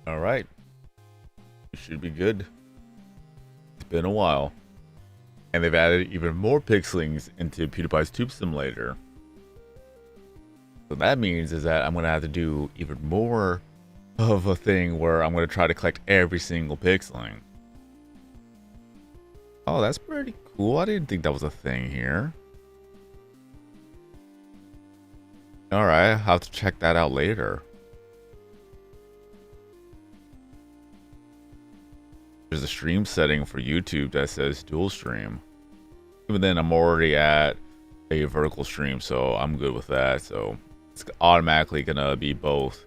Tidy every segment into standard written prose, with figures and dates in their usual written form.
All right, it should be good. It's been a while, and they've added even more pixelings into PewDiePie's Tube Simulator. So that means is that I'm gonna have to do even more of a thing where I'm gonna try to collect every single pixeling. Oh, that's pretty cool. I didn't think that was a thing here. All right, I'll have to check that out later. There's a stream setting for YouTube that says dual stream. Even then, I'm already at a vertical stream, so I'm good with that. So it's automatically gonna be both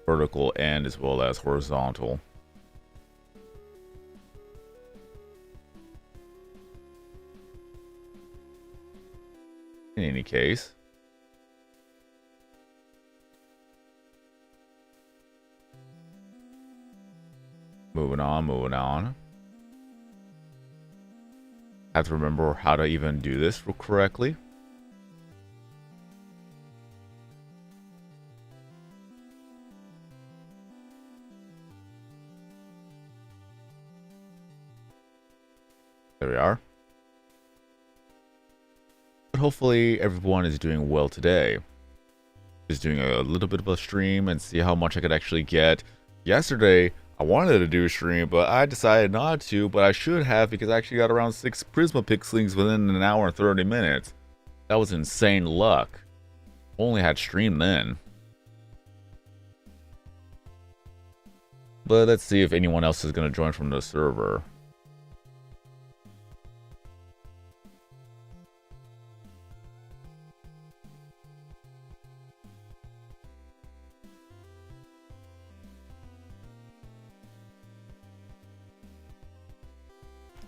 vertical and as well as horizontal. In any case, moving on. I have to remember how to even do this correctly. There we are. But hopefully everyone is doing well today. Just doing a little bit of a stream and see how much I could actually get. Yesterday, I wanted to do a stream, but I decided not to, but I should have because I actually got around 6 Prisma Pixelings within an hour and 30 minutes. That was insane luck. Only had stream then. But let's see if anyone else is going to join from the server.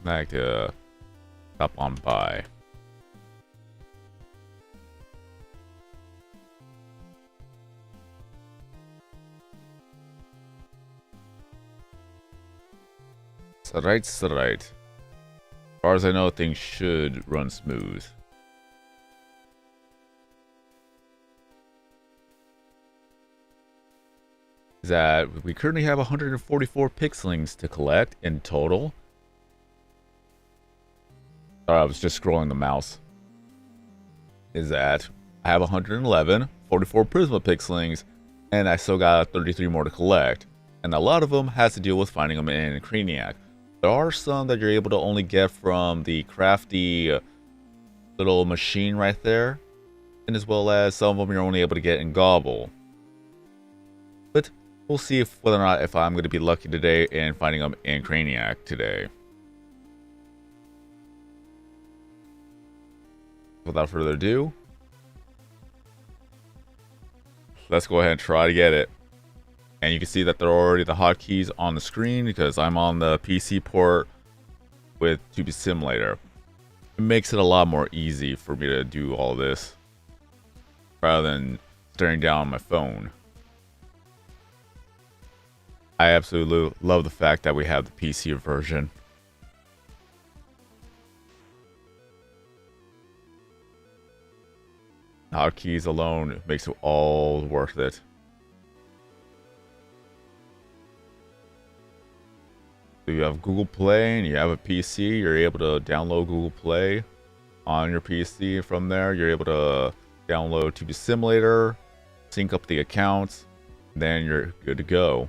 Back to stop on by. Right. As far as I know, things should run smooth. That we currently have 144 pixelings to collect in total. Sorry, I was just scrolling the mouse. Is that I have 111, 44 Prisma Pixelings, and I still got 33 more to collect. And a lot of them has to deal with finding them in Craniac. There are some that you're able to only get from the crafty little machine right there. And as well as some of them you're only able to get in Gobble. But we'll see whether or not if I'm going to be lucky today in finding them in Craniac today. Without further ado, let's go ahead and try to get it. And you can see that there are already the hotkeys on the screen because I'm on the PC port with Tube Simulator. It makes it a lot more easy for me to do all this rather than staring down on my phone. I absolutely love the fact that we have the PC version. Hotkeys alone makes it all worth it. So you have Google Play and you have a PC, you're able to download Google Play on your PC. From there, you're able to download Tube Simulator, sync up the accounts, then you're good to go.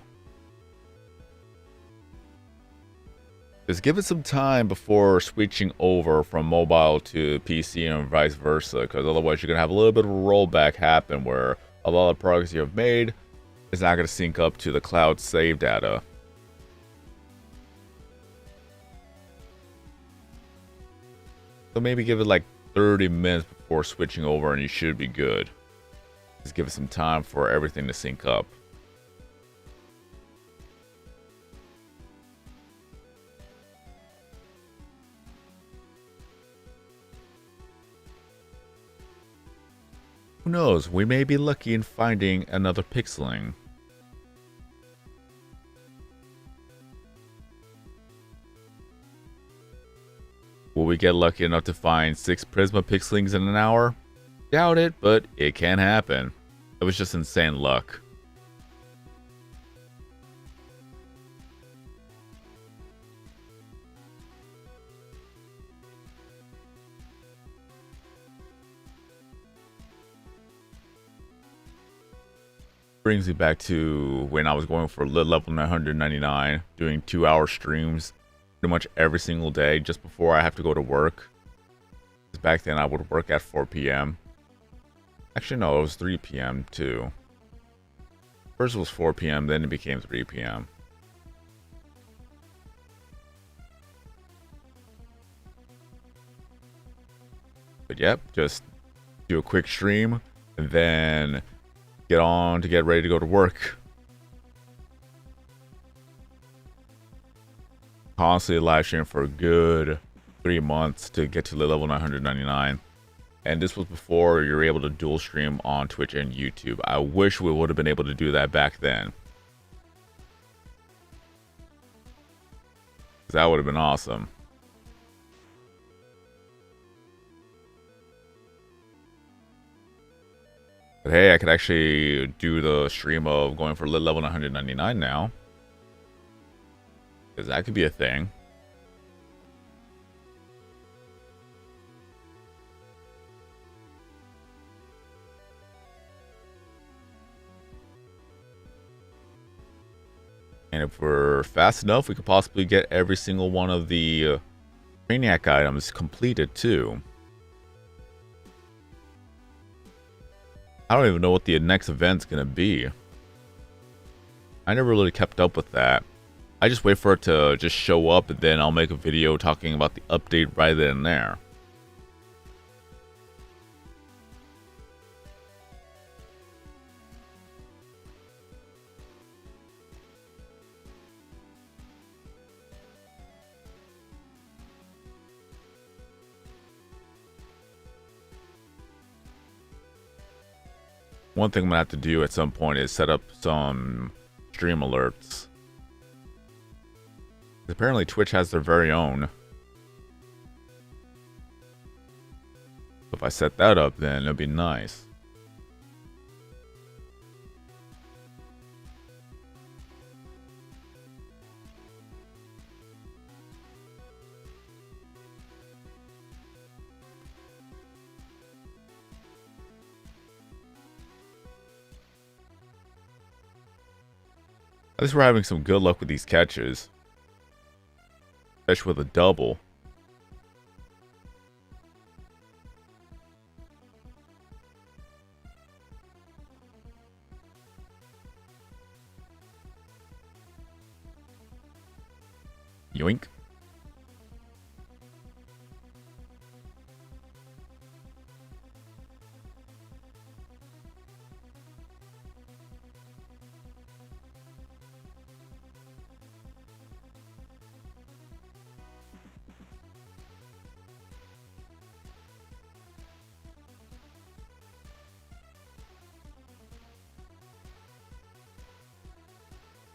Just give it some time before switching over from mobile to PC and vice versa, because otherwise you're going to have a little bit of a rollback happen where a lot of progress you have made is not going to sync up to the cloud save data. So maybe give it like 30 minutes before switching over and you should be good. Just give it some time for everything to sync up. Who knows, we may be lucky in finding another pixeling. Will we get lucky enough to find 6 Prisma Pixelings in an hour? Doubt it, but it can happen. It was just insane luck. Brings me back to when I was going for level 999, doing 2-hour streams pretty much every single day just before I have to go to work. Because back then I would work at 4 p.m. Actually, no, it was 3 p.m. too. First it was 4 p.m., then it became 3 p.m. But yep, just do a quick stream and then get on to get ready to go to work. Constantly live stream for a good 3 months to get to the level 999. And this was before you were able to dual stream on Twitch and YouTube. I wish we would have been able to do that back then. That would have been awesome. But hey, I could actually do the stream of going for level 999 now. Because that could be a thing. And if we're fast enough, we could possibly get every single one of the Maniac items completed too. I don't even know what the next event's gonna be. I never really kept up with that. I just wait for it to just show up and then I'll make a video talking about the update right then and there. One thing I'm gonna have to do at some point is set up some stream alerts. Apparently Twitch has their very own. If I set that up, then it'll be nice. At least we're having some good luck with these catches. Especially with a double. Yoink.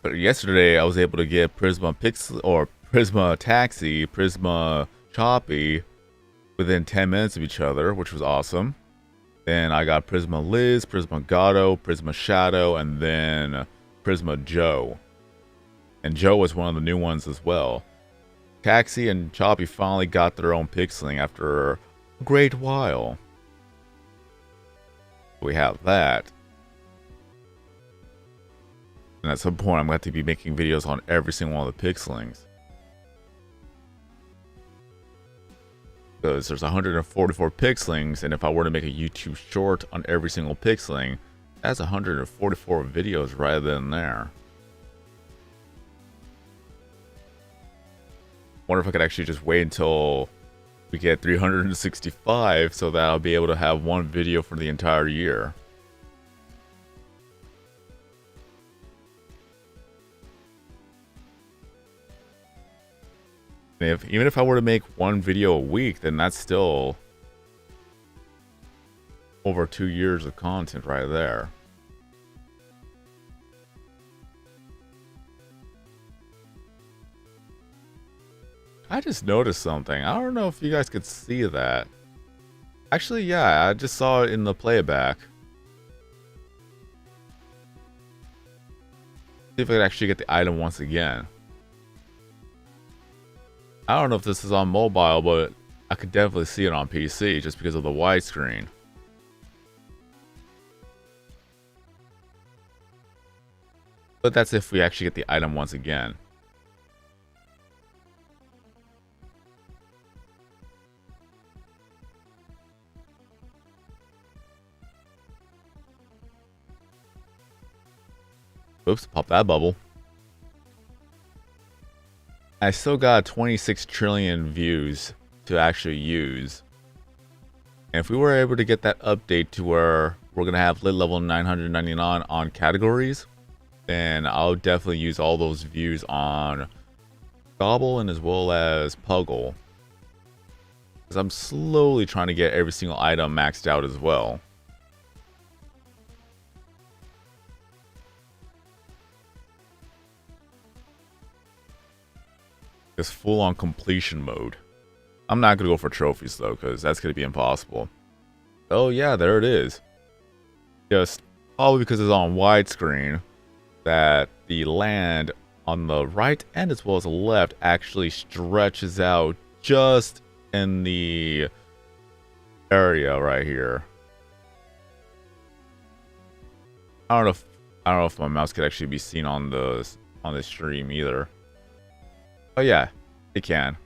But yesterday I was able to get Prisma Pixel or Prisma Taxi, Prisma Choppy within 10 minutes of each other, which was awesome. Then I got Prisma Liz, Prisma Gato, Prisma Shadow, and then Prisma Joe. And Joe was one of the new ones as well. Taxi and Choppy finally got their own pixeling after a great while. We have that. And at some point, I'm going to have to be making videos on every single one of the pixelings. Because there's 144 pixelings, and if I were to make a YouTube short on every single pixeling, that's 144 videos right then and there. Wonder if I could actually just wait until we get 365 so that I'll be able to have one video for the entire year. Even if I were to make one video a week, then that's still over 2 years of content right there. I just noticed something. I don't know if you guys could see that. Actually, yeah, I just saw it in the playback. See if I could actually get the item once again. I don't know if this is on mobile, but I could definitely see it on PC just because of the widescreen. But that's if we actually get the item once again. Oops, pop that bubble. I still got 26 trillion views to actually use. And if we were able to get that update to where we're going to have lit level 999 on categories, then I'll definitely use all those views on Gobble and as well as Puggle. Because I'm slowly trying to get every single item maxed out as well. This full-on completion mode. I'm not going to go for trophies though, because that's going to be impossible. Oh yeah, there it is. Just probably because it's on widescreen that the land on the right and as well as the left actually stretches out just in the area right here. I don't know if my mouse could actually be seen on the stream either. Oh yeah, it can.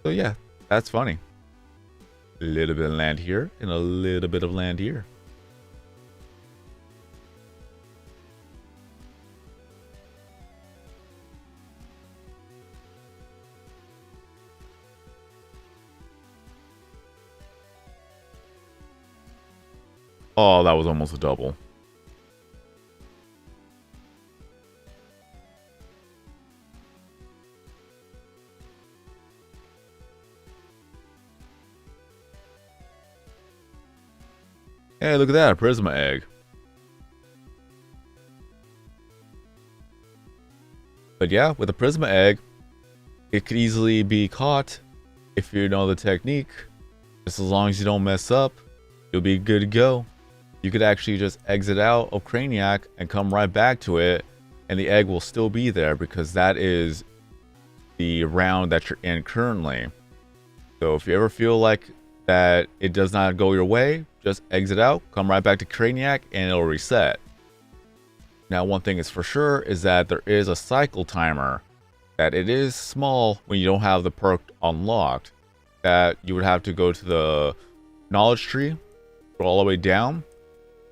So yeah, that's funny. A little bit of land here and a little bit of land here. Oh, that was almost a double. Hey, look at that, a Prisma egg. But yeah, with a Prisma egg, it could easily be caught if you know the technique. Just as long as you don't mess up, you'll be good to go. You could actually just exit out of Craniac and come right back to it, and the egg will still be there because that is the round that you're in currently. So if you ever feel like that it does not go your way, just exit out, come right back to Craniac, and it'll reset. Now, one thing is for sure is that there is a cycle timer, that it is small when you don't have the perk unlocked, that you would have to go to the knowledge tree, go all the way down,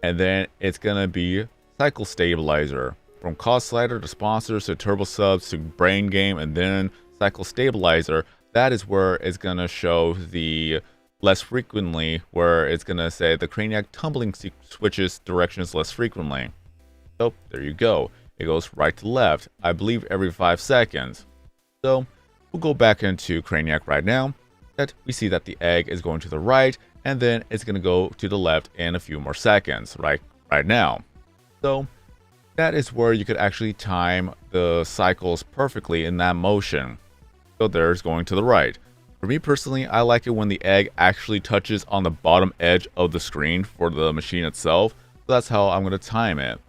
and then it's gonna be cycle stabilizer. From cost slider to sponsors to turbo subs to brain game and then cycle stabilizer, that is where it's gonna show the less frequently, where it's gonna say the Craniac tumbling switches directions less frequently. So there you go. It goes right to left, I believe every 5 seconds. So we'll go back into Craniac right now. That we see that the egg is going to the right, and then it's gonna go to the left in a few more seconds, right now. So that is where you could actually time the cycles perfectly in that motion. So there's going to the right. For me personally, I like it when the egg actually touches on the bottom edge of the screen for the machine itself. So that's how I'm going to time it.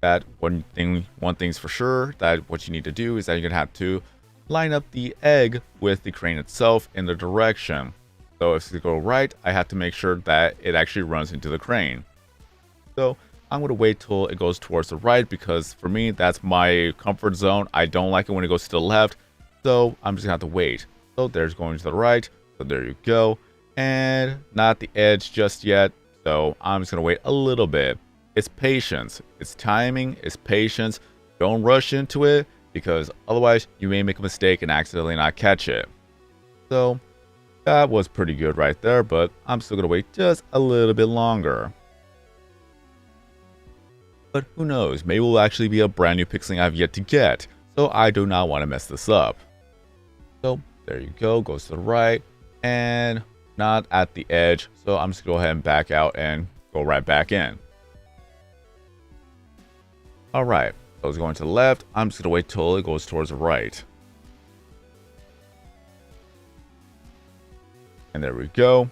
That one thing's for sure, that what you need to do is that you're going to have to line up the egg with the crane itself in the direction. So if you go right, I have to make sure that it actually runs into the crane. So I'm going to wait till it goes towards the right because for me, that's my comfort zone. I don't like it when it goes to the left. So I'm just going to have to wait. So there's going to the right. So there you go. And not the edge just yet. So I'm just going to wait a little bit. It's patience. It's timing. It's patience. Don't rush into it because otherwise you may make a mistake and accidentally not catch it. So that was pretty good right there, but I'm still going to wait just a little bit longer. But who knows, maybe it will actually be a brand new Pixeling I've yet to get, so I do not want to mess this up. So there you go, goes to the right, and not at the edge, so I'm just going to go ahead and back out and go right back in. Alright, so it's going to the left, I'm just going to wait till it goes towards the right. And there we go.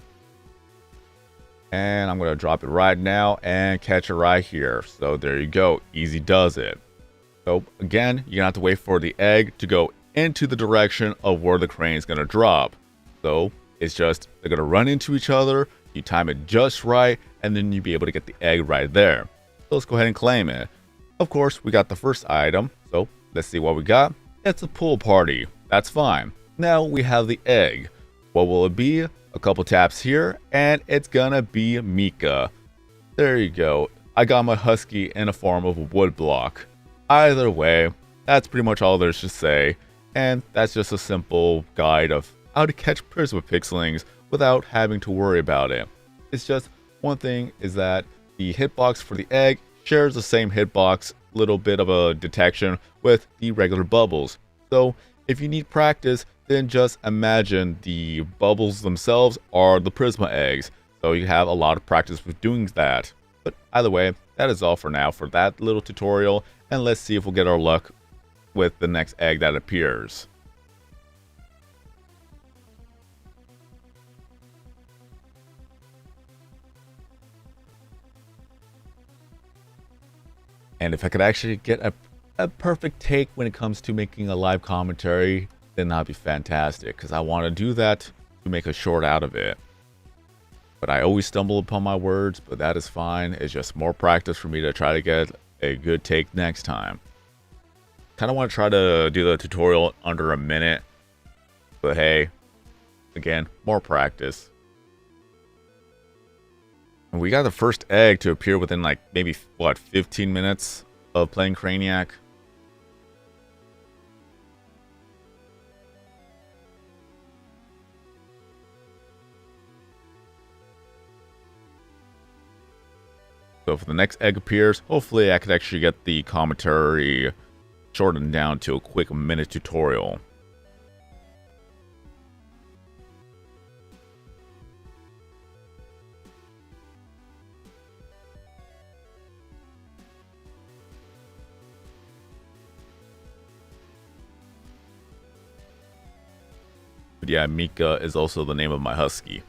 And I'm going to drop it right now and catch it right here. So there you go. Easy does it. So again, you're going to have to wait for the egg to go into the direction of where the crane is going to drop. So it's just, they're going to run into each other. You time it just right, and then you'll be able to get the egg right there. So let's go ahead and claim it. Of course, we got the first item, so let's see what we got. It's a pool party. That's fine. Now we have the egg. What will it be? A couple taps here, and it's gonna be Mika. There you go. I got my husky in a form of a wood block. Either way, that's pretty much all there's to say, and that's just a simple guide of how to catch Prisma Pixelings without having to worry about it. It's just one thing is that the hitbox for the egg shares the same hitbox, little bit of a detection with the regular bubbles. So if you need practice, then just imagine the bubbles themselves are the Prisma eggs. So you have a lot of practice with doing that. But either way, that is all for now for that little tutorial, and let's see if we'll get our luck with the next egg that appears. And if I could actually get a perfect take when it comes to making a live commentary, then that'd be fantastic, because I want to do that to make a short out of it. But I always stumble upon my words, but that is fine. It's just more practice for me to try to get a good take next time. Kind of want to try to do the tutorial under a minute, but hey, again, more practice. And we got the first egg to appear within like maybe, what, 15 minutes of playing Craniac. So if the next egg appears, hopefully I could actually get the commentary shortened down to a quick minute tutorial. But yeah, Mika is also the name of my husky.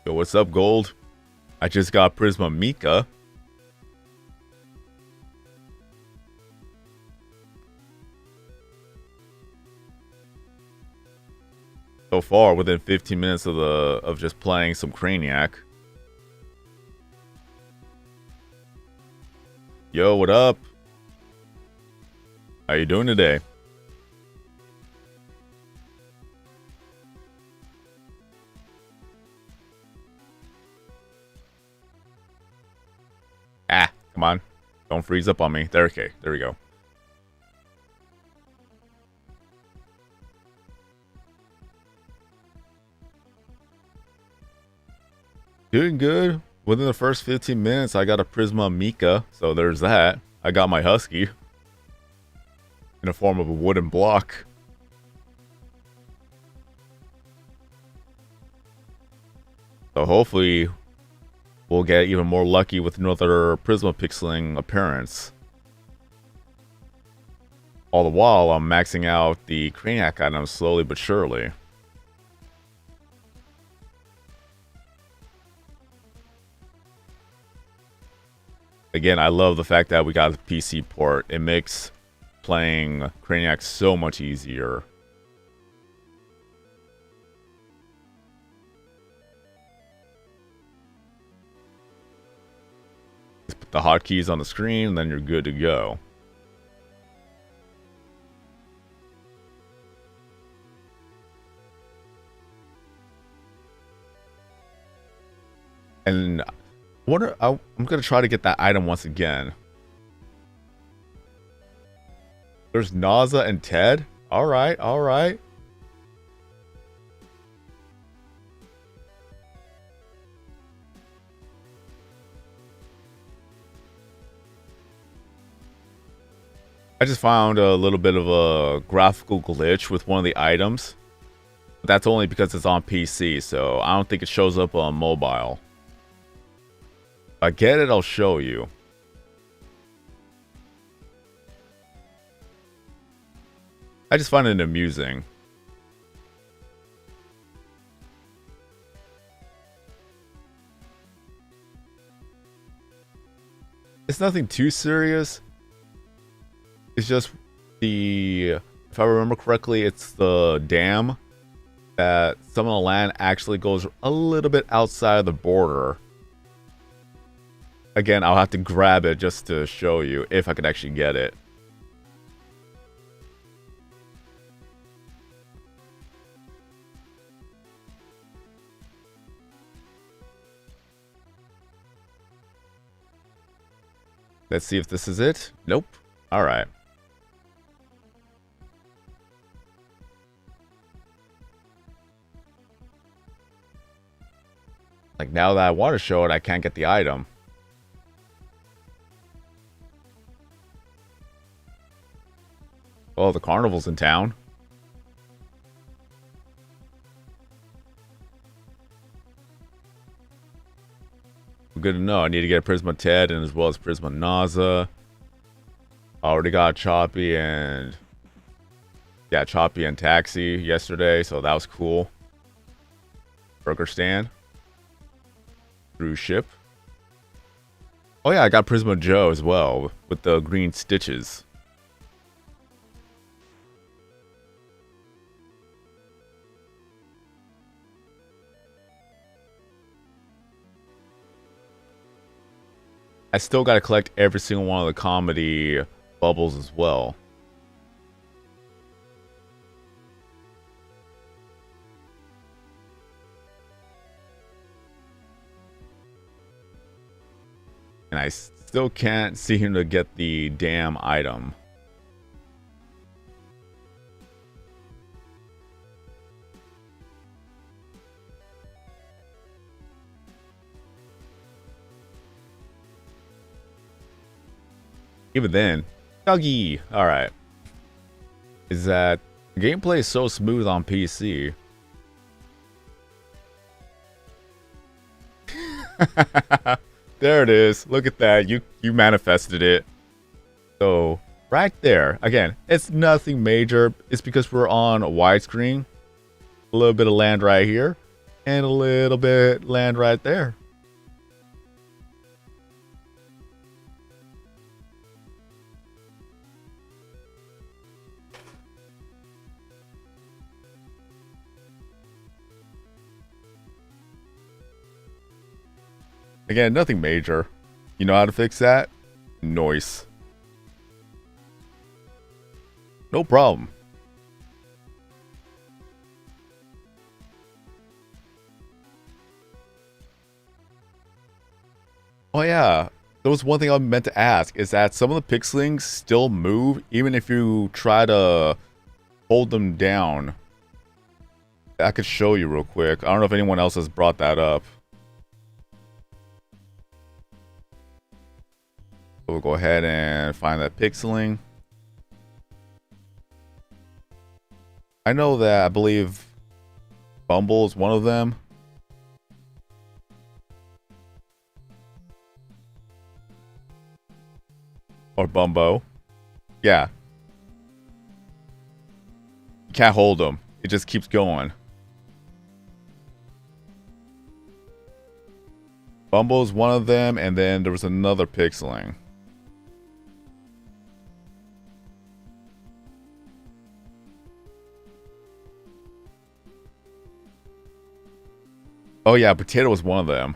Yo, what's up, Gold? I just got Prisma Mika. So far, within 15 minutes of just playing some Craniac. Yo, what up? How you doing today? Ah, come on. Don't freeze up on me. There, okay. There we go. Doing good. Within the first 15 minutes, I got a Prisma Mika. So there's that. I got my husky in the form of a wooden block. So hopefully we'll get even more lucky with another Prisma Pixeling appearance. All the while, I'm maxing out the Craniac items slowly but surely. Again, I love the fact that we got the PC port. It makes playing Craniac so much easier. Just put the hotkeys on the screen, and then you're good to go. And I'm gonna try to get that item once again. There's Naza and Ted. All right, all right. I just found a little bit of a graphical glitch with one of the items. But that's only because it's on PC, so I don't think it shows up on mobile. If I get it, I'll show you. I just find it amusing. It's nothing too serious. It's just the, if I remember correctly, it's the dam that some of the land actually goes a little bit outside of the border. Again, I'll have to grab it just to show you if I could actually get it. Let's see if this is it. Nope. All right. Like, now that I want to show it, I can't get the item. Oh, the carnival's in town. Good to know. I need to get a Prisma Ted and as well as Prisma Naza. I already got Choppy and... yeah, Choppy and Taxi yesterday, so that was cool. Burger stand. Cruise ship. Oh yeah, I got Prisma Joe as well with the green stitches. I still gotta collect every single one of the comedy bubbles as well. And I still can't seem to get the damn item. Even then, Dougie. All right. Is that gameplay is so smooth on PC? There it is. Look at that. You manifested it. So right there. Again, it's nothing major. It's because we're on widescreen. A little bit of land right here, and a little bit land right there. Again, nothing major. You know how to fix that? Noise. No problem. Oh yeah, there was one thing I meant to ask, is that some of the Pixelings still move even if you try to hold them down. I could show you real quick. I don't know if anyone else has brought that up. We'll go ahead and find that Pixeling. I know that I believe Bumble is one of them. Or Bumbo. Yeah. You can't hold them. It just keeps going. Bumble's one of them, and then there was another Pixeling. Oh yeah, Potato was one of them.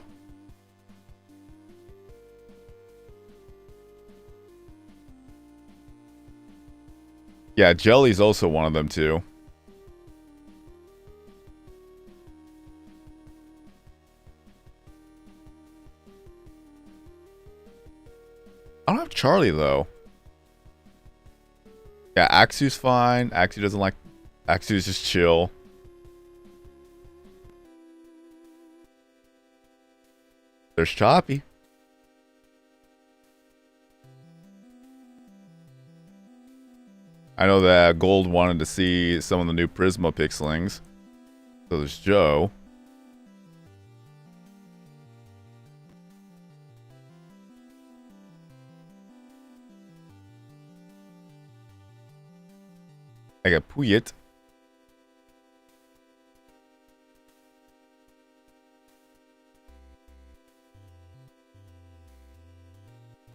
Yeah, Jelly's also one of them too. I don't have Charlie though. Yeah, Axu's fine. Axu doesn't like... Axu's just chill. There's Choppy. I know that Gold wanted to see some of the new Prisma Pixelings. So there's Joe. I got Puyet.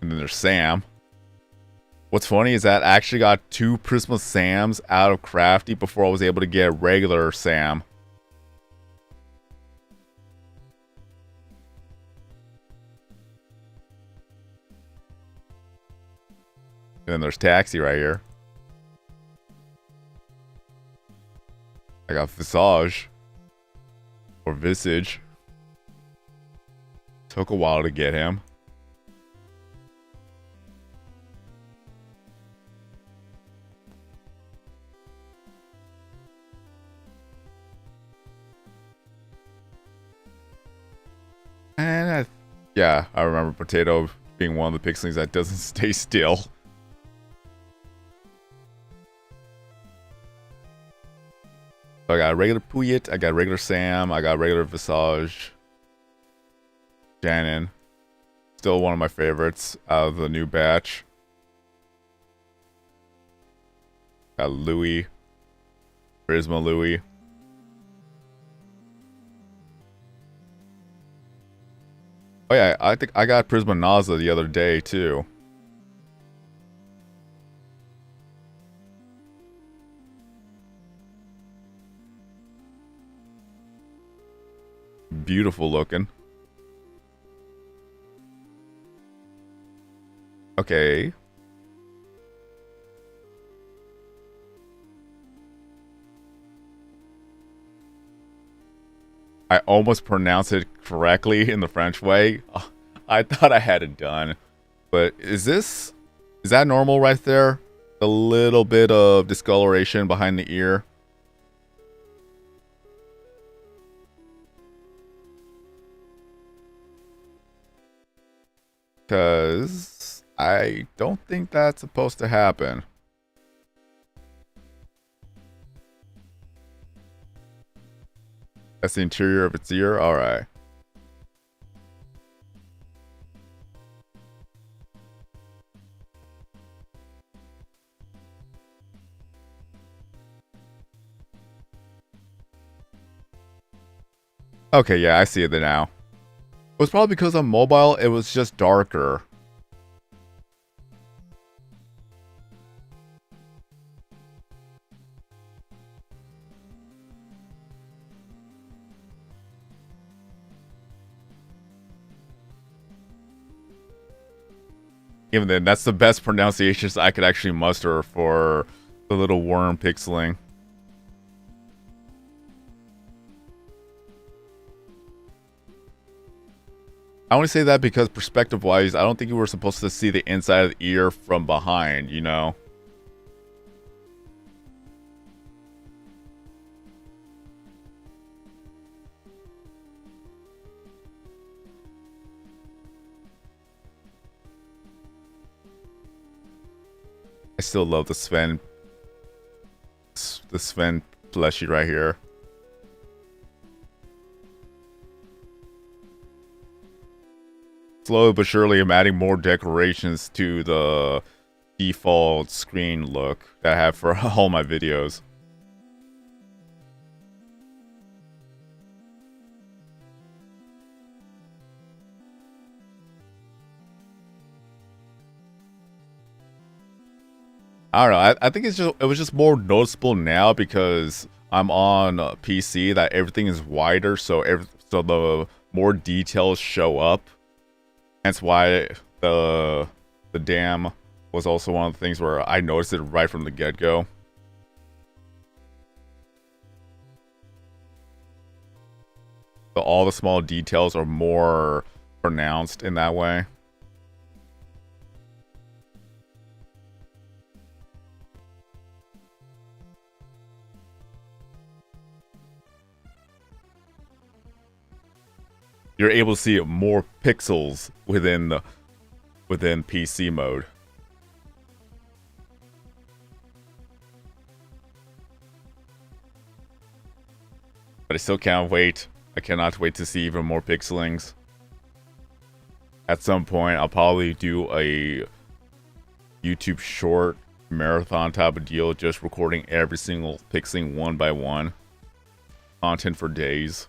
And then there's Sam. What's funny is that I actually got 2 Prisma Sams out of Crafty before I was able to get regular Sam. And then there's Taxi right here. I got Visage. Or Visage. Took a while to get him. And yeah, I remember Potato being one of the Pixelings that doesn't stay still. So I got regular Puyet, I got regular Sam, I got regular Visage. Shannon. Still one of my favorites out of the new batch. Got Louis. Prisma Louis. Oh yeah, I think I got Prisma Naza the other day too. Beautiful looking. Okay. I almost pronounced it correctly in the French way. I thought I had it done. But is that normal right there? A little bit of discoloration behind the ear. Because I don't think that's supposed to happen. That's the interior of its ear? Alright. Okay, yeah, I see it now. It was probably because on mobile, it was just darker. Even then, that's the best pronunciations I could actually muster for the little worm pixeling. I only say that because perspective-wise, I don't think you were supposed to see the inside of the ear from behind, you know? I still love the Sven plushie right here. Slowly but surely, I'm adding more decorations to the default screen look that I have for all my videos. I don't know. I think it was just more noticeable now because I'm on PC that everything is wider, so the more details show up. That's why the dam was also one of the things where I noticed it right from the get-go. So all the small details are more pronounced in that way. You're able to see more pixels within PC mode. But I still can't wait. I cannot wait to see even more pixelings. At some point, I'll probably do a YouTube short marathon type of deal, just recording every single pixeling one by one. Content for days.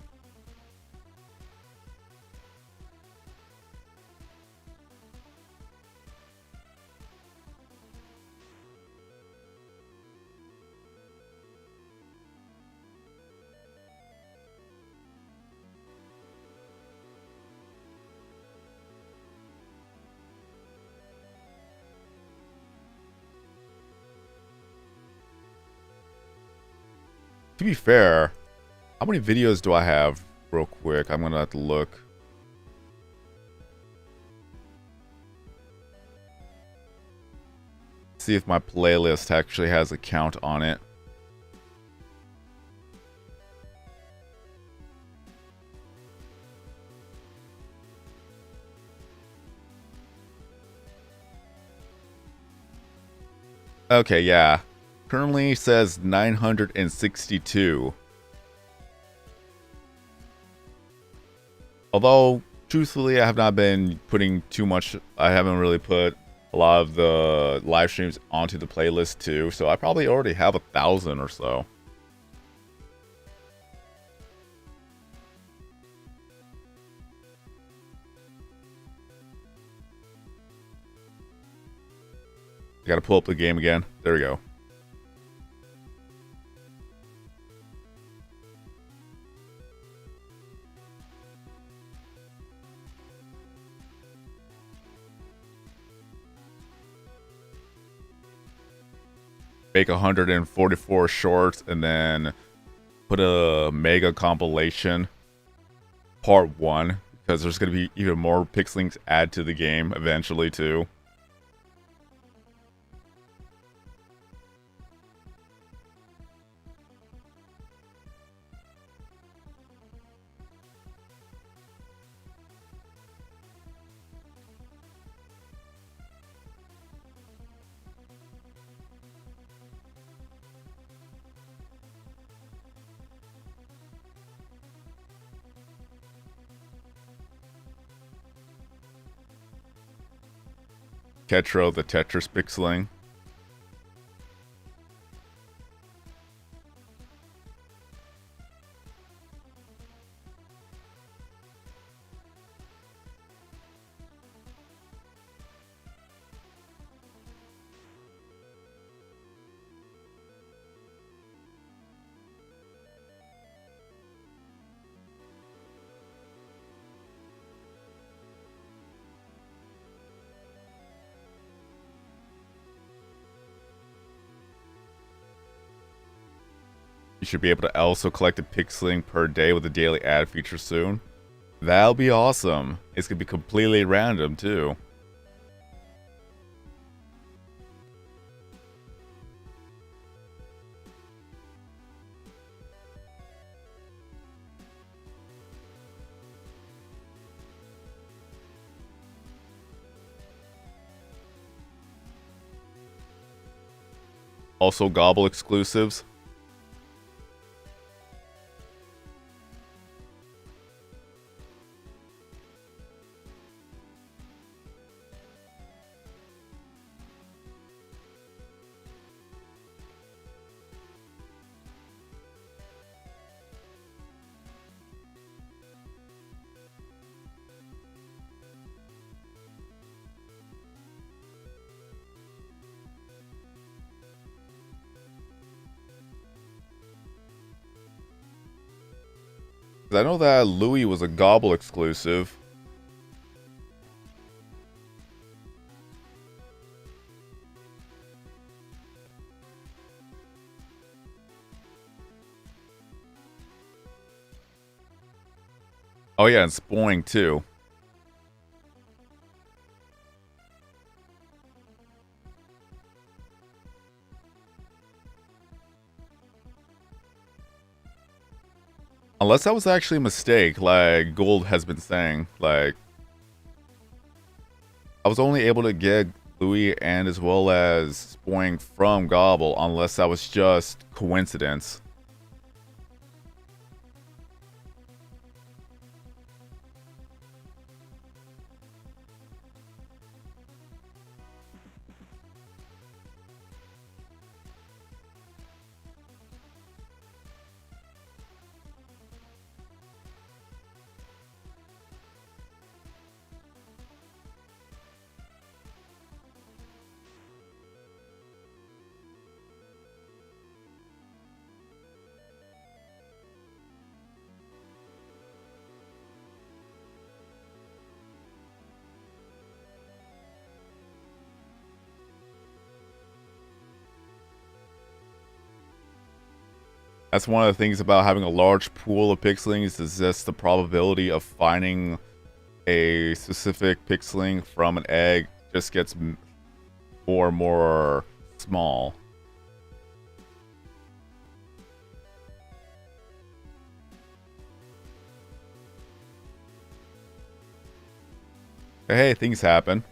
To be fair, how many videos do I have? Real quick, I'm gonna have to look. See if my playlist actually has a count on it. Okay, yeah. Currently says 962. Although, truthfully, I have not been putting too much. I haven't really put a lot of the live streams onto the playlist too, so I probably already have 1,000 or so. I gotta pull up the game again. There we go. Make 144 shorts and then put a mega compilation part 1, because there's going to be even more Pixelings add to the game eventually too. Ketro, the Tetris Pixeling. You should be able to also collect a Pixeling per day with a daily ad feature soon. That'll be awesome. It's gonna be completely random too. Also Gobble exclusives. I know that Louis was a Gobble exclusive. Oh yeah, and Spoing too. Unless that was actually a mistake, like Gold has been saying. Like, I was only able to get Louis and as well as Spoing from Gobble, unless that was just coincidence. That's one of the things about having a large pool of pixelings, is just the probability of finding a specific pixeling from an egg just gets more and more small. But hey, things happen.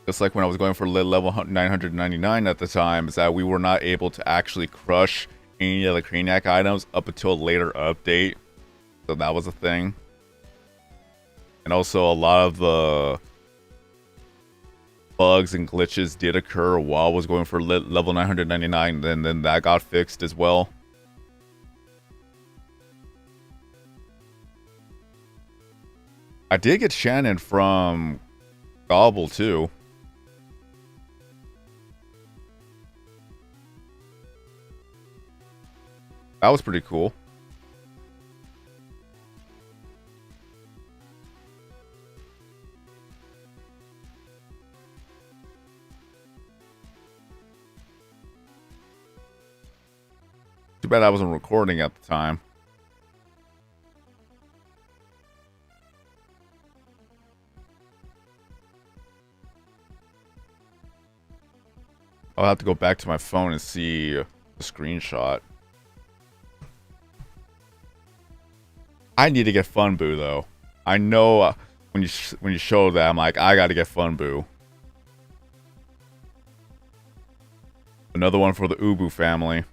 Just like when I was going for level 999 at the time, is that we were not able to actually crush any of the Craniac items up until a later update. So that was a thing. And also a lot of the bugs and glitches did occur while I was going for level 999, and then that got fixed as well. I did get Shannon from Gobble too. That was pretty cool. Too bad I wasn't recording at the time. I'll have to go back to my phone and see the screenshot. I need to get Funboo though. I know when you show that, I'm like, I gotta get Funboo. Another one for the Ubu family.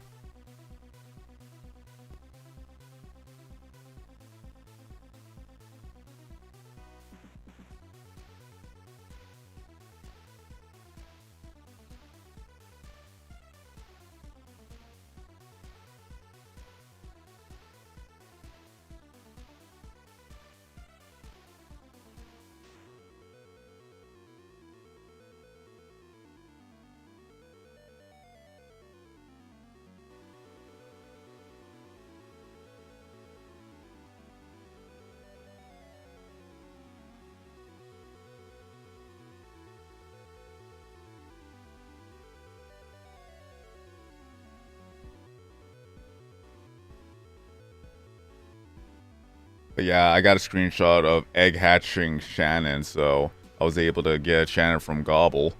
But yeah, I got a screenshot of egg hatching Shannon, so I was able to get Shannon from Gobble.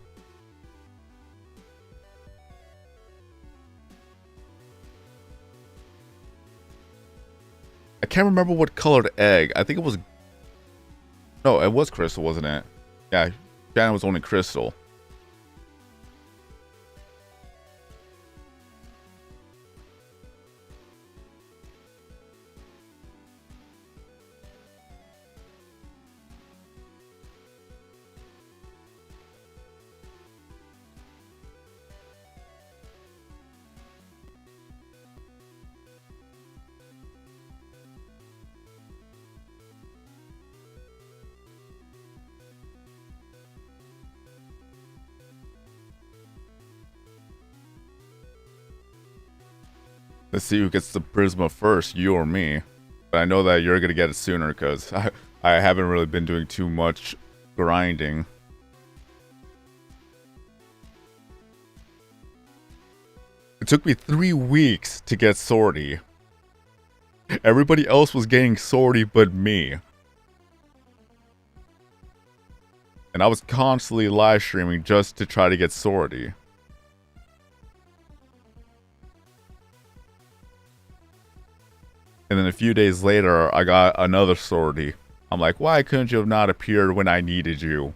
I can't remember what colored egg. I think it was... No, it was crystal, wasn't it? Yeah, Shannon was only crystal. Let's see who gets the Prisma first, you or me. But I know that you're gonna get it sooner because I haven't really been doing too much grinding. It took me 3 weeks to get Swordy. Everybody else was getting Swordy but me. And I was constantly live streaming just to try to get Swordy. And then a few days later, I got another Swordy. I'm like, why couldn't you have not appeared when I needed you?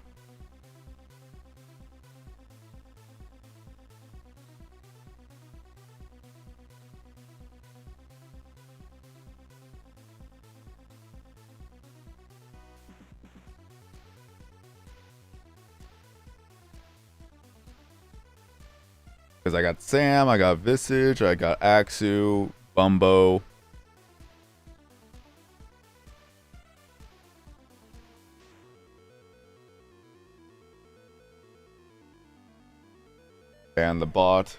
Because I got Sam, I got Visage, I got Axu, Bumbo. And the bot.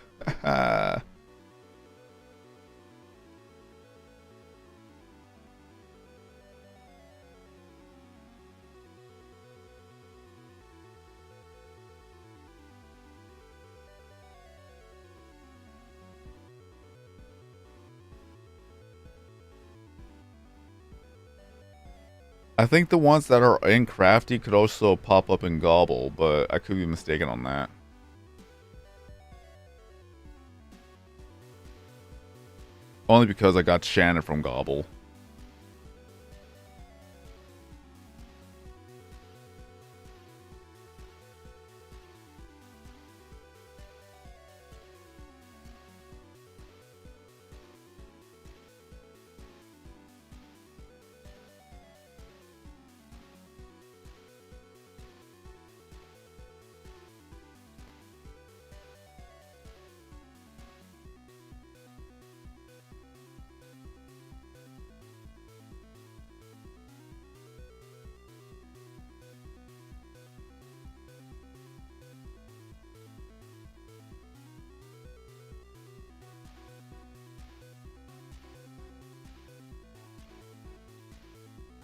I think the ones that are in Crafty could also pop up in Gobble, but I could be mistaken on that. Only because I got Shannon from Gobble.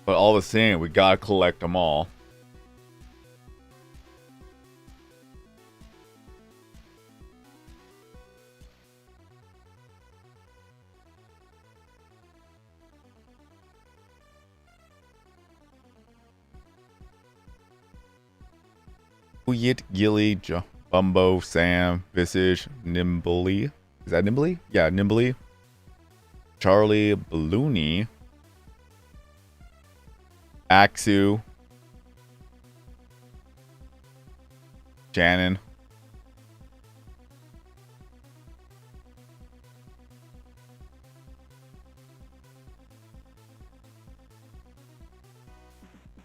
But all the same, we gotta collect them all. Yit, Gilly, Bumbo, Sam, Visage, Nimbly. Is that Nimbly? Yeah, Nimbly. Charlie, Balloony. Axu. Shannon.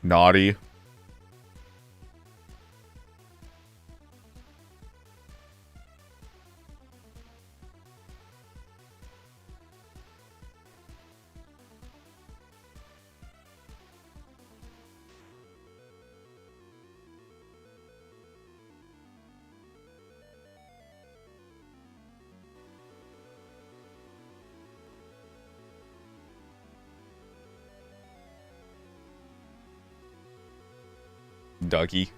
Naughty. Ducky.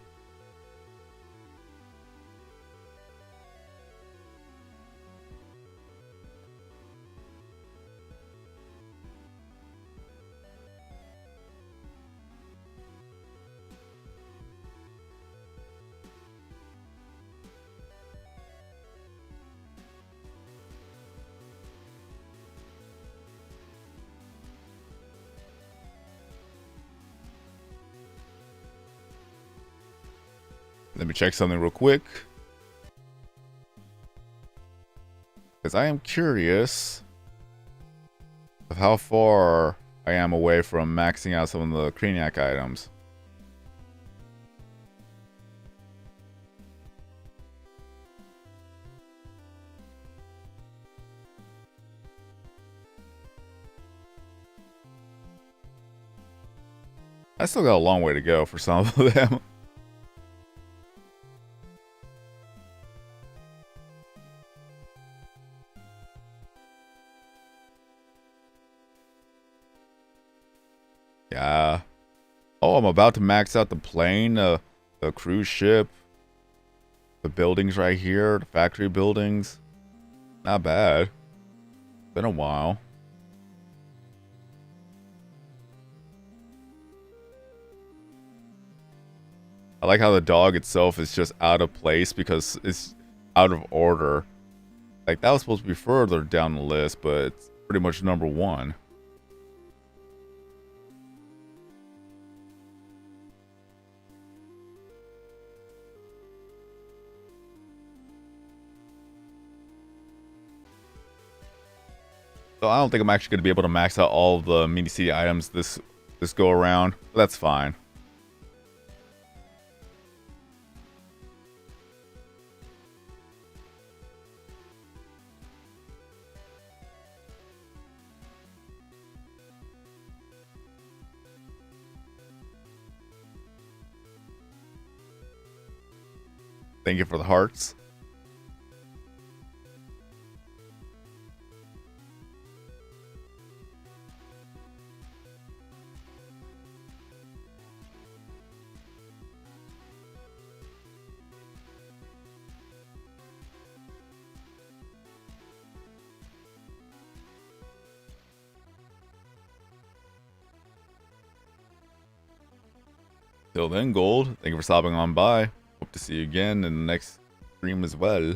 Let me check something real quick. Because I am curious of how far I am away from maxing out some of the Craniac items. I still got a long way to go for some of them. Yeah. Oh, I'm about to max out the plane, the cruise ship, the buildings right here, the factory buildings. Not bad. Been a while. I like how the dog itself is just out of place because it's out of order. Like, that was supposed to be further down the list, but it's pretty much number one. So I don't think I'm actually going to be able to max out all of the mini city items this go around. But that's fine. Thank you for the hearts. Till then, Gold, thank you for stopping on by. Hope to see you again in the next stream as well.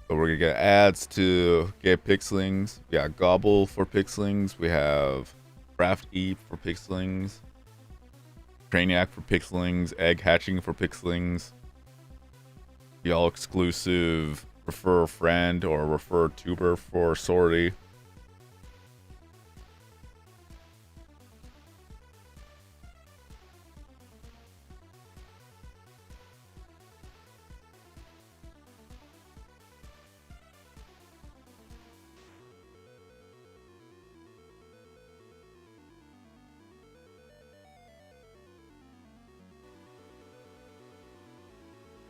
So we're gonna get ads to get Pixelings. We got Gobble for Pixelings. We have Crafty for Pixelings. Trainiac for Pixelings. Egg Hatching for Pixelings. The all exclusive Refer a Friend or Refer Tuber for Sorority.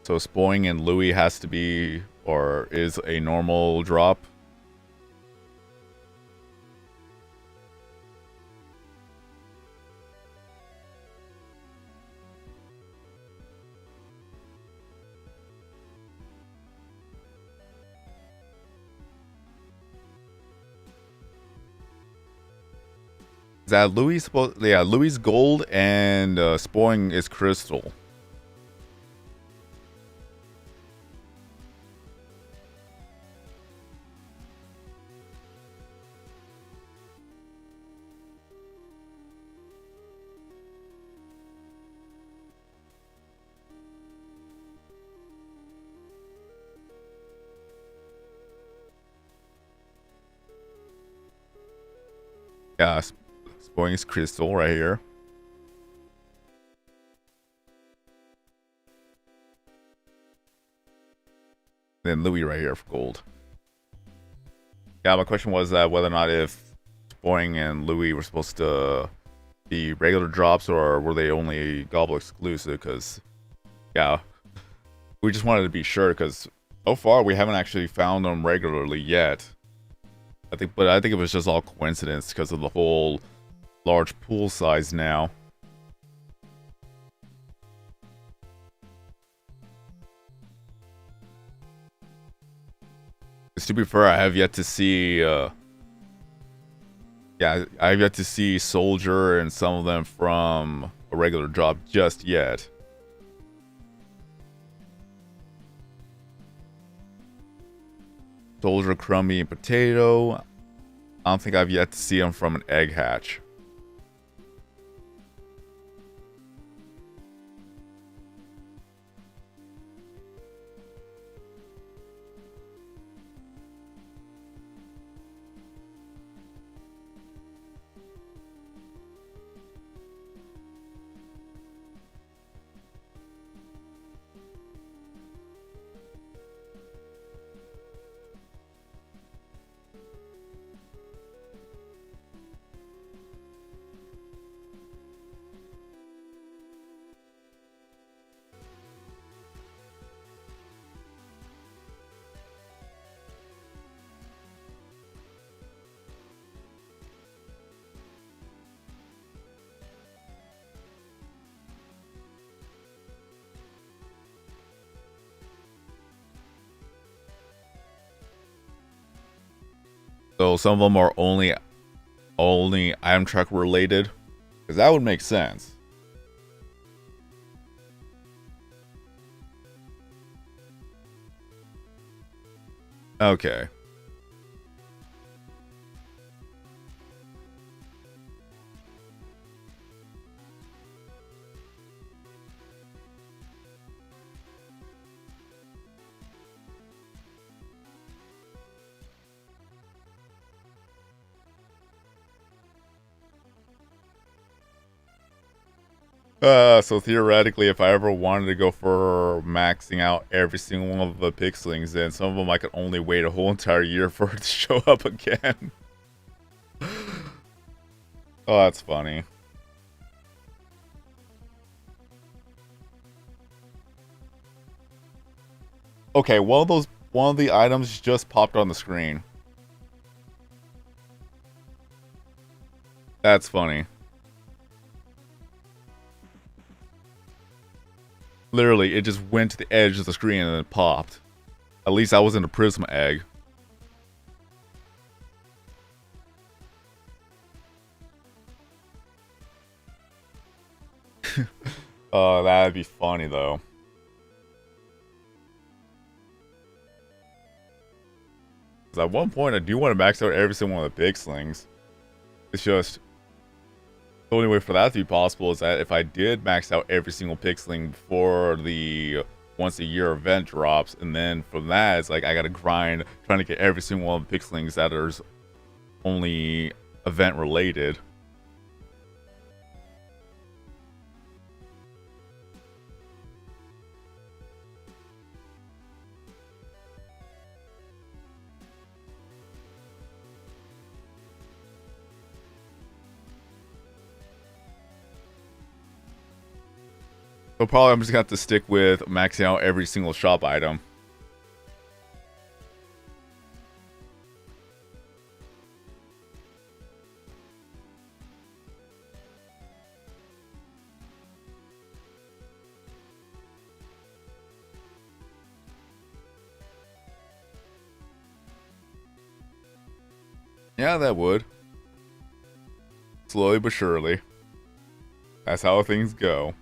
So Spoing and Louis has to be, or is a normal drop. Is that Louis supposed? Yeah, Louis gold and Spoing is crystal. Yeah, Spoing is crystal right here. Then Louis right here for gold. Yeah, my question was that whether or not if Spoing and Louis were supposed to be regular drops or were they only Gobble exclusive, because yeah, we just wanted to be sure because so far we haven't actually found them regularly yet. I think it was just all coincidence because of the whole large pool size now. To be fair, I have yet to see yeah, I have yet to see Soldier and some of them from a regular drop just yet. Soldier, Crummy, and Potato. I don't think I've yet to see them from an egg hatch. So some of them are only item track related, because that would make sense. Okay. So theoretically, if I ever wanted to go for maxing out every single one of the Pixelings, then some of them I could only wait a whole entire year for it to show up again. Oh, that's funny. Okay, one of the items just popped on the screen. That's funny. Literally, it just went to the edge of the screen and then popped. At least I was in a Prisma egg. Oh, that'd be funny though. Because at one point I do want to max out every single one of the Pixelings. It's just the only way for that to be possible is that if I did max out every single Pixeling before the once a year event drops, and then from that it's like I gotta grind trying to get every single one of the Pixelings that is only event related. So probably I'm just gonna have to stick with maxing out every single shop item. Yeah, that would. Slowly but surely. That's how things go.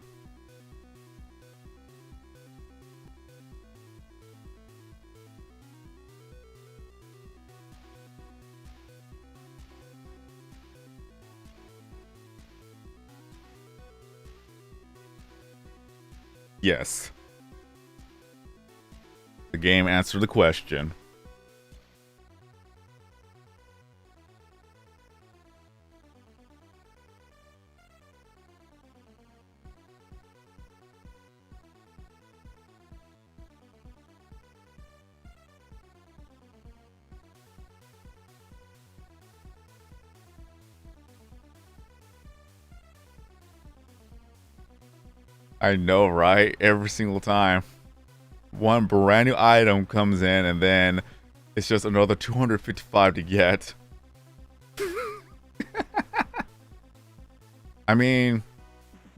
Yes. The game answered the question. I know, right? Every single time. One brand new item comes in and then it's just another 255 to get. I mean,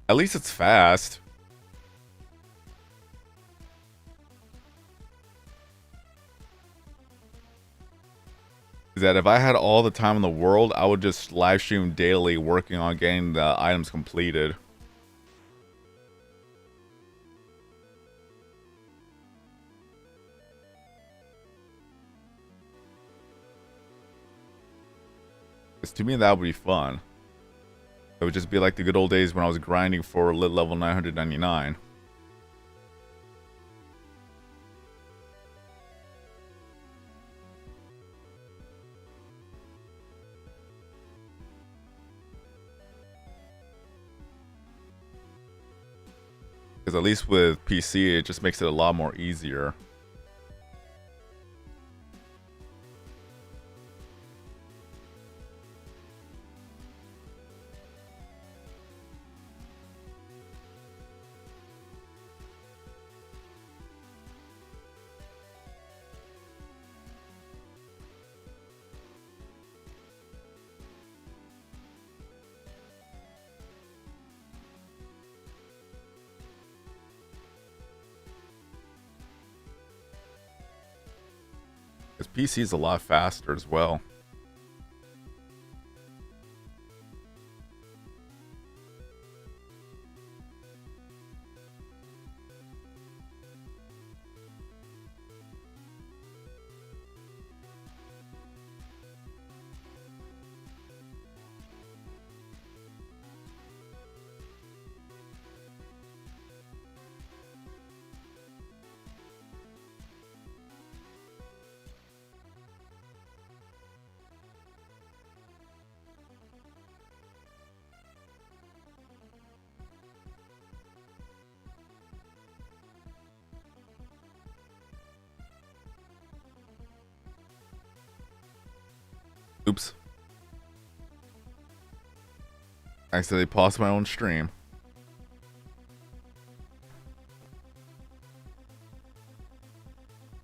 at least it's fast. Is that if I had all the time in the world, I would just live stream daily working on getting the items completed. Because to me, that would be fun. It would just be like the good old days when I was grinding for lit level 999. Because at least with PC, it just makes it a lot more easier. Because PC is a lot faster as well. Oops. I accidentally paused my own stream.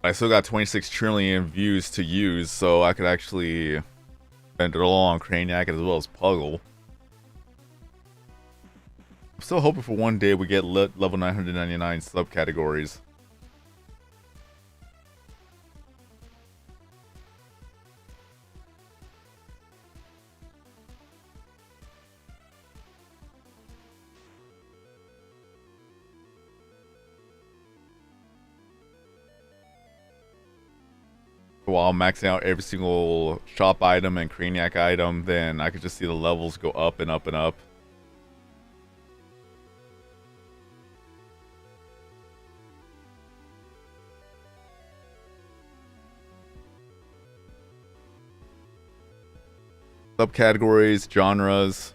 I still got 26 trillion views to use, so I could actually spend it all on Craniac as well as Puggle. I'm still hoping for one day we get level 999 subcategories. while maxing out every single shop item and Craniac item, then I could just see the levels go up and up and up. Subcategories, genres.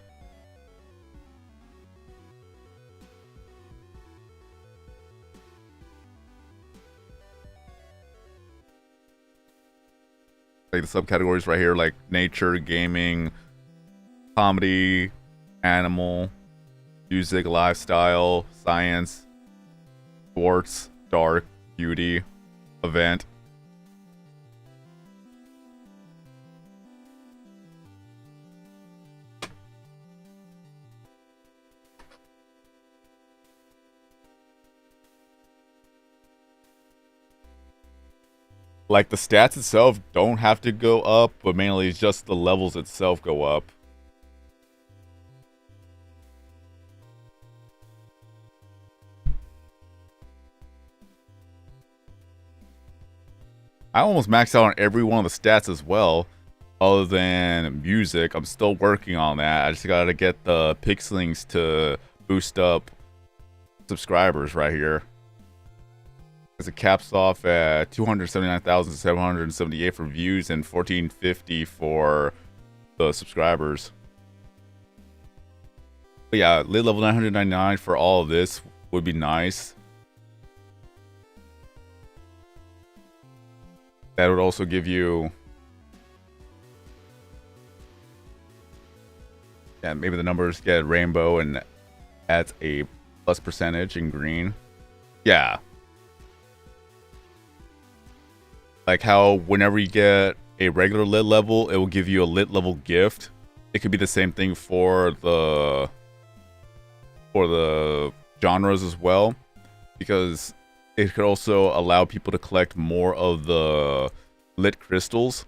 Like the subcategories right here, like nature, gaming, comedy, animal, music, lifestyle, science, sports, dark, beauty, event. Like the stats itself don't have to go up, but mainly it's just the levels itself go up. I almost maxed out on every one of the stats as well, other than music. I'm still working on that. I just gotta get the Pixelings to boost up subscribers right here. Because it caps off at 279,778 for views and 1,450 for the subscribers. But yeah, lit level 999 for all of this would be nice. That would also give you, yeah, maybe the numbers get rainbow and adds a plus percentage in green. Yeah. Like how whenever you get a regular lit level, it will give you a lit level gift. It could be the same thing for the genres as well, because it could also allow people to collect more of the lit crystals.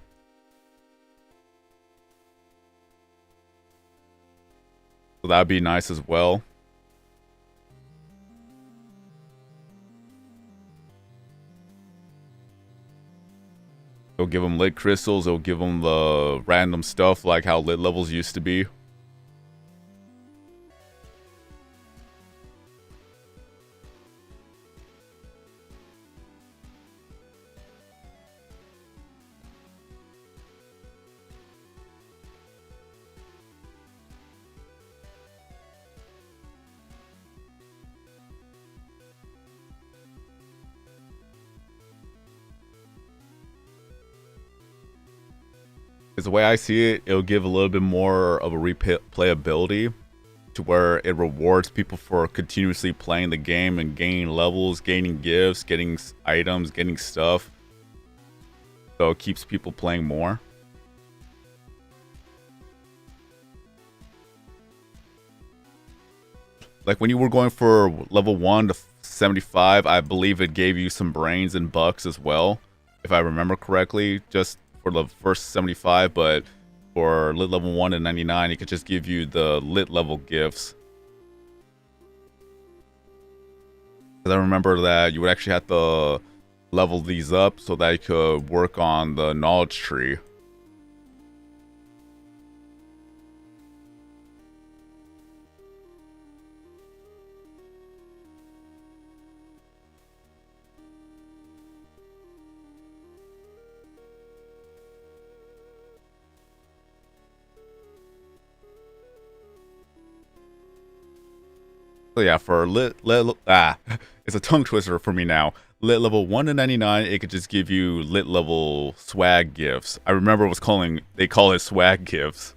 So that'd be nice as well. It'll give them lit crystals, it'll give them the random stuff like how lit levels used to be. Because the way I see it, it'll give a little bit more of a replayability to where it rewards people for continuously playing the game and gaining levels, gaining gifts, getting items, getting stuff. So it keeps people playing more. Like when you were going for level 1 to 75, I believe it gave you some brains and bucks as well, if I remember correctly, just for the first 75, but for lit level 1 to 99, it could just give you the lit level gifts. Because I remember that you would actually have to level these up so that you could work on the knowledge tree. So yeah, for it's a tongue twister for me now. Lit level 1 to 99, it could just give you lit level swag gifts. I remember they call it swag gifts.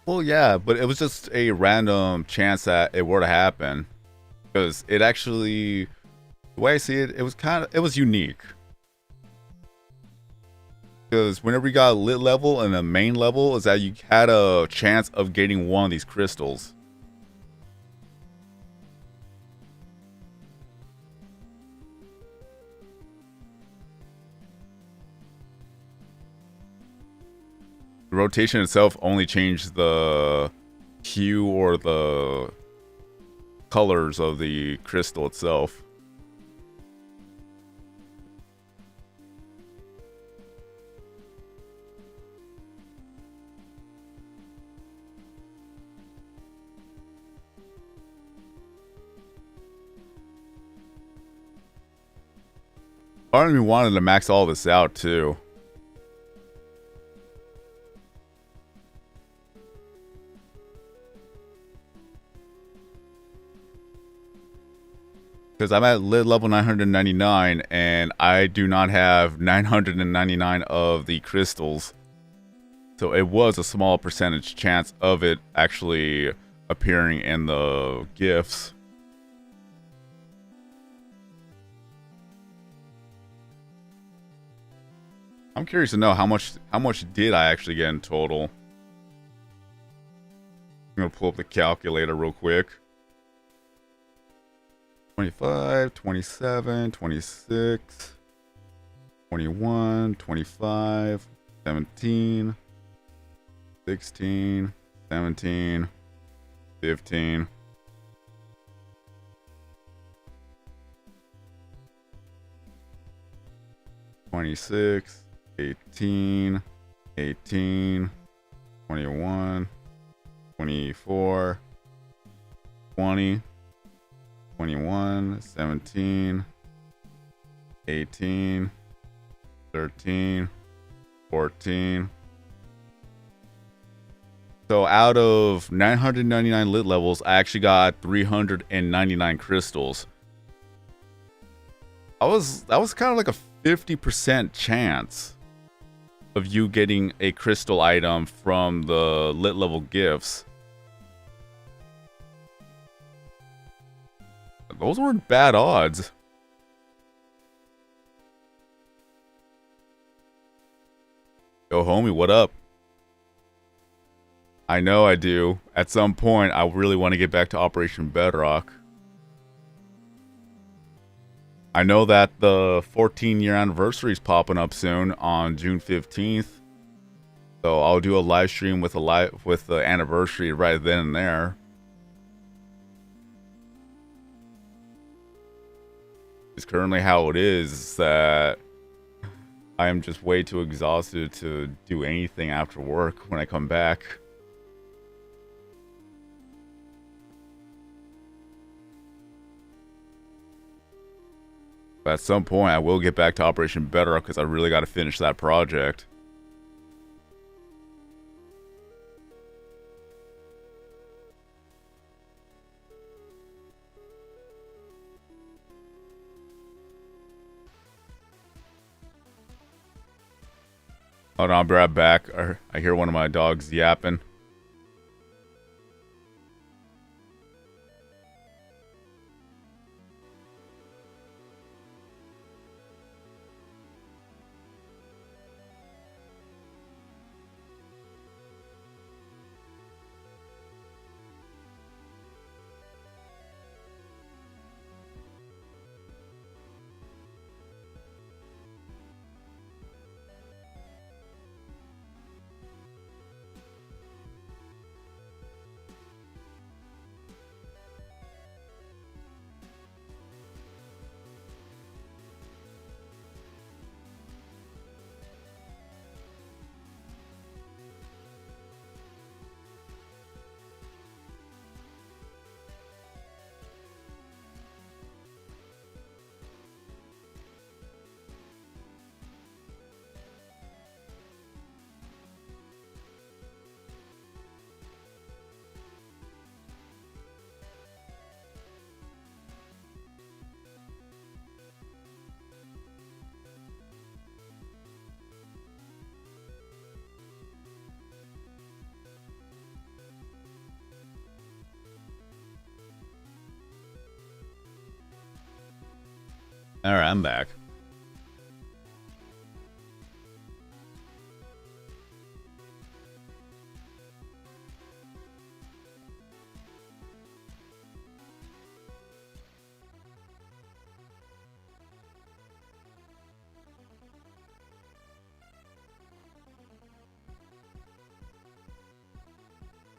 Well, yeah, but it was just a random chance that it were to happen. Because it actually, the way I see it, it was unique. Because whenever you got a lit level and a main level, is that you had a chance of getting one of these crystals. The rotation itself only changed the hue or the colors of the crystal itself. Part of me wanted to max all this out too. Because I'm at lit level 999 and I do not have 999 of the crystals. So it was a small percentage chance of it actually appearing in the gifts. I'm curious to know how much did I actually get in total. I'm gonna pull up the calculator real quick. 25, 27, 26, 21, 25, 17, 16, 17, 15. $26, 18, 18, 21, 24, 20, 21, 17, 18, 13, 14. So out of 999 lit levels, I actually got 399 crystals. That was kind of like a 50% chance of you getting a crystal item from the lit level gifts. Those weren't bad odds. Yo, homie, what up? I know I do. At some point, I really want to get back to Operation Bedrock. I know that the 14-year anniversary is popping up soon on June 15th. So I'll do a live stream with the anniversary right then and there. It's currently how it is that I am just way too exhausted to do anything after work when I come back. But at some point, I will get back to Operation Bedrock because I really got to finish that project. Hold on, I'll be right back. I hear one of my dogs yapping. Alright, I'm back.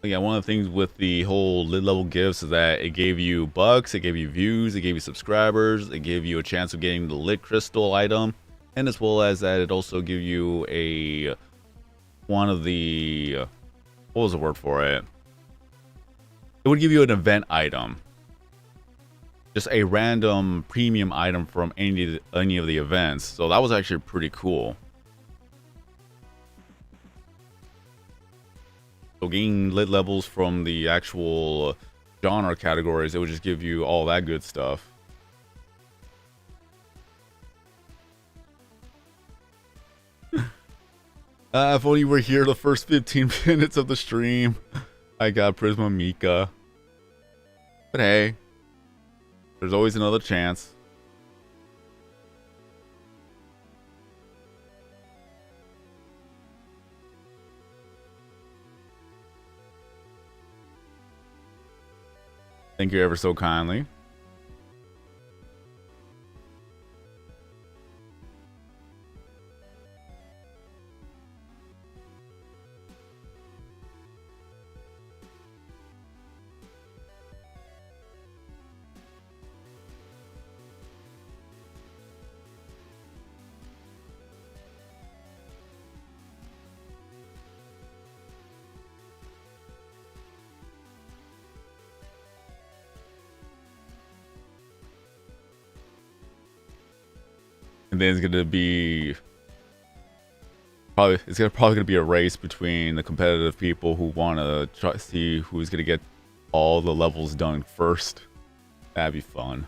Yeah, one of the things with the whole lid level gifts is that it gave you bucks, it gave you views, it gave you subscribers, it gave you a chance of getting the lit crystal item, and as well as that, it also gave you a one of the what was the word for it? It would give you an event item, just a random premium item from any of the events. So that was actually pretty cool. So getting lit levels from the actual genre categories, it would just give you all that good stuff. If only you were here the first 15 minutes of the stream. I got Prisma Mika. But hey, there's always another chance. Thank you ever so kindly. And then it's gonna be probably gonna be a race between the competitive people who want to try to see who's gonna get all the levels done first. That'd be fun.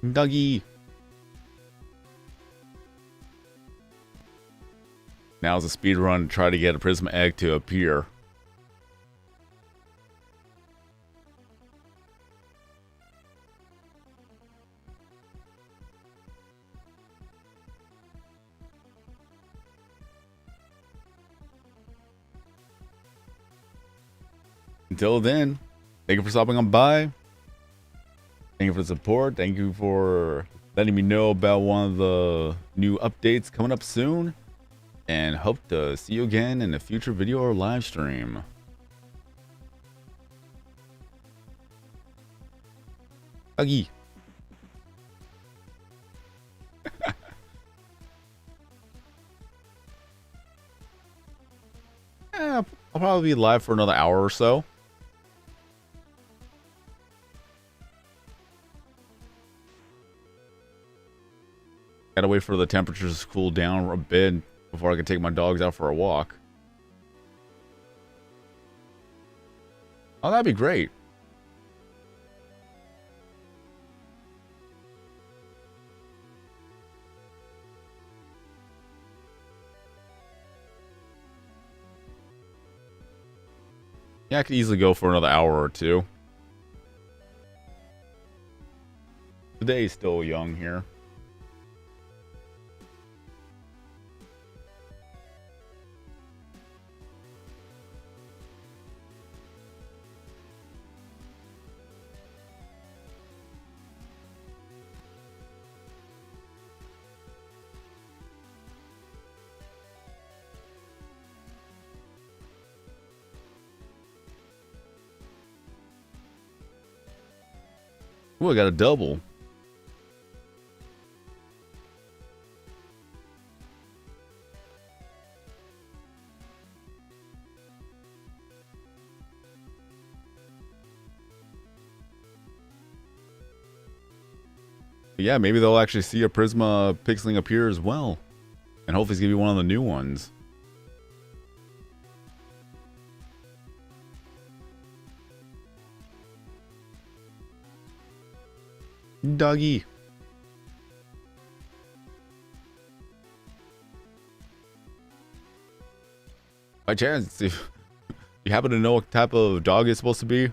Dougie. Now's a speed run to try to get a Prisma egg to appear. Until then, thank you for stopping on by. Thank you for the support. Thank you for letting me know about one of the new updates coming up soon. And hope to see you again in a future video or live stream. Huggy. Yeah, I'll probably be live for another hour or so. Gotta wait for the temperatures to cool down a bit before I can take my dogs out for a walk. Oh, that'd be great. Yeah, I could easily go for another hour or two. The day is still young here. Ooh, I got a double. Yeah, maybe they'll actually see a Prisma pixeling appear as well. And hopefully it's going to be one of the new ones. Doggy. By chance, if you happen to know what type of dog it's supposed to be?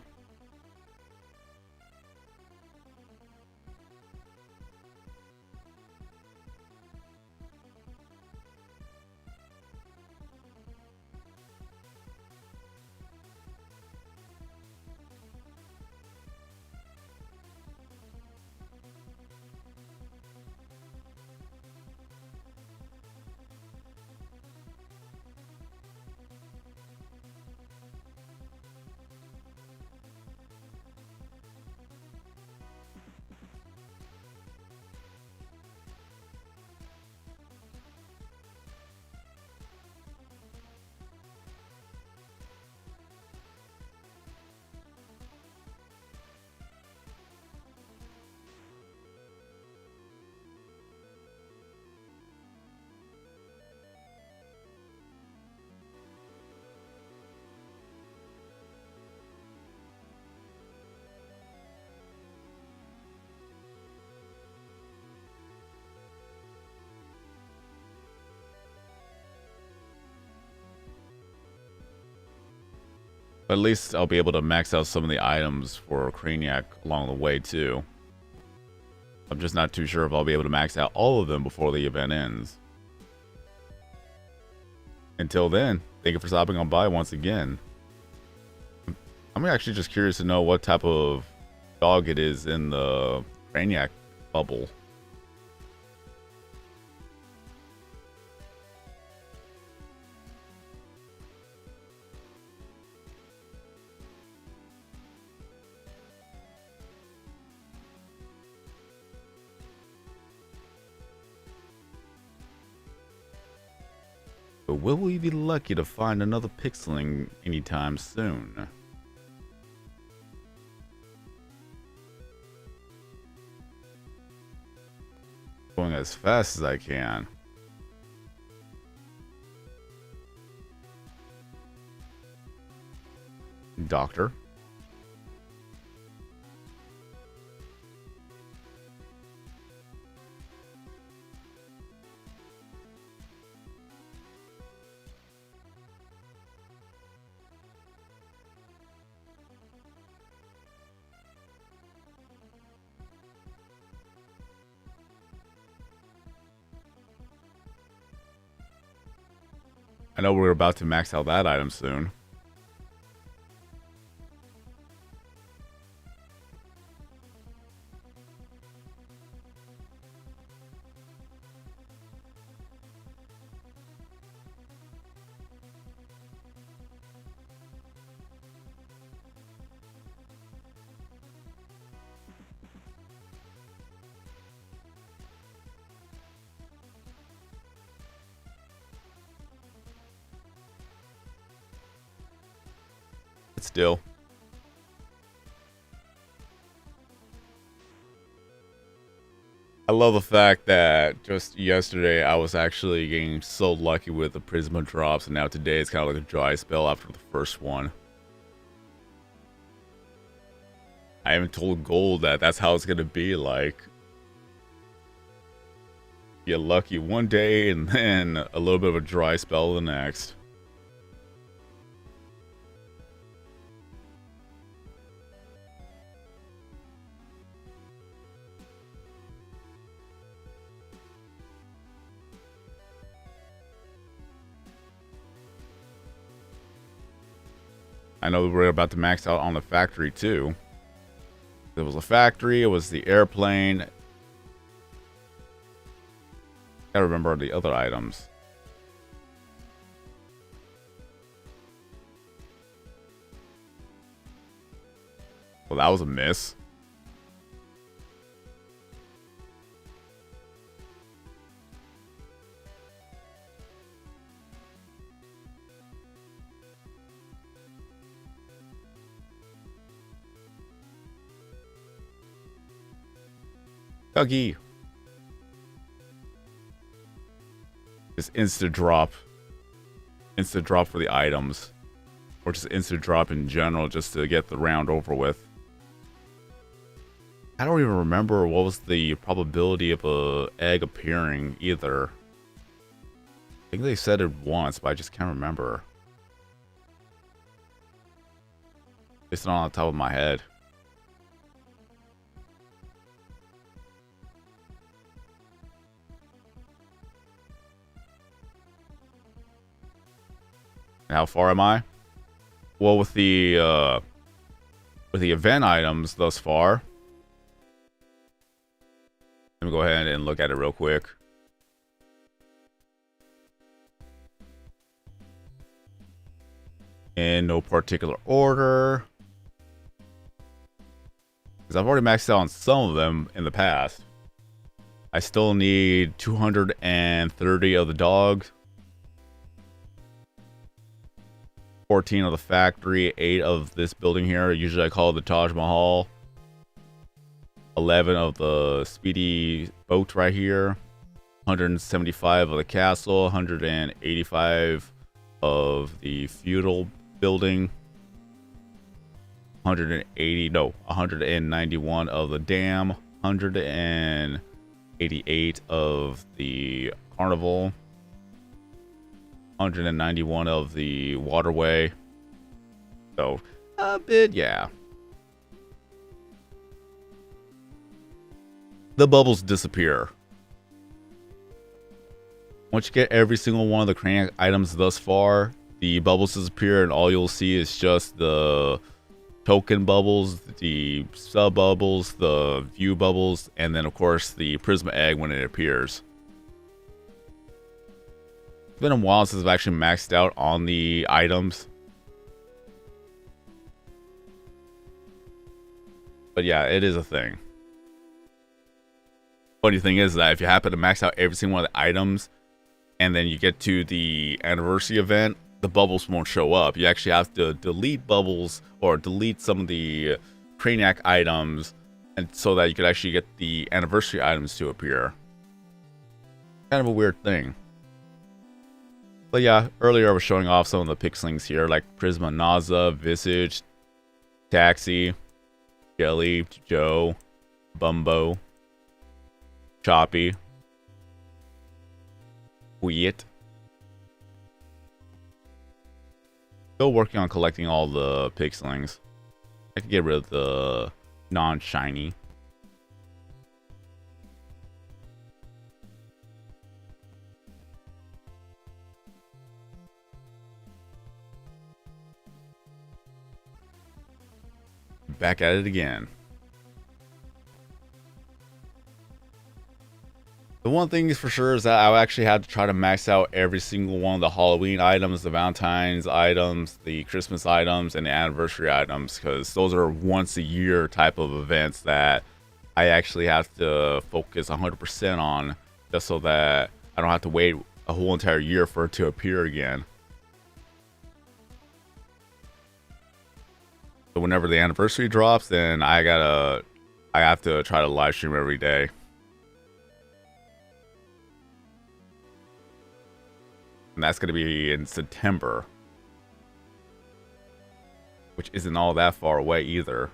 But at least I'll be able to max out some of the items for Craniac along the way too. I'm just not too sure if I'll be able to max out all of them before the event ends. Until then, thank you for stopping on by once again. I'm actually just curious to know what type of dog it is in the Craniac bubble. But will we be lucky to find another Pixeling anytime soon? Going as fast as I can. Doctor. I know we're about to max out that item soon. Still. I love the fact that just yesterday I was actually getting so lucky with the Prisma drops, and now today it's kind of like a dry spell after the first one. I haven't told Gold that that's how it's gonna be like. Get lucky one day and then a little bit of a dry spell the next. I know we're about to max out on the factory too. There was a factory, it was the airplane. I remember the other items. Well, that was a miss. Dougie. Just instant drop. Instant drop for the items. Or just instant drop in general just to get the round over with. I don't even remember what was the probability of a egg appearing either. I think they said it once, but I just can't remember. It's not on the top of my head. And how far am I? Well, with the event items thus far, let me go ahead and look at it real quick. In no particular order, because I've already maxed out on some of them in the past. I still need 230 of the dogs, 14 of the factory, 8 of this building here. Usually I call it the Taj Mahal. 11 of the speedy boat right here. 175 of the castle. 185 of the feudal building. 191 of the dam. 188 of the carnival. 191 of the waterway. So a bit, yeah. The bubbles disappear. Once you get every single one of the crane items thus far, the bubbles disappear and all you'll see is just the token bubbles, the sub bubbles, the view bubbles, and then of course the Prisma egg when it appears. It's been a while since I've actually maxed out on the items. But yeah, it is a thing. Funny thing is that if you happen to max out every single one of the items and then you get to the anniversary event, the bubbles won't show up. You actually have to delete bubbles or delete some of the Craniac items and so that you could actually get the anniversary items to appear. Kind of a weird thing. But yeah, earlier I was showing off some of the Pixelings here, like Prisma, Naza, Visage, Taxi, Jelly, Joe, Bumbo, Choppy, Wheat. Still working on collecting all the Pixelings. I could get rid of the non-shiny. Back at it again. The one thing is for sure is that I actually had to try to max out every single one of the Halloween items, the Valentine's items, the Christmas items, and the anniversary items, because those are once a year type of events that I actually have to focus 100% on, just so that I don't have to wait a whole entire year for it to appear again. So whenever the anniversary drops, then I have to try to live stream every day. And that's going to be in September, which isn't all that far away either.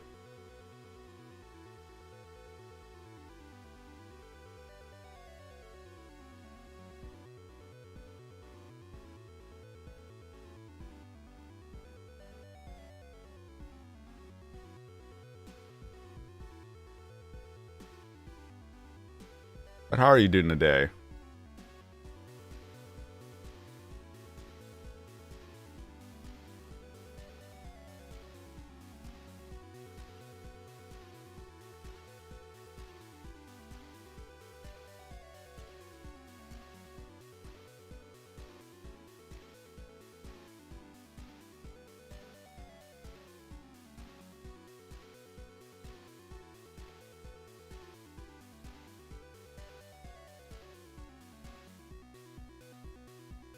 But how are you doing today?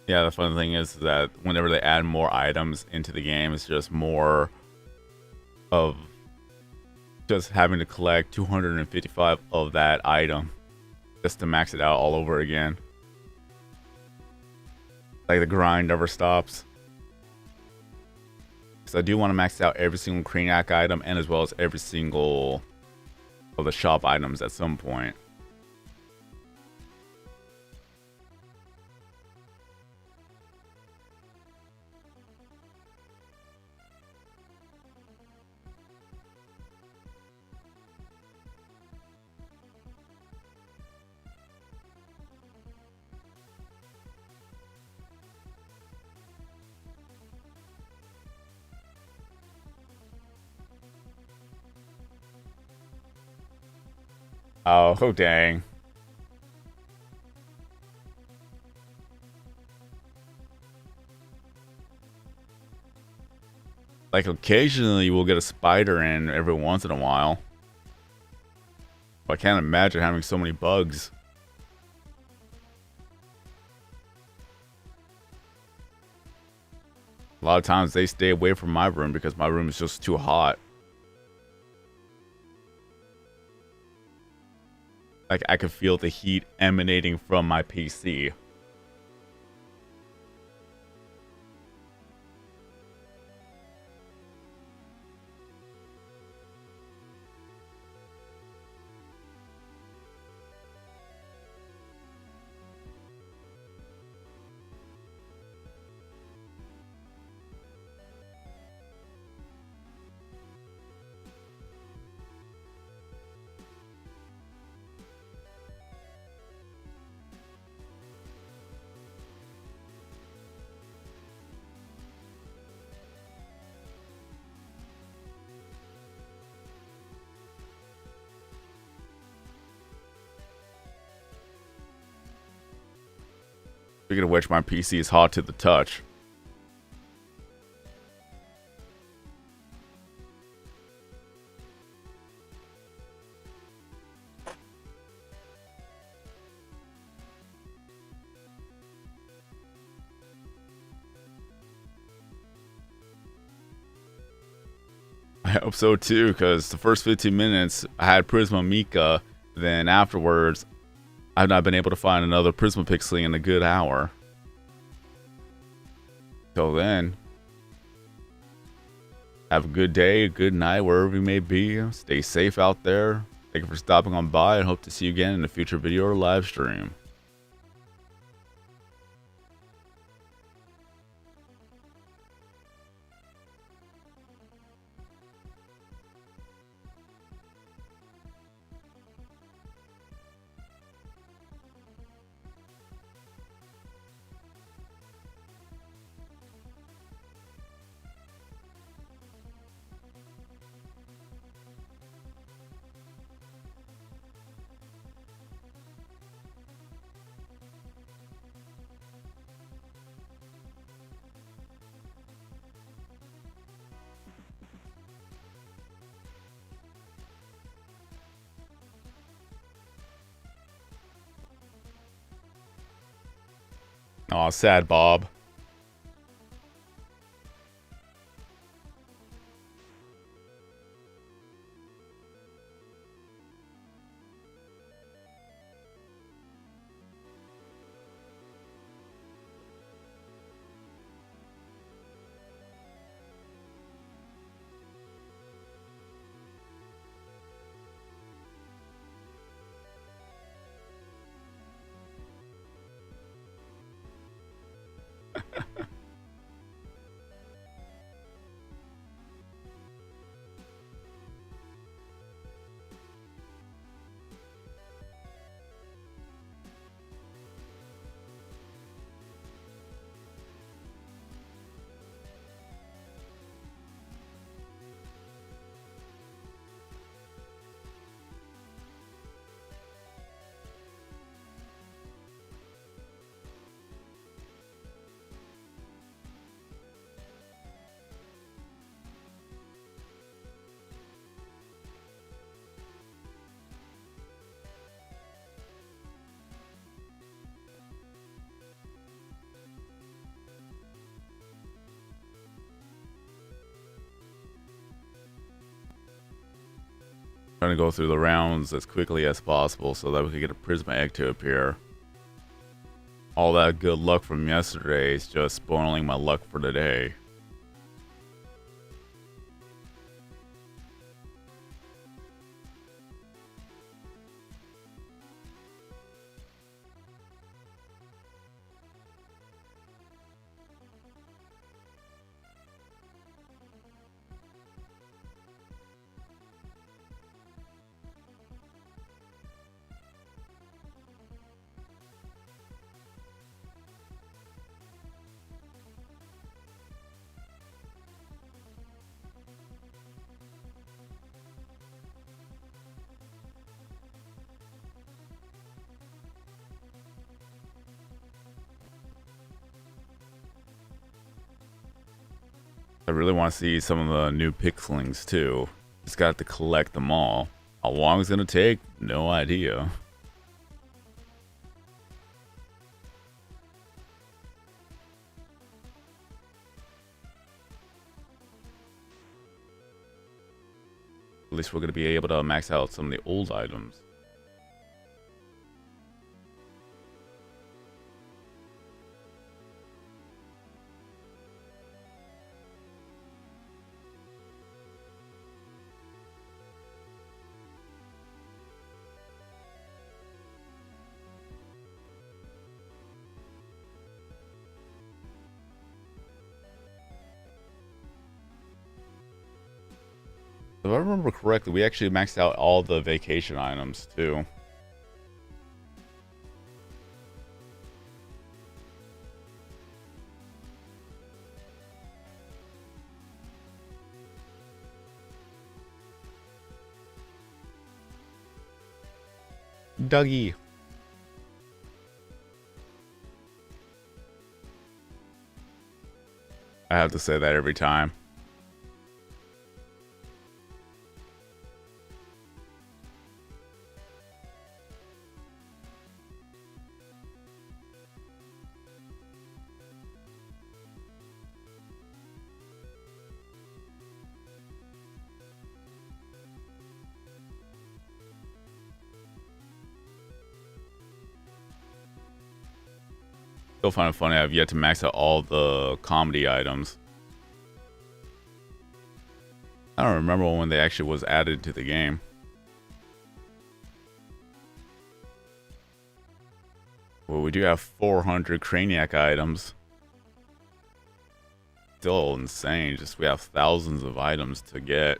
Yeah, the fun thing is that whenever they add more items into the game, it's just more of just having to collect 255 of that item just to max it out all over again. Like the grind never stops. So I do want to max out every single Craniac item and as well as every single of the shop items at some point. Oh, dang. Like, occasionally we'll get a spider in every once in a while. But I can't imagine having so many bugs. A lot of times they stay away from my room because my room is just too hot. Like, I could feel the heat emanating from my PC. Speaking of which, my PC is hot to the touch. I hope so too, because the first 15 minutes I had Prisma Mika, then afterwards I've not been able to find another Prisma Pixeling in a good hour. Till then, have a good day, a good night, wherever you may be. Stay safe out there. Thank you for stopping on by, and hope to see you again in a future video or live stream. Aw, sad Bob. Trying to go through the rounds as quickly as possible so that we can get a Prisma egg to appear. All that good luck from yesterday is just spoiling my luck for today. I really want to see some of the new Pixelings too. Just got to collect them all. How long it's gonna take? No idea. At least we're gonna be able to max out some of the old items. If I remember correctly, we actually maxed out all the vacation items too. Dougie. I have to say that every time. Still find it funny I've yet to max out all the comedy items. I don't remember when they actually was added to the game. Well, we do have 400 Craniac items. Still insane, just we have thousands of items to get.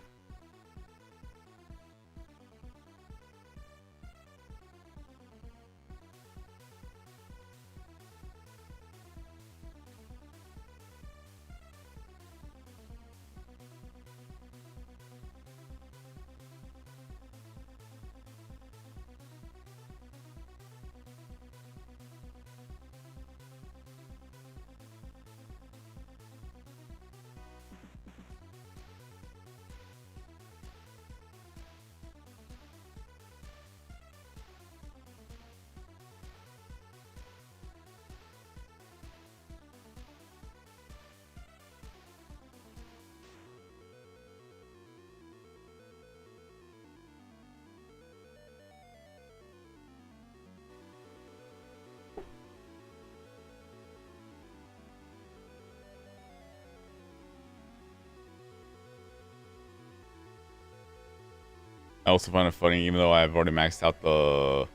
I also find it funny, even though I've already maxed out the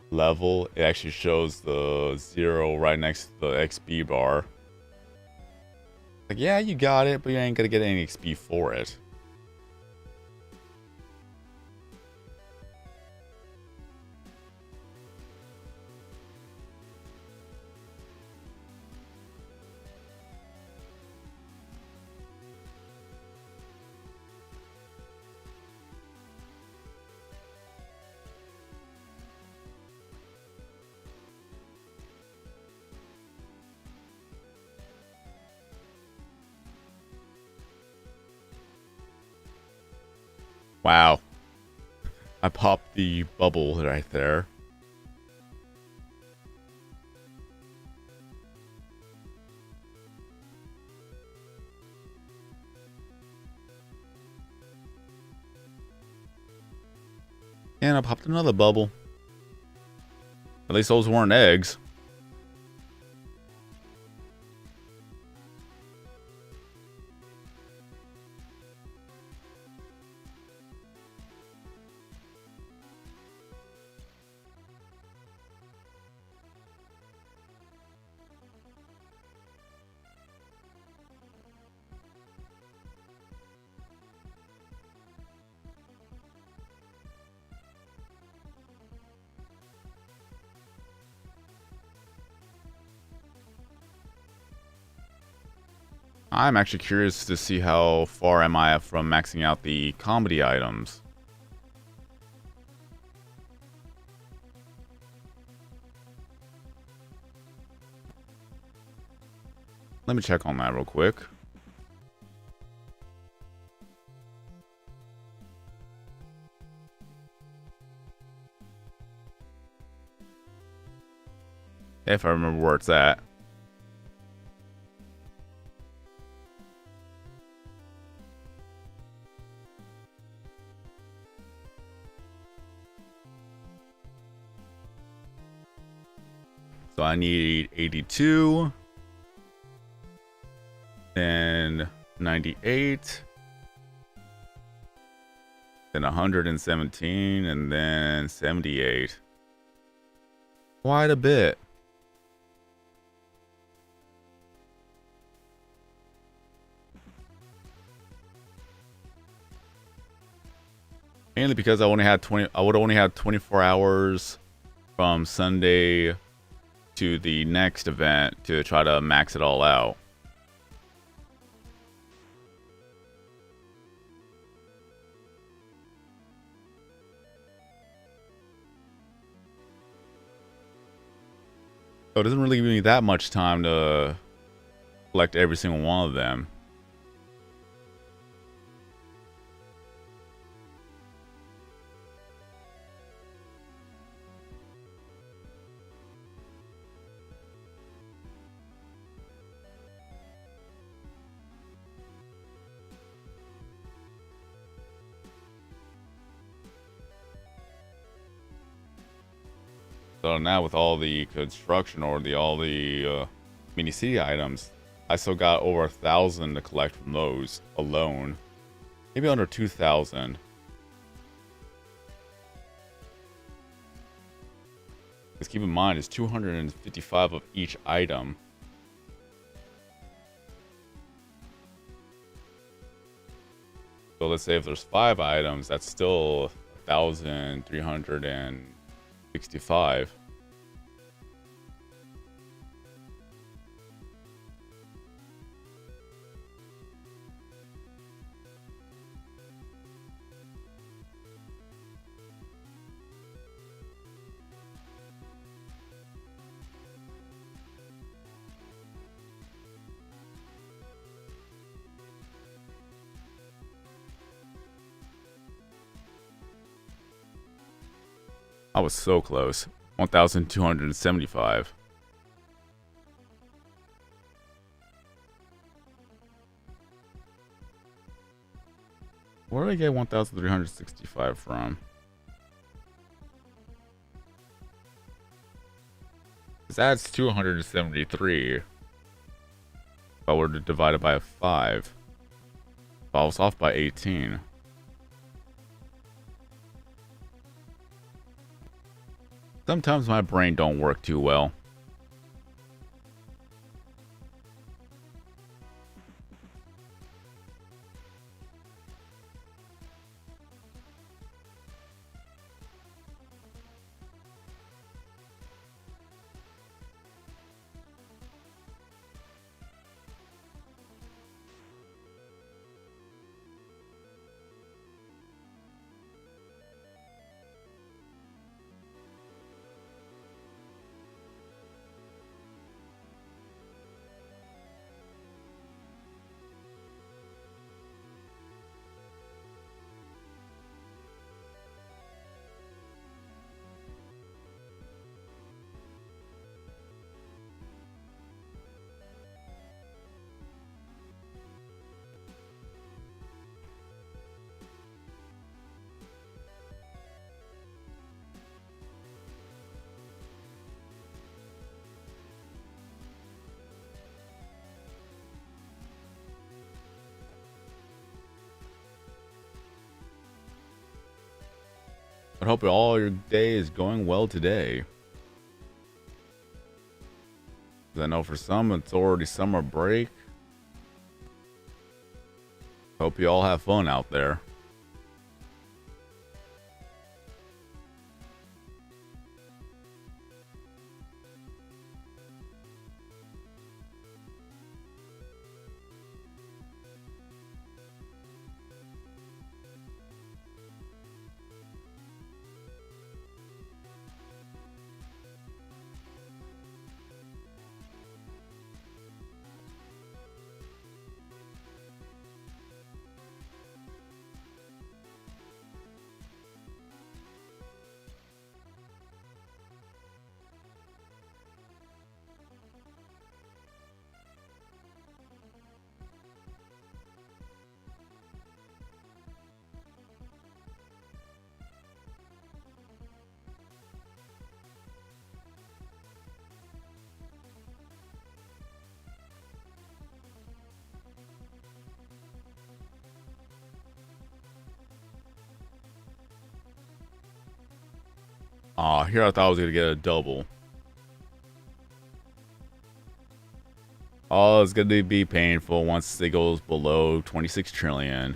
level, it actually shows the 0 right next to the XP bar. Like, yeah, you got it, but you ain't gonna get any XP for it. Wow. I popped the bubble right there. And I popped another bubble. At least those weren't eggs. I'm actually curious to see how far am I from maxing out the comedy items. Let me check on that real quick. if I remember where it's at. So I need 82, then 98, then 117, and then 78. Quite a bit. Mainly because I would only had 24 hours from Sunday to the next event to try to max it all out. So it doesn't really give me that much time to collect every single one of them. So now with all the construction or all the mini city items, I still got over 1,000 to collect from those alone. Maybe under 2,000. Because keep in mind, it's 255 of each item. So let's say if there's 5 items, that's still 1,365. I was so close. 1,275. Where did I get 1,365 from? That's 273. If I were to divide it by 5. I was off by 18. Sometimes my brain don't work too well. I hope all your day is going well today. I know for some it's already summer break. Hope you all have fun out there. Aw, here I thought I was gonna get a double. Oh, it's gonna be painful once it goes below 26 trillion.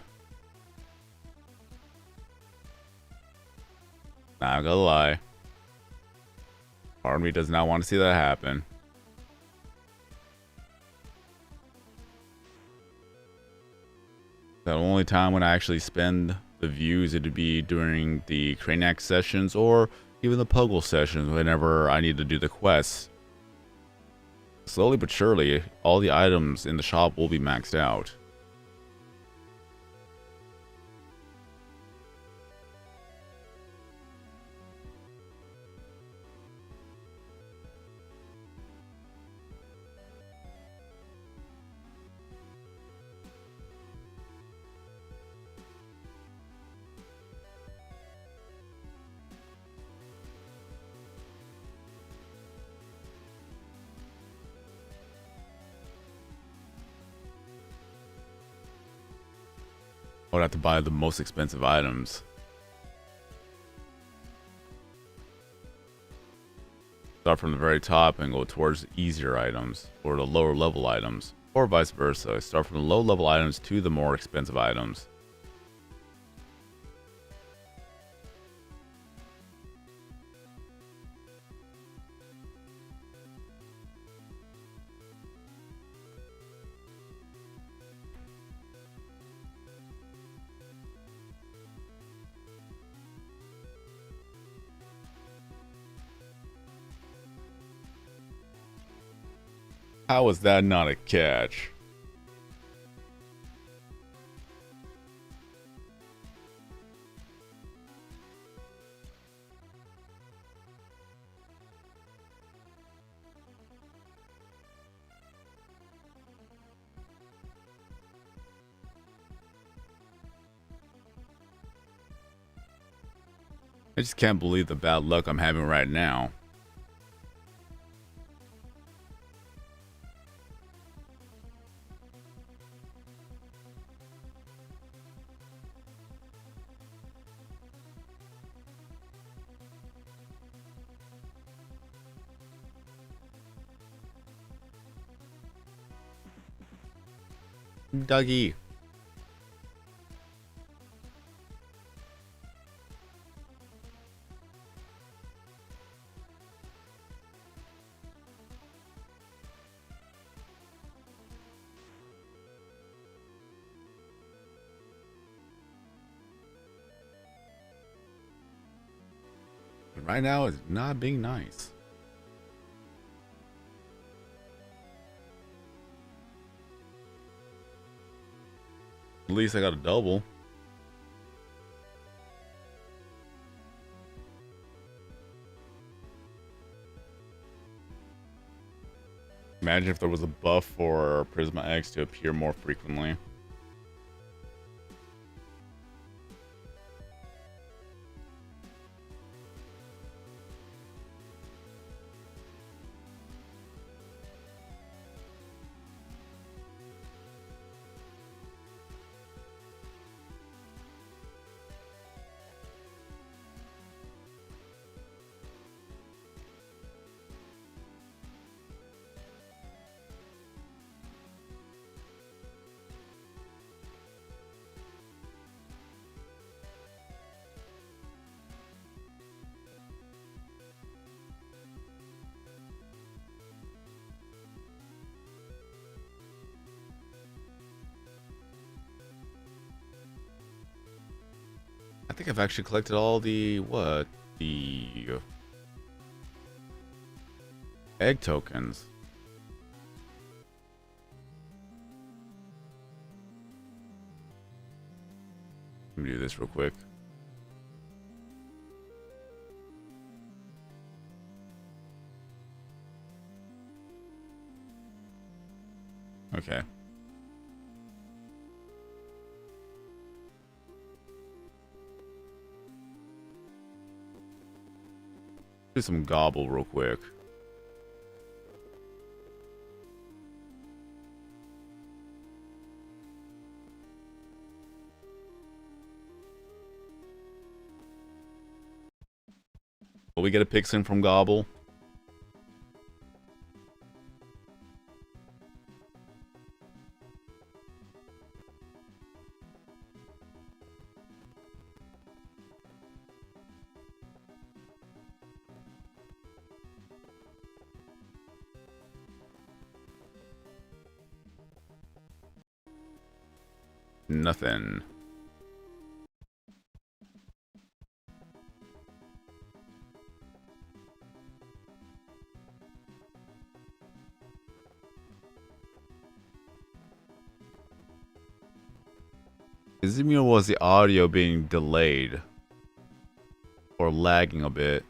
Not gonna lie. Part of me does not want to see that happen. The only time when I actually spend the views, it'd be during the Cranax sessions or even the Puggle sessions whenever I need to do the quests. Slowly but surely, all the items in the shop will be maxed out. I would have to buy the most expensive items. Start from the very top and go towards easier items or the lower level items, or vice versa. Start from the low level items to the more expensive items. How is that not a catch? I just can't believe the bad luck I'm having right now. Dougie. Right now is not being nice. At least I got a double. Imagine if there was a buff for Prisma X to appear more frequently. I think I've actually collected all the, the egg tokens. Let me do this real quick. Okay. Do some gobble real quick. Will we get a Pixeling from Gobble? Nothing. Izumio was the audio being delayed or lagging a bit.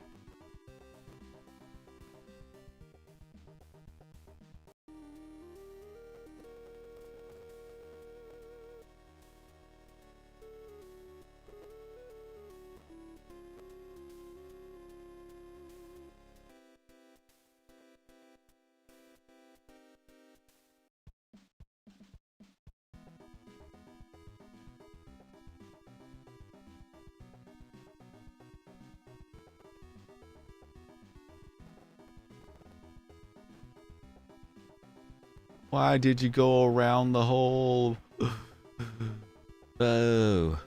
Why did you go around the whole... Oh.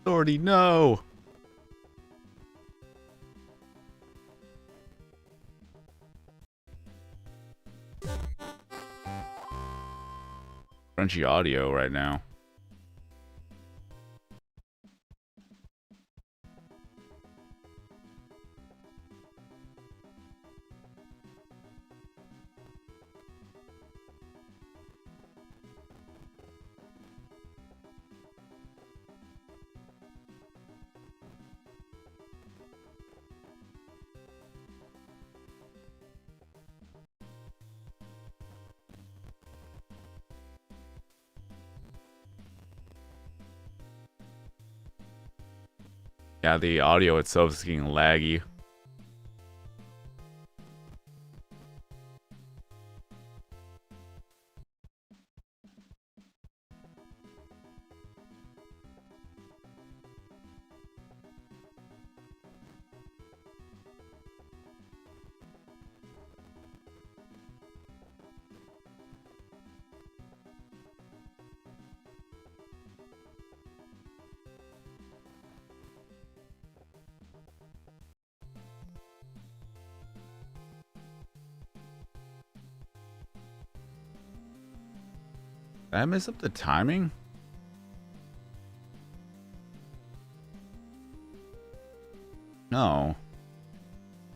Already know. Crunchy audio right now. Yeah, the audio itself is getting laggy. Did I mess up the timing? No.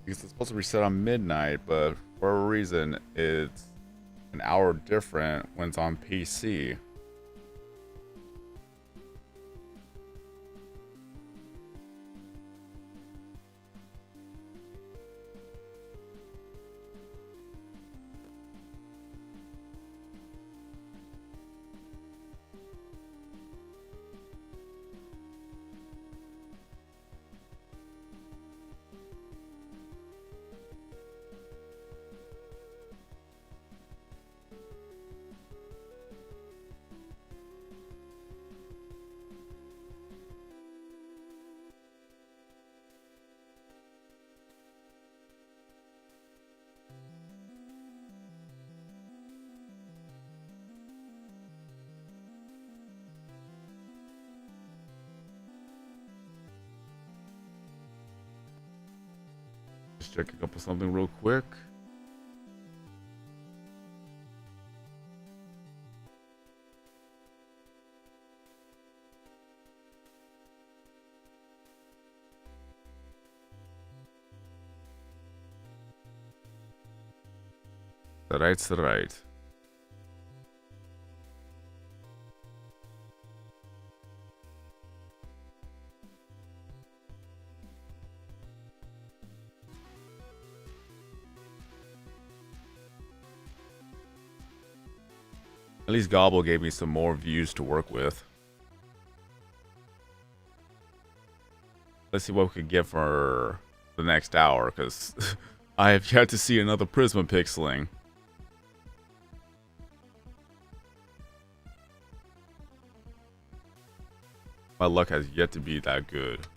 Because it's supposed to reset on midnight, but for a reason, it's an hour different when it's on PC. Just checking up on something real quick. That's right. At least Gobble gave me some more views to work with. Let's see what we could get for the next hour, because I have yet to see another Prisma Pixeling. My luck has yet to be that good.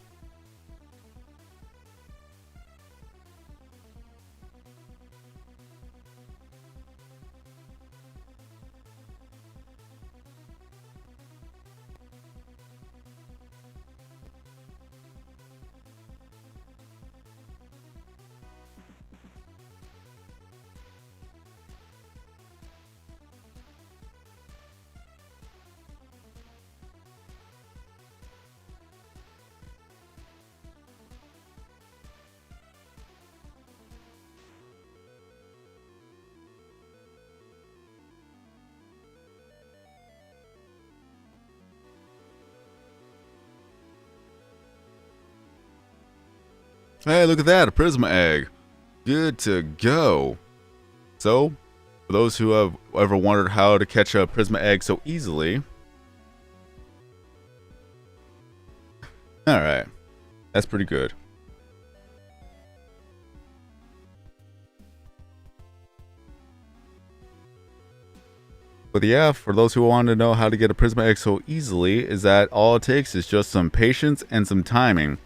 Hey, look at that, a Prisma egg. Good to go. So, for those who have ever wondered how to catch a Prisma egg so easily. Alright, that's pretty good. But yeah, for those who want to know how to get a Prisma egg so easily, is that all it takes is just some patience and some timing.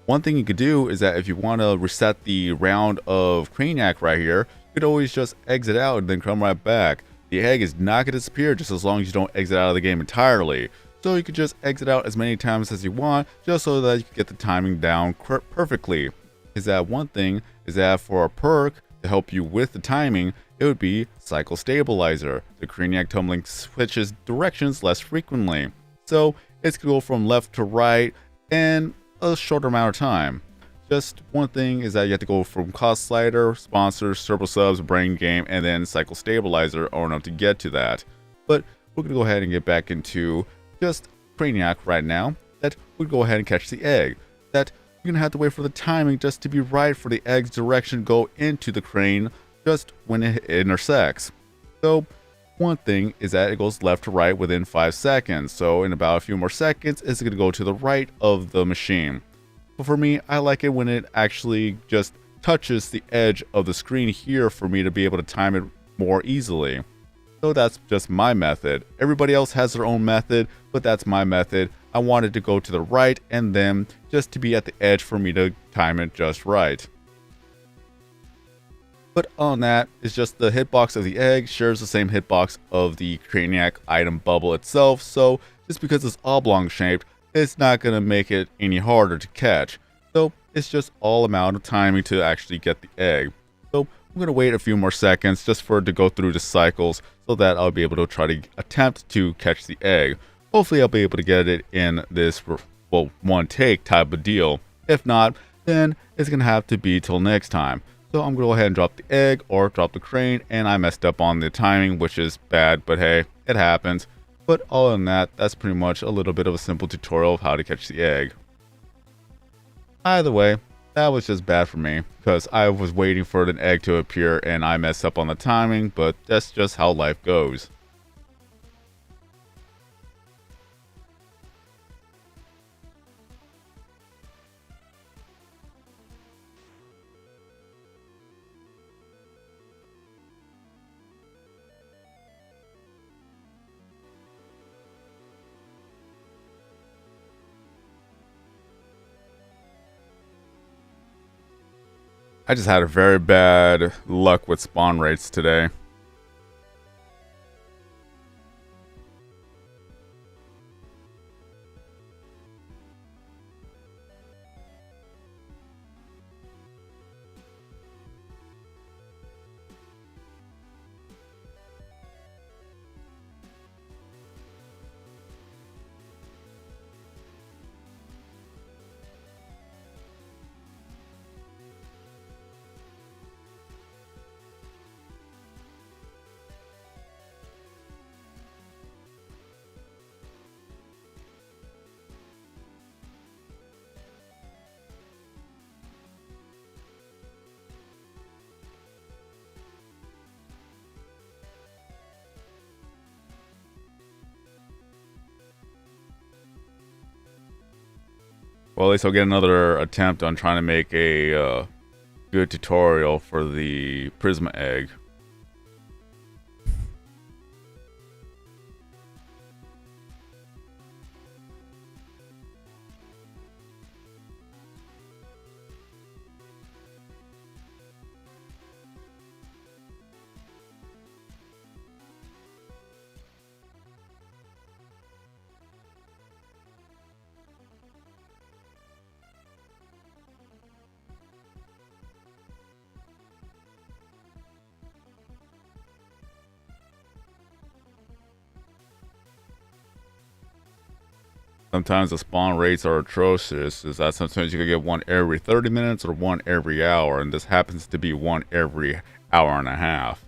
One thing you could do is that if you want to reset the round of Craniac right here, you could always just exit out and then come right back. The egg is not going to disappear just as long as you don't exit out of the game entirely. So you could just exit out as many times as you want, just so that you can get the timing down perfectly. Is that one thing is that for a perk to help you with the timing, it would be Cycle Stabilizer. The Craniac tumbling switches directions less frequently. So it's going to go from left to right and a shorter amount of time. Just one thing is that you have to go from cost slider, sponsors, turbo subs, brain game, and then Cycle Stabilizer in order to get to that. But we're gonna go ahead and get back into just Craniac right now. That we'd go ahead and catch the egg. That you're gonna have to wait for the timing just to be right for the egg's direction to go into the crane just when it intersects. So one thing is that it goes left to right within 5 seconds, so in about a few more seconds it's going to go to the right of the machine. But for me, I like it when it actually just touches the edge of the screen here for me to be able to time it more easily. So that's just my method. Everybody else has their own method, but that's my method. I wanted to go to the right and then just to be at the edge for me to time it just right. But on that is just the hitbox of the egg shares the same hitbox of the Craniac item bubble itself, so just because it's oblong shaped, it's not going to make it any harder to catch. So it's just all amount of timing to actually get the egg. So I'm going to wait a few more seconds just for it to go through the cycles so that I'll be able to try to attempt to catch the egg. Hopefully I'll be able to get it in this, well, one take type of deal. If not, then it's going to have to be till next time. So I'm going to go ahead and drop the egg or drop the crane, and I messed up on the timing, which is bad, but hey, it happens. But other than that, that's pretty much a little bit of a simple tutorial of how to catch the egg. Either way, that was just bad for me, because I was waiting for an egg to appear and I messed up on the timing, but that's just how life goes. I just had a very bad luck with spawn rates today. Well, at least I'll get another attempt on trying to make a good tutorial for the Prisma egg. Sometimes the spawn rates are atrocious, is that sometimes you can get one every 30 minutes or one every hour, and this happens to be one every hour and a half.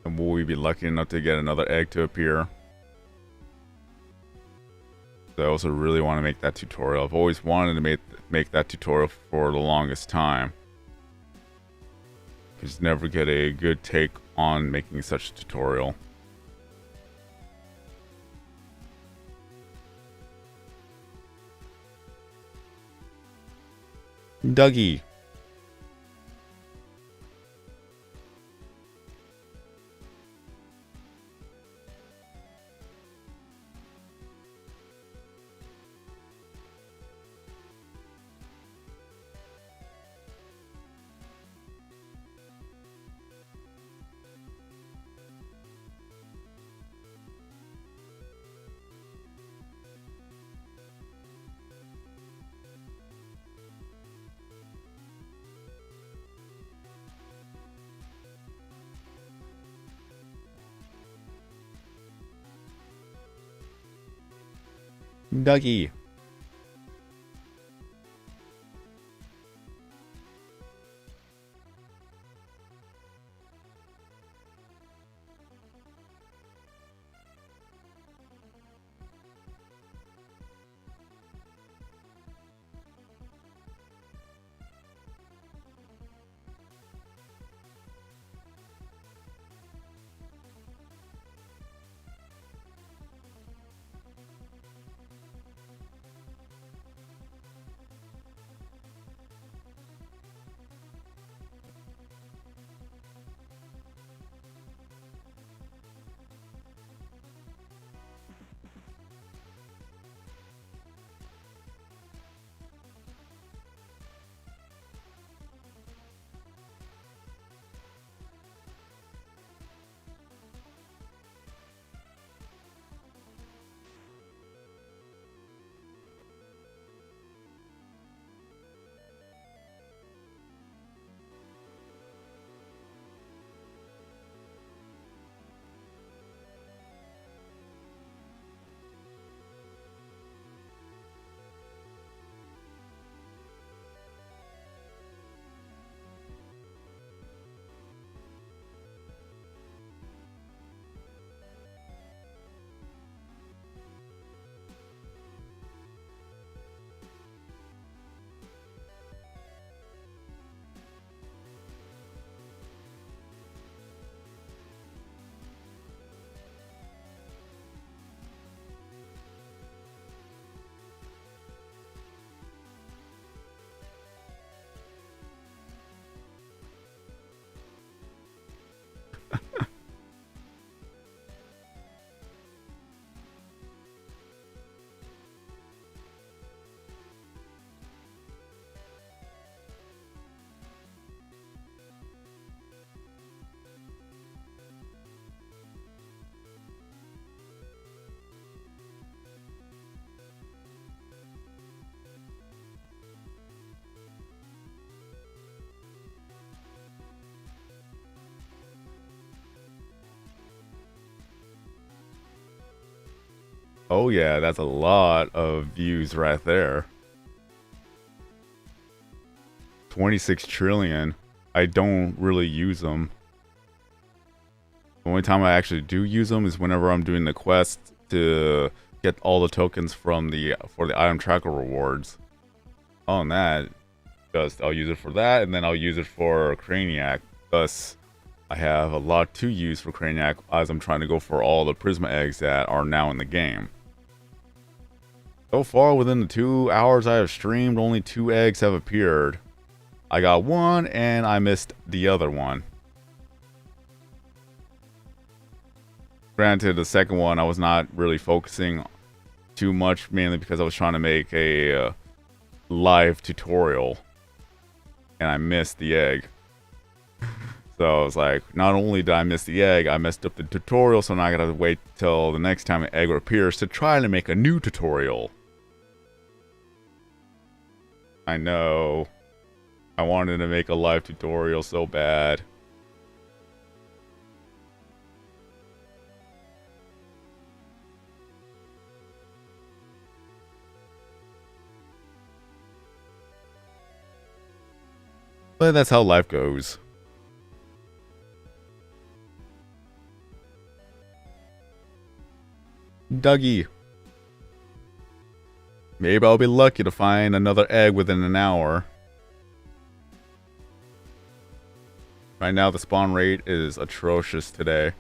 And will we be lucky enough to get another egg to appear? I also really want to make that tutorial. I've always wanted to make that tutorial for the longest time. Just never get a good take on making such a tutorial. Dougie. Dougie. Oh yeah, that's a lot of views right there. 26 trillion. I don't really use them. The only time I actually do use them is whenever I'm doing the quest to get all the tokens from for the item tracker rewards. On that, just I'll use it for that, and then I'll use it for Craniac. Thus, I have a lot to use for Craniac as I'm trying to go for all the Prisma eggs that are now in the game. So far, within the 2 hours I have streamed, only 2 eggs have appeared. I got one, and I missed the other one. Granted, the second one I was not really focusing too much, mainly because I was trying to make a live tutorial, and I missed the egg. So I was like, not only did I miss the egg, I messed up the tutorial, so now I gotta wait till the next time an egg appears to try to make a new tutorial. I know. I wanted to make a live tutorial so bad. But that's how life goes. Dougie. Maybe I'll be lucky to find another egg within an hour. Right now the spawn rate is atrocious today.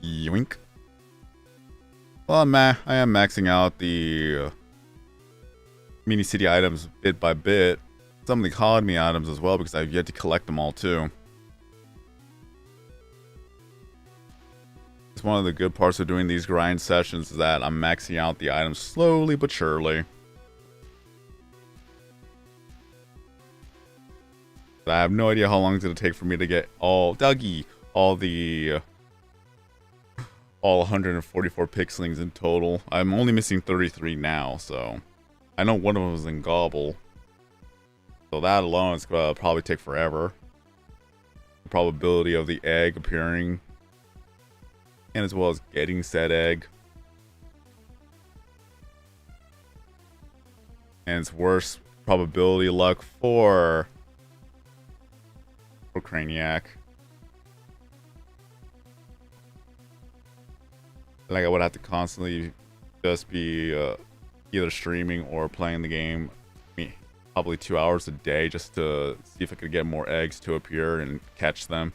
Yoink. Well, I am maxing out the mini city items bit by bit. Some of the economy items as well, because I've yet to collect them all too. It's one of the good parts of doing these grind sessions is that I'm maxing out the items slowly but surely. I have no idea how long it's going to take for me to get all the 144 Pixelings in total. I'm only missing 33 now, so I know one of them is in Gobble. So that alone is going to probably take forever. The probability of the egg appearing, and as well as getting said egg. And it's worse probability luck for Craniac. Like I would have to constantly just be either streaming or playing the game, probably 2 hours a day, just to see if I could get more eggs to appear and catch them.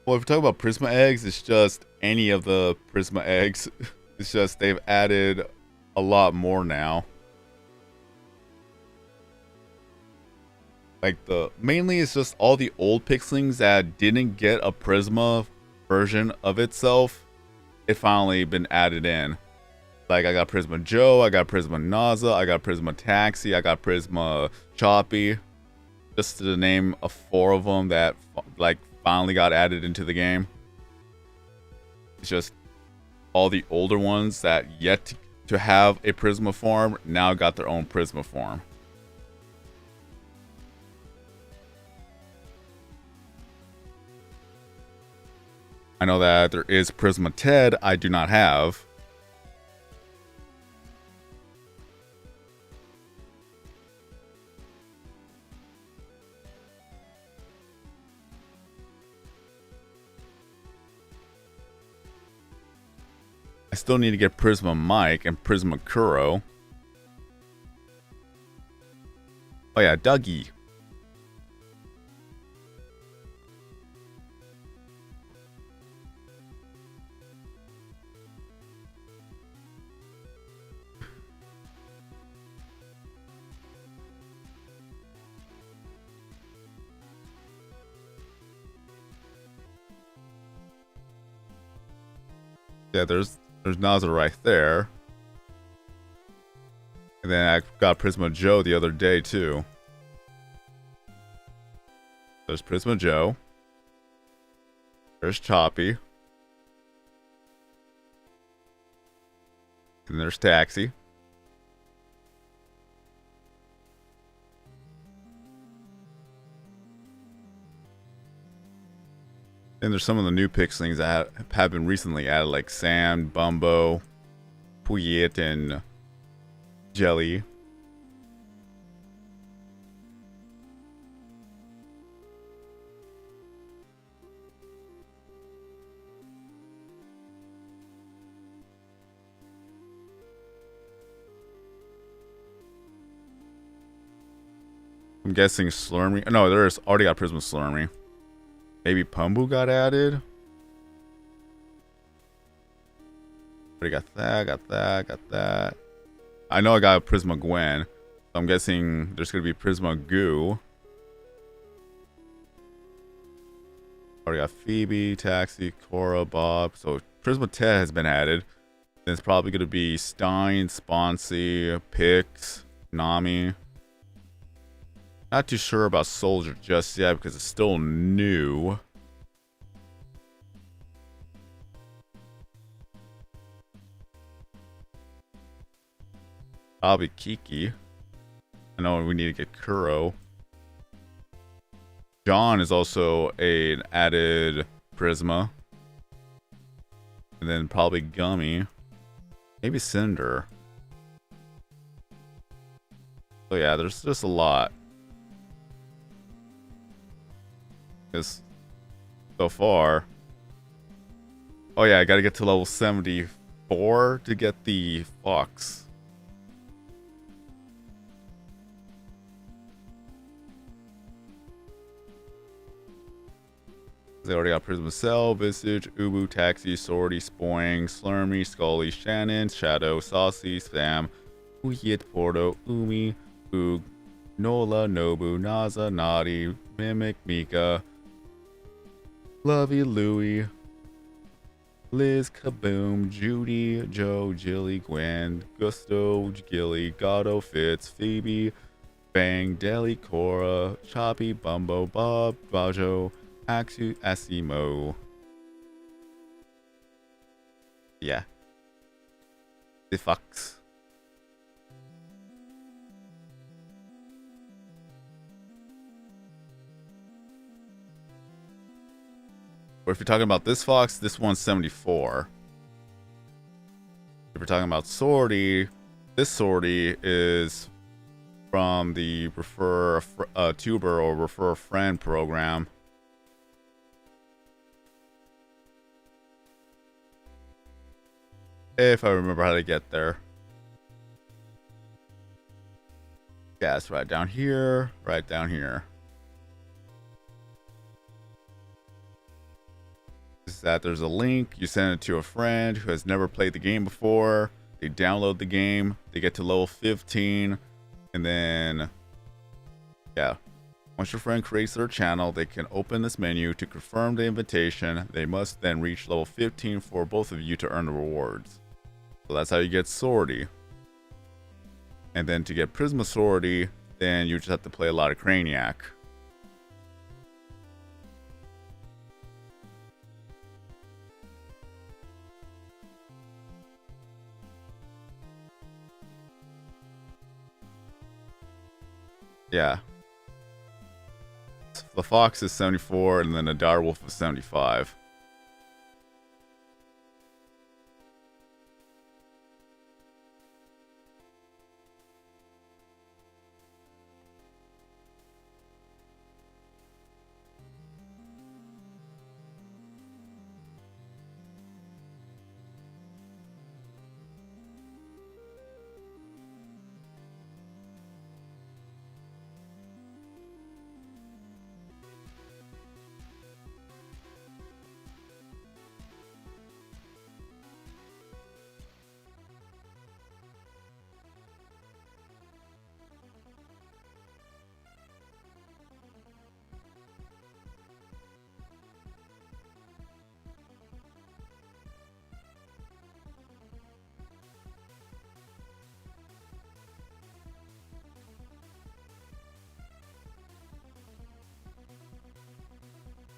Well, if we talk about Prisma eggs, it's just any of the Prisma eggs. It's just they've added a lot more now. Like mainly it's just all the old Pixelings that didn't get a Prisma version of itself. It finally been added in. Like I got Prisma Joe, I got Prisma Naza, I got Prisma Taxi, I got Prisma Choppy. Just to name 4 of them that like finally got added into the game. It's just all the older ones that yet to have a Prisma form now got their own Prisma form. I know that there is Prisma Ted I do not have. I still need to get Prisma Mike and Prisma Kuro. Oh yeah, Dougie. Yeah, there's Naza right there. And then I got Prisma Joe the other day too. There's Prisma Joe. There's Choppy. And there's Taxi. And there's some of the new Pixelings that have been recently added, like Sam, Bumbo, Puyet, and Jelly. I'm guessing Slurmy. No, there's already got Prisma Slurmy. Maybe Pumbu got added. Already got that. I know I got Prisma Gwen. So I'm guessing there's gonna be Prisma Goo. Already got Phoebe, Taxi, Cora, Bob. So Prisma Ted has been added. Then it's probably gonna be Stein, Sponsy, Pix, Nami. Not too sure about Soldier just yet because it's still new. Probably Kiki. I know we need to get Kuro. John is also an added Prisma. And then probably Gummy. Maybe Cinder. So yeah, there's just a lot. Because so far... Oh yeah, I gotta get to level 74 to get the Fox. They already got Prisma Cell, Visage, Ubu, Taxi, Sorty, Spoing, Slurmy, Scully, Shannon, Shadow, Saucy, Sam, Uyit, Porto, Umi, Boog, Nola, Nobu, Naza, Naughty, Mimic, Mika, Lovey, Louie, Liz, Kaboom, Judy, Joe, Jilly, Gwen, Gusto, Gilly, Gatto, Fitz, Phoebe, Bang, Deli, Cora, Choppy, Bumbo, Bob, Bajo, Axu, Asimo. Yeah. The Fox. Or if you're talking about this Fox, this one's 74. If you're talking about Sorty, this Sorty is from the Refer a Tuber or Refer a Friend program. If I remember how to get there. Yeah, it's right down here, right down here. Is that there's a link, you send it to a friend who has never played the game before, they download the game, they get to level 15, and then, yeah. Once your friend creates their channel, they can open this menu to confirm the invitation. They must then reach level 15 for both of you to earn the rewards. So that's how you get Sorty. And then to get Prisma Sorty, then you just have to play a lot of Craniac. Yeah. The Fox is 74, and then a Direwolf is 75.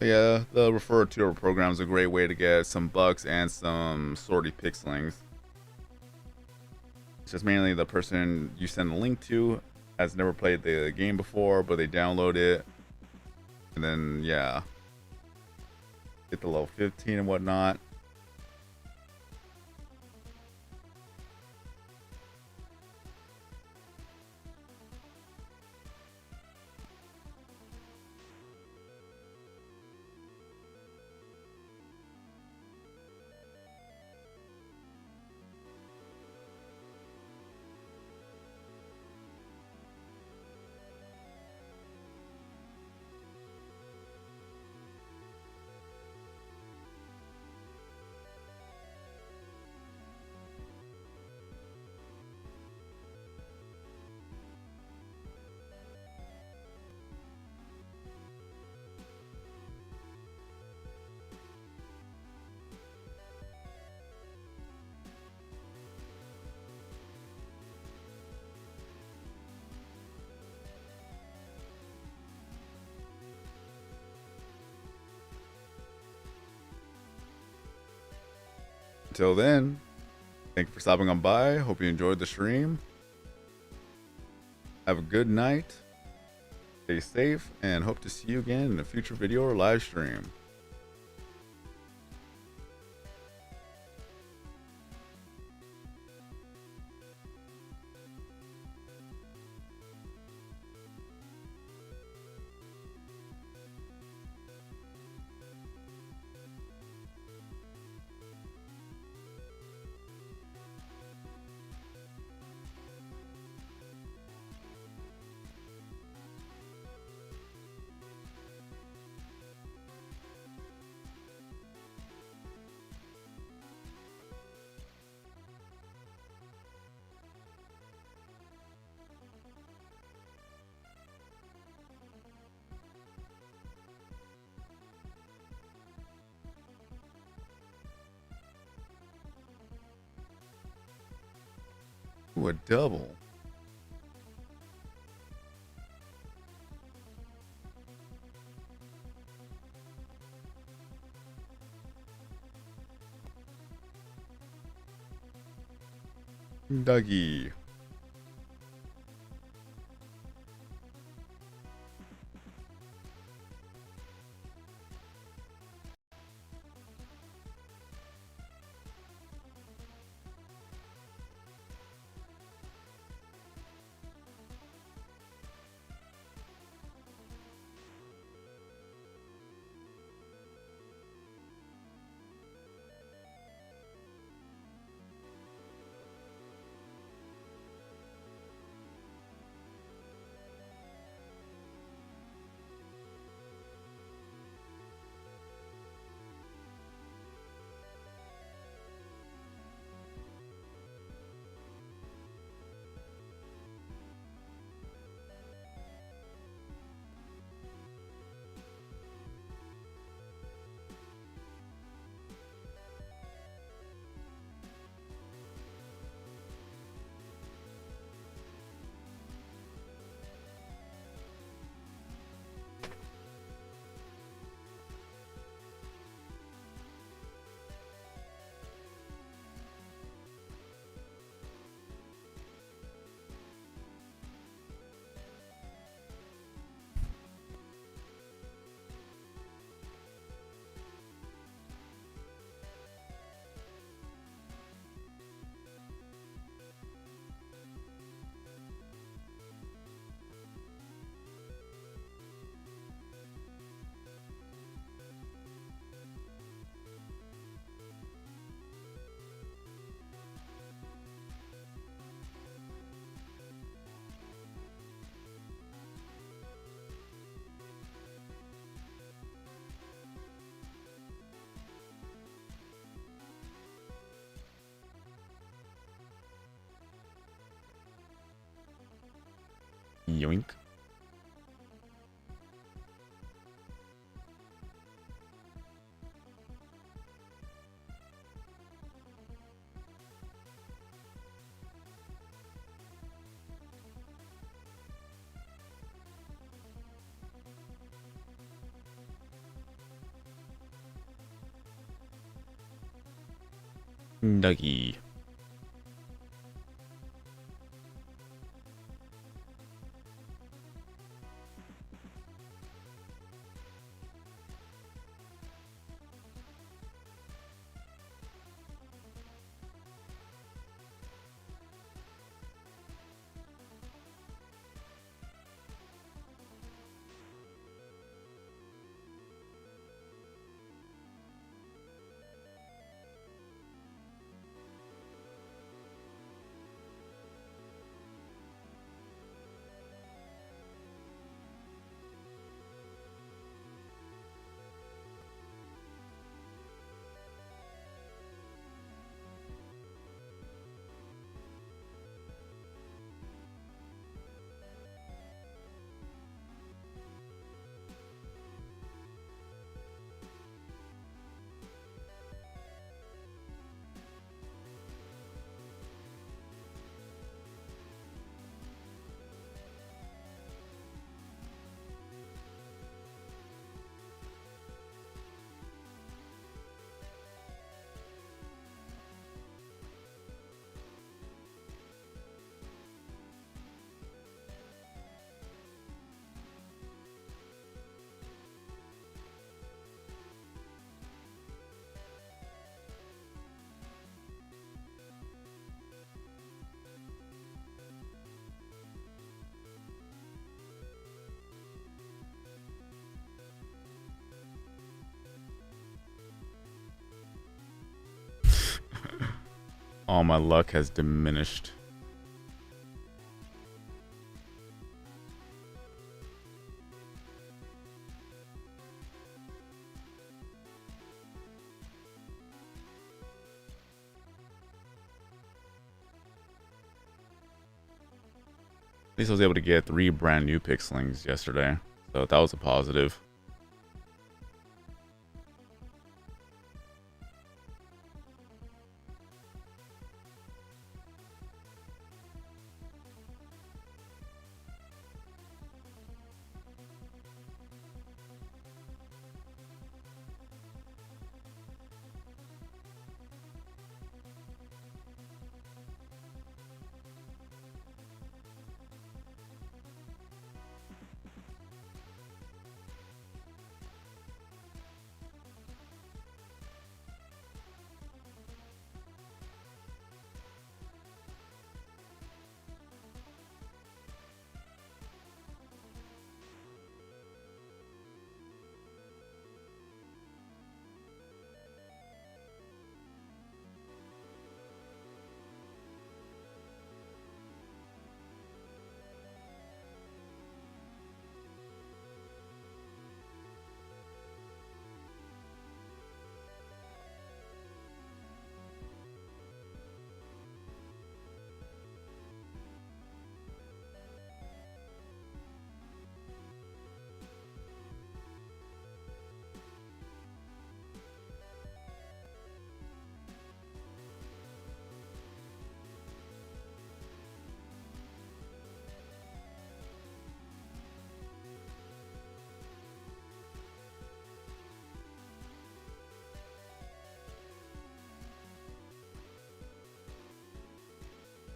Yeah, the refer to program is a great way to get some bucks and some sortie pixelings. It's just mainly the person you send the link to has never played the game before, but they download it, and then yeah, get the level 15 and whatnot. Until then, thank you for stopping on by. Hope you enjoyed the stream. Have a good night. Stay safe, and hope to see you again in a future video or live stream. Ooh, a double. Dougie. Yoink. Nuggy. All my luck has diminished. At least I was able to get 3 brand new Pixelings yesterday, so that was a positive.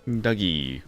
Dougie.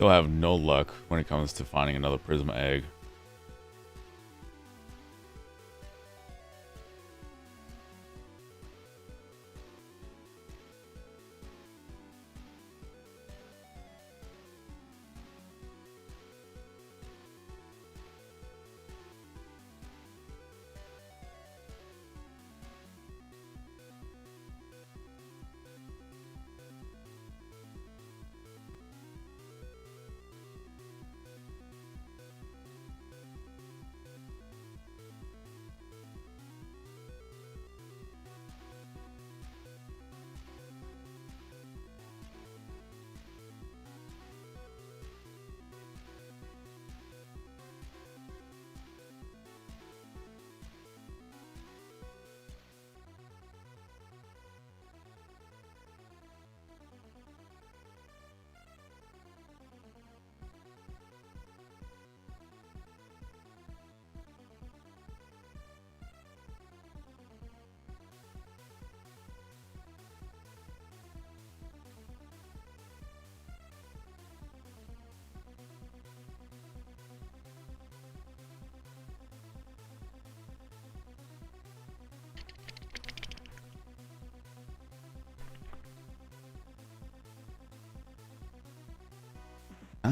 Still have no luck when it comes to finding another Prisma egg.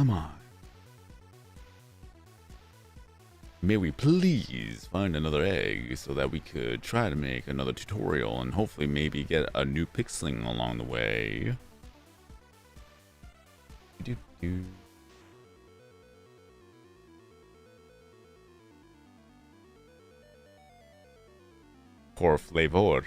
Come on. May we please find another egg so that we could try to make another tutorial and hopefully maybe get a new pixeling along the way. Por flavor.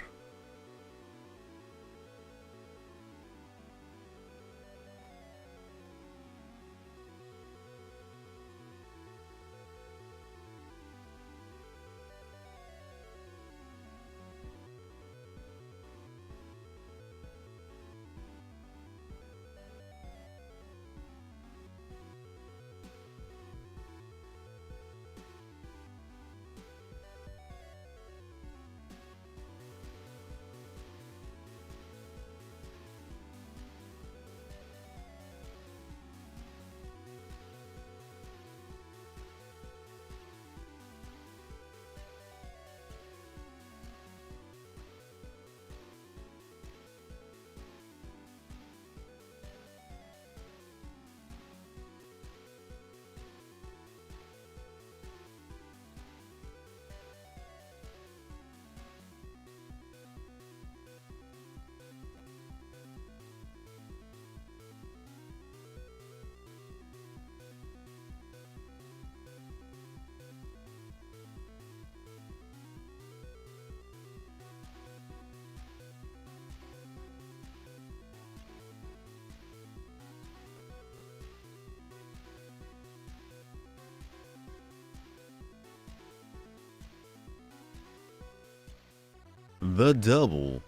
The double.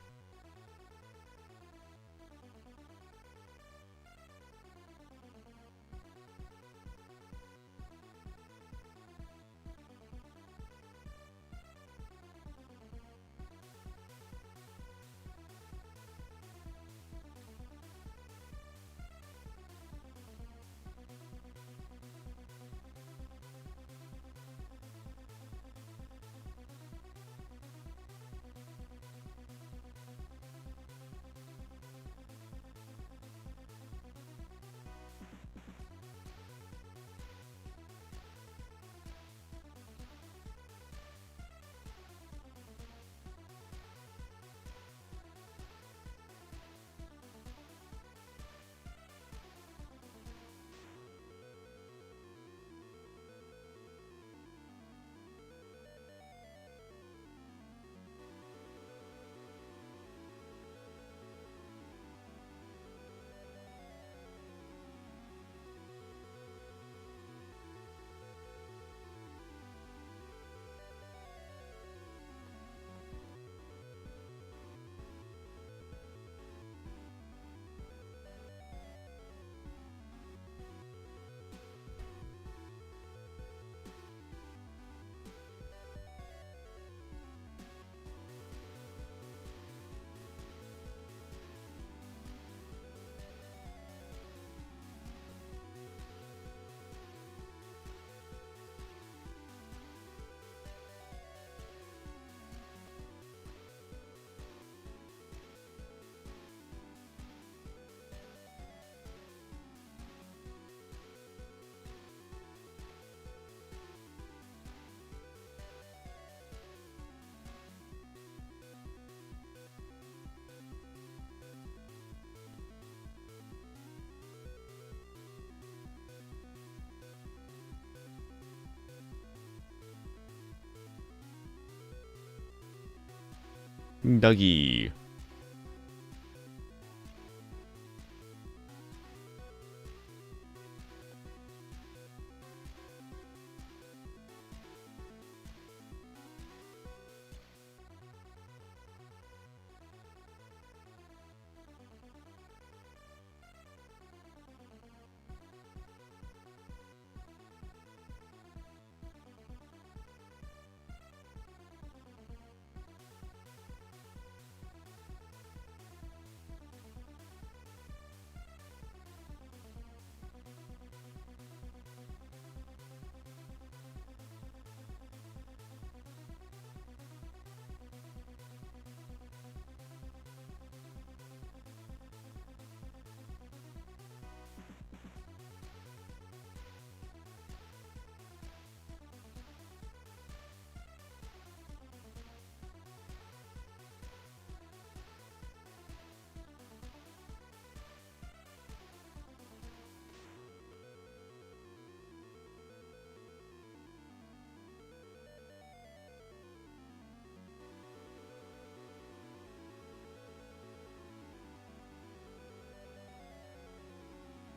Dougie.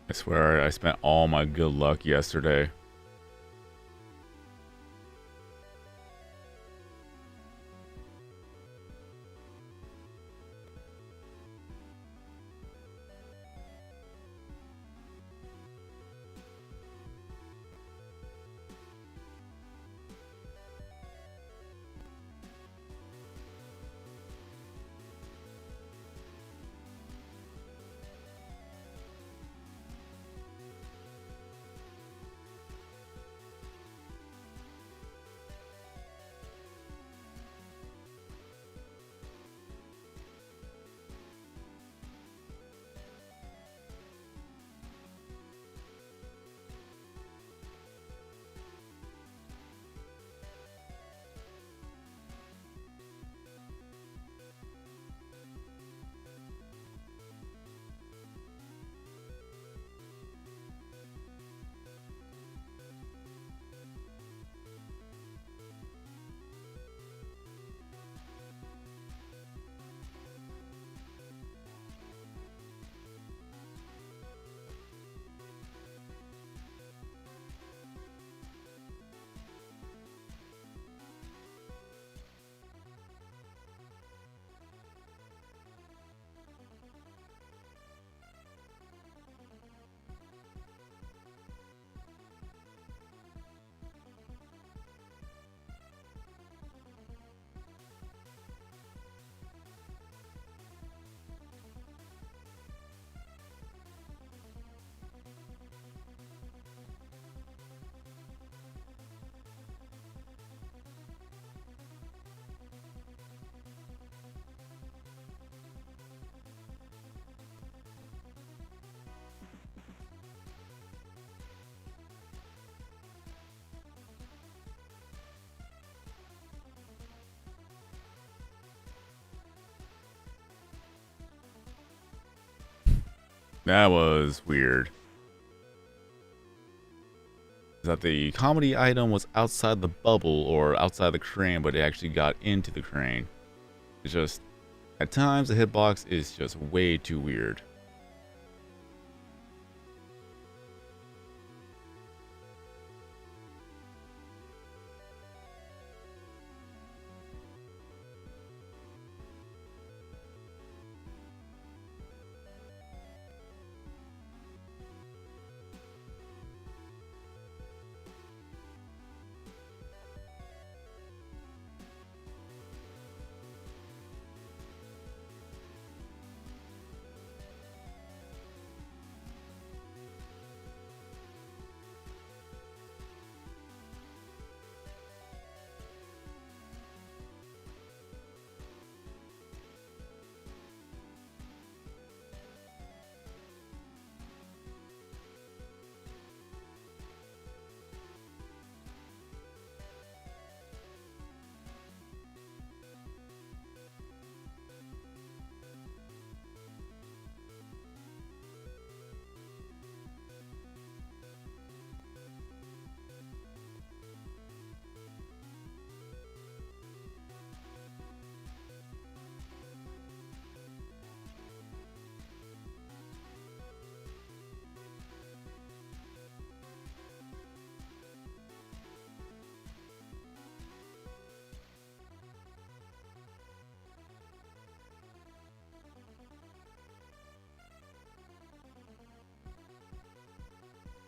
I swear I spent all my good luck yesterday. That was weird. That the comedy item was outside the bubble or outside the crane, but it actually got into the crane. It's just, at times the hitbox is just way too weird.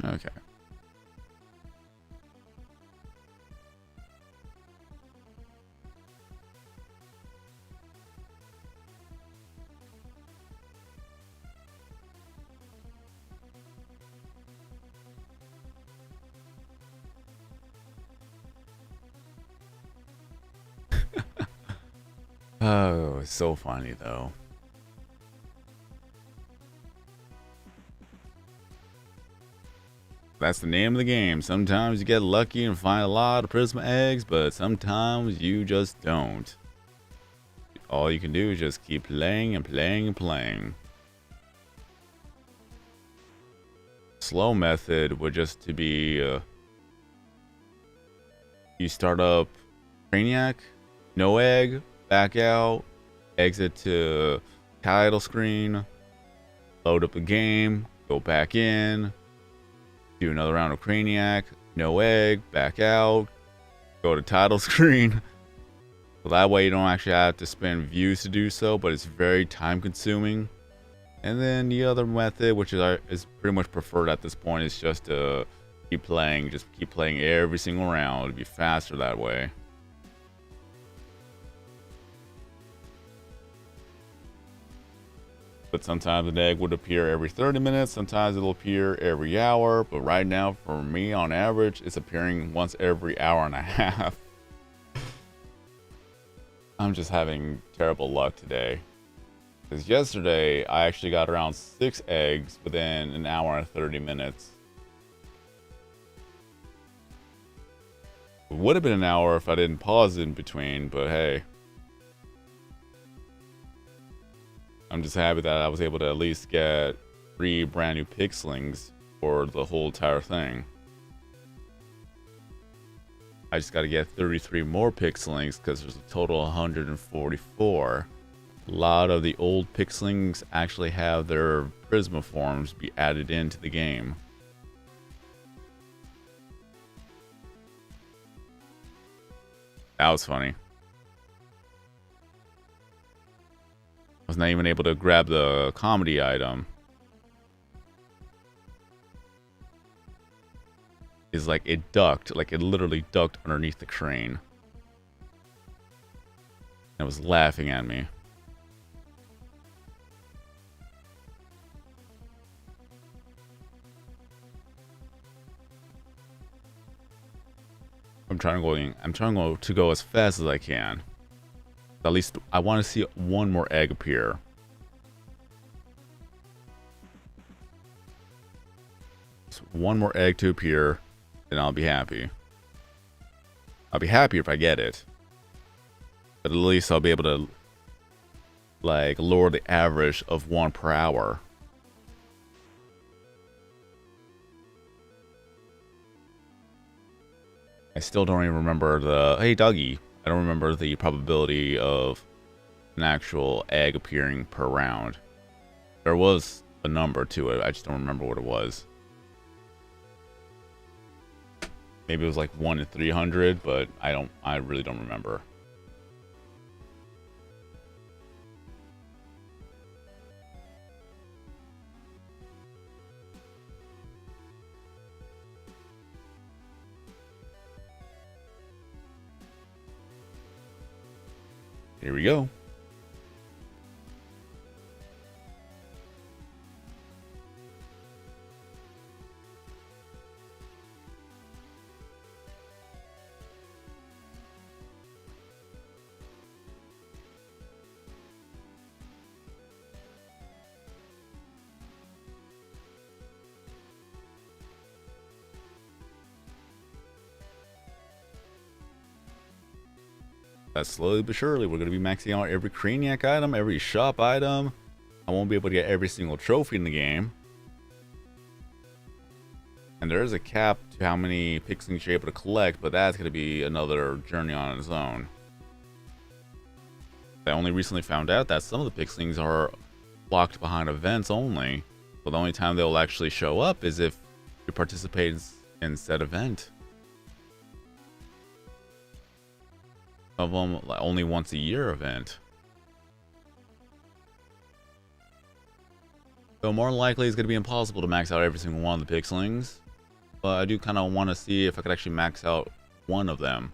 Okay. Oh, it's so funny though. That's the name of the game. Sometimes you get lucky and find a lot of Prisma eggs, but sometimes you just don't. All you can do is just keep playing and playing and playing. Slow method would just to be you start up Brainiac, no egg, back out, exit to title screen, load up the game, go back in, do another round of Craniac, no egg, back out, go to title screen. So that way you don't actually have to spend views to do so, but it's very time consuming. And then the other method, which is pretty much preferred at this point, is just to keep playing. Just keep playing every single round. It'd be faster that way. But sometimes an egg would appear every 30 minutes. Sometimes it'll appear every hour. But right now, for me, on average, it's appearing once every hour and a half. I'm just having terrible luck today. Because yesterday, I actually got around 6 eggs within an hour and 30 minutes. It would have been an hour if I didn't pause in between, but hey. I'm just happy that I was able to at least get 3 brand new Pixelings for the whole entire thing. I just got to get 33 more Pixelings because there's a total of 144. A lot of the old Pixelings actually have their Prisma forms be added into the game. That was funny. I was not even able to grab the comedy item. It's like it ducked, like it literally ducked underneath the crane. It was laughing at me. I'm trying to go as fast as I can. At least I want to see one more egg appear. Just one more egg to appear, and I'll be happy. I'll be happy if I get it. But at least I'll be able to like lower the average of 1 per hour. I still don't even remember the... Hey, Dougie. I don't remember the probability of an actual egg appearing per round. There was a number to it. I just don't remember what it was. Maybe it was like 1 in 300, but I really don't remember. Here we go. That slowly but surely, we're going to be maxing out every Craniac item, every shop item. I won't be able to get every single trophy in the game. And there is a cap to how many Pixelings you're able to collect, but that's going to be another journey on its own. I only recently found out that some of the Pixelings are locked behind events only. So the only time they'll actually show up is if you participate in said event. Of them only once a year event. So more than likely it's going to be impossible to max out every single one of the Pixelings. but I do kind of want to see if I could actually max out one of them.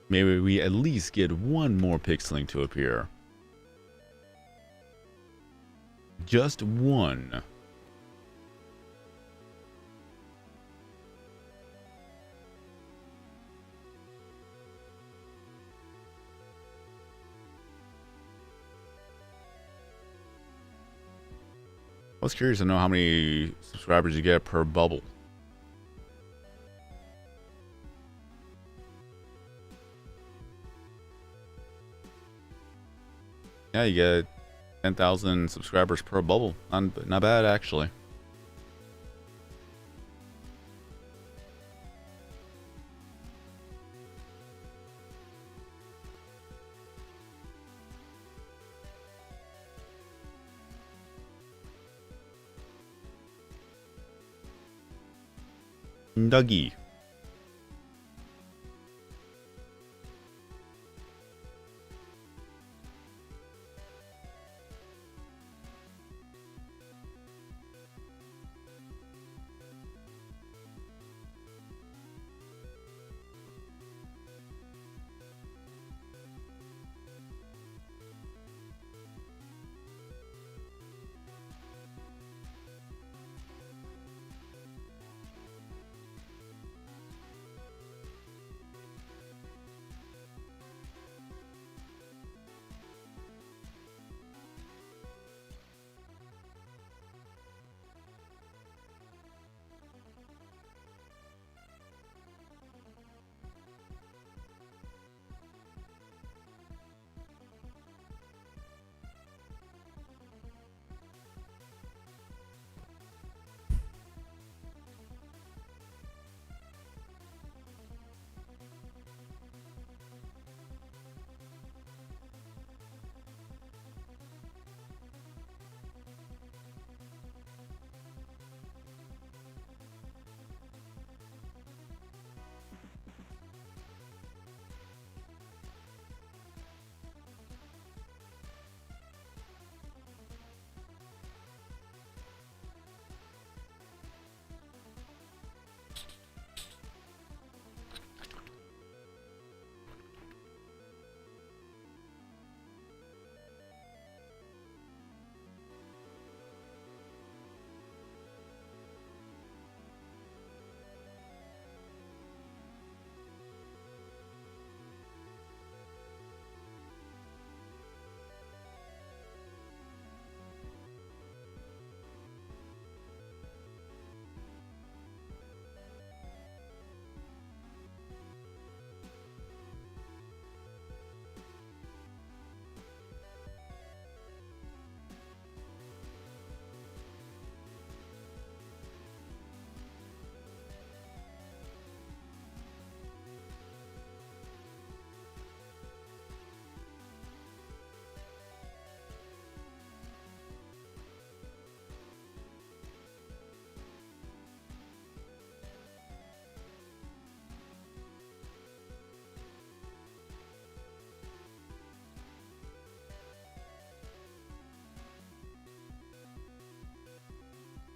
Maybe we at least get one more pixeling to appear. Just one. I was curious to know how many subscribers you get per bubble. Yeah, you get 10,000 subscribers per bubble. Not bad, actually. Dougie.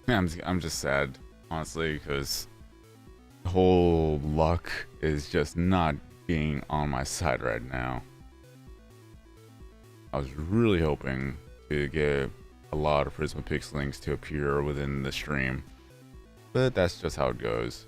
Yeah, I'm just sad, honestly, because the whole luck is just not being on my side right now. I was really hoping to get a lot of Prisma Pixelings to appear within the stream, but that's just how it goes.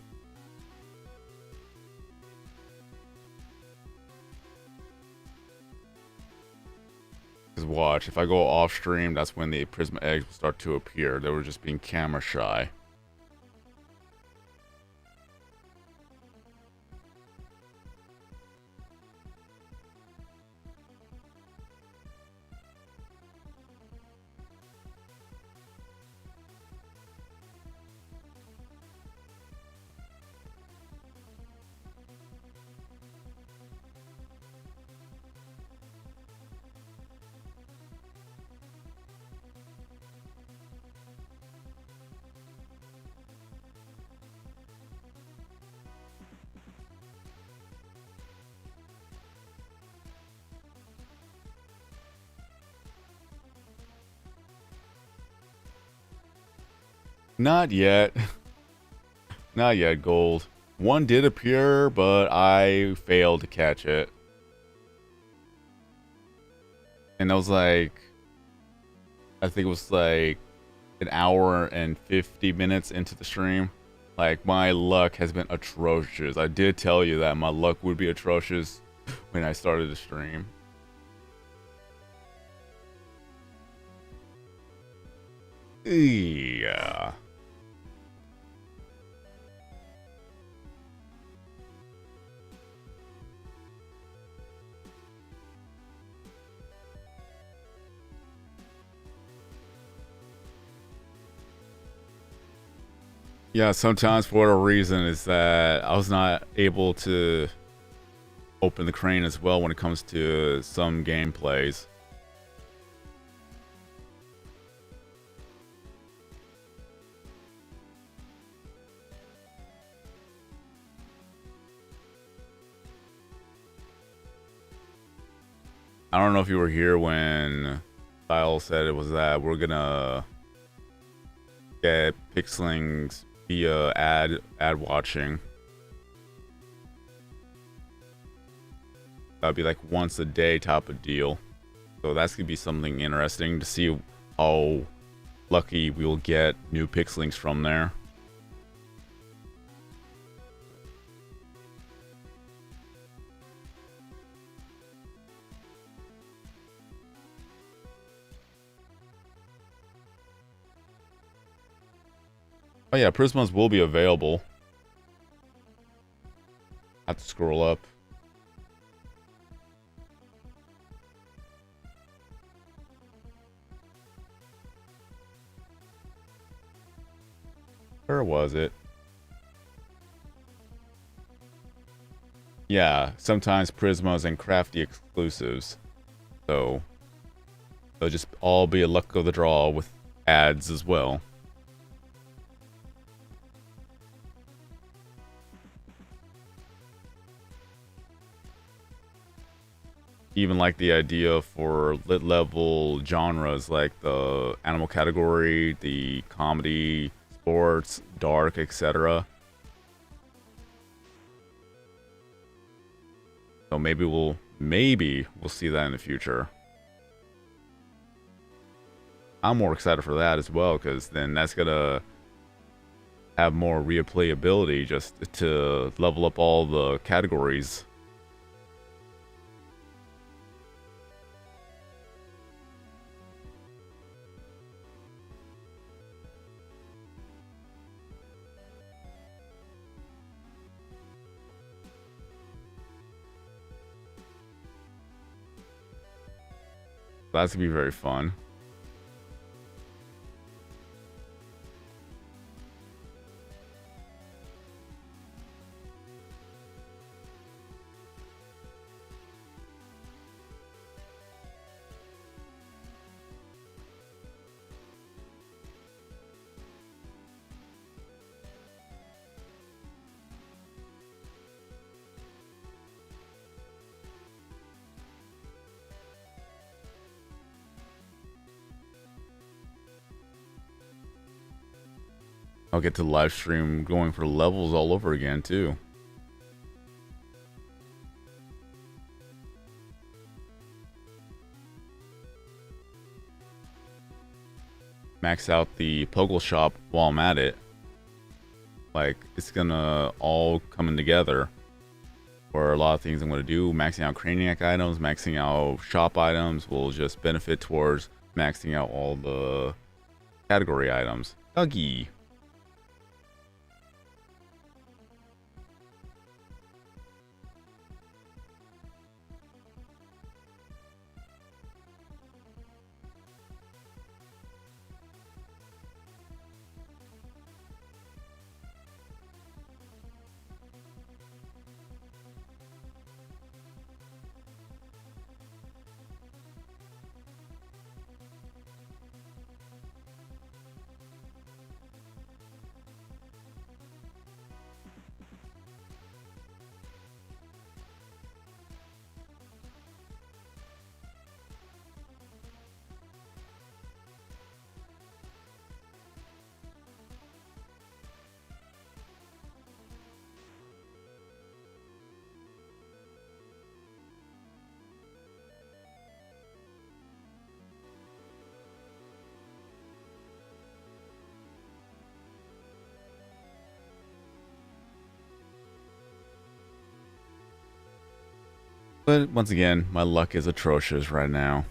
Because watch, if I go off stream, that's when the Prisma eggs will start to appear. They were just being camera shy. Not yet. Not yet, Gold. One did appear, but I failed to catch it. And that was like, I think it was like an hour and 50 minutes into the stream. Like, my luck has been atrocious. I did tell you that my luck would be atrocious when I started the stream. Yeah. Yeah, sometimes for whatever reason is that I was not able to open the crane as well when it comes to some gameplays. I don't know if you were here when Kyle said it was that we're gonna get Pixelings via ad watching. That'd be like once a day type of deal. So that's gonna be something interesting to see how lucky we will get new Pixelings from there. Oh yeah, Prismas will be available. I have to scroll up. Where was it? Yeah, sometimes Prismas and Crafty exclusives. So they'll just all be a luck of the draw with ads as well. Even like the idea for lit level genres like the animal category, the comedy, sports, dark, etc. So maybe we'll see that in the future. I'm more excited for that as well, because then that's gonna have more replayability just to level up all the categories. That's gonna be very fun. I'll get to live stream going for levels all over again too. Max out the Poggle shop while I'm at it. Like, it's gonna all coming together. For a lot of things I'm gonna do, maxing out Craniac items, maxing out shop items will just benefit towards maxing out all the category items. Dougie. But once again, my luck is atrocious right now.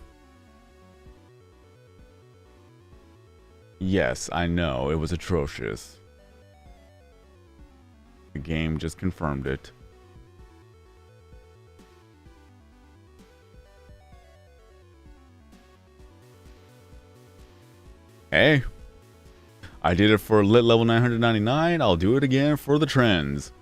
Yes, I know, it was atrocious. The game just confirmed it. Hey, I did it for lit level 999. I'll do it again for the trends.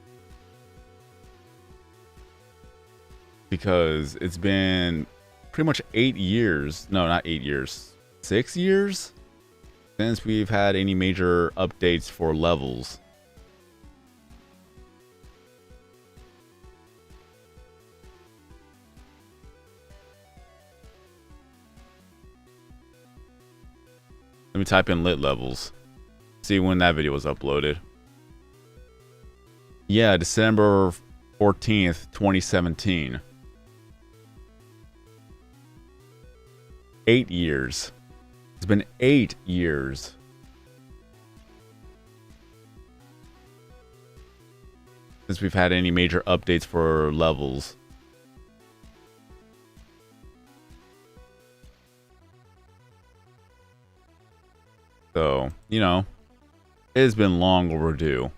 Because it's been pretty much 8 years. No, not 8 years. 6 years? Since we've had any major updates for levels. Let me type in lit levels. See when that video was uploaded. Yeah, December 14th, 2017. 8 years. It's been 8 years. Since we've had any major updates for levels. So, you know, it has been long overdue.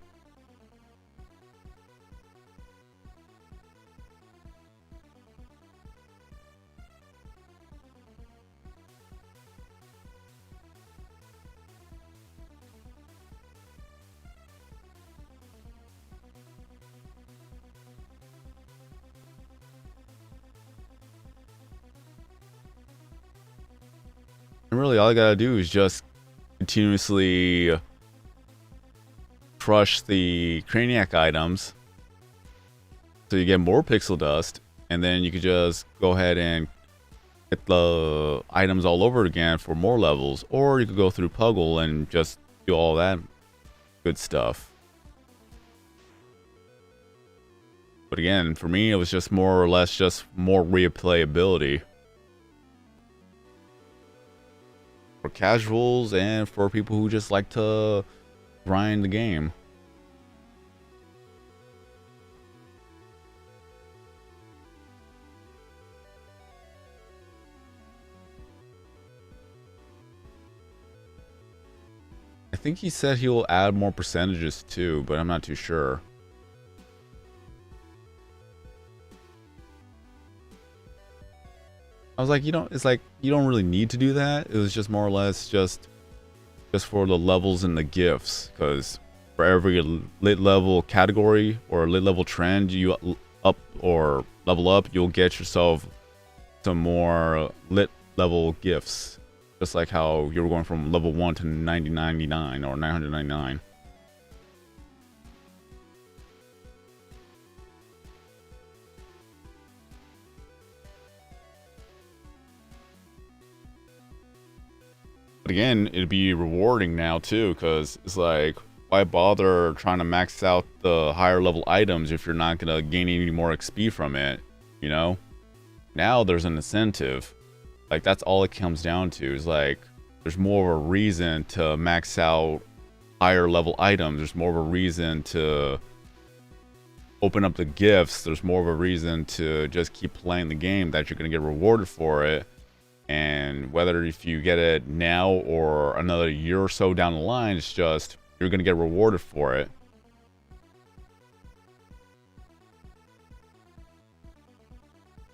And really, all I gotta do is just continuously crush the Craniac items so you get more pixel dust, and then you could just go ahead and get the items all over again for more levels, or you could go through Puggle and just do all that good stuff. But again, for me, it was just more or less just more replayability. For casuals and for people who just like to grind the game. I think he said he will add more percentages too, but I'm not too sure. I was like, it's like you don't really need to do that. It was just more or less just for the levels and the gifts, because for every lit level category or lit level trend you up or level up, you'll get yourself some more lit level gifts, just like how you were going from level 1 to 999 or 999. But again, it'd be rewarding now too, because it's like, why bother trying to max out the higher level items if you're not going to gain any more XP from it, you know? Now there's an incentive. Like, that's all it comes down to, is like, there's more of a reason to max out higher level items. There's more of a reason to open up the gifts. There's more of a reason to just keep playing the game, that you're going to get rewarded for it. And whether if you get it now or another year or so down the line, it's just, you're going to get rewarded for it.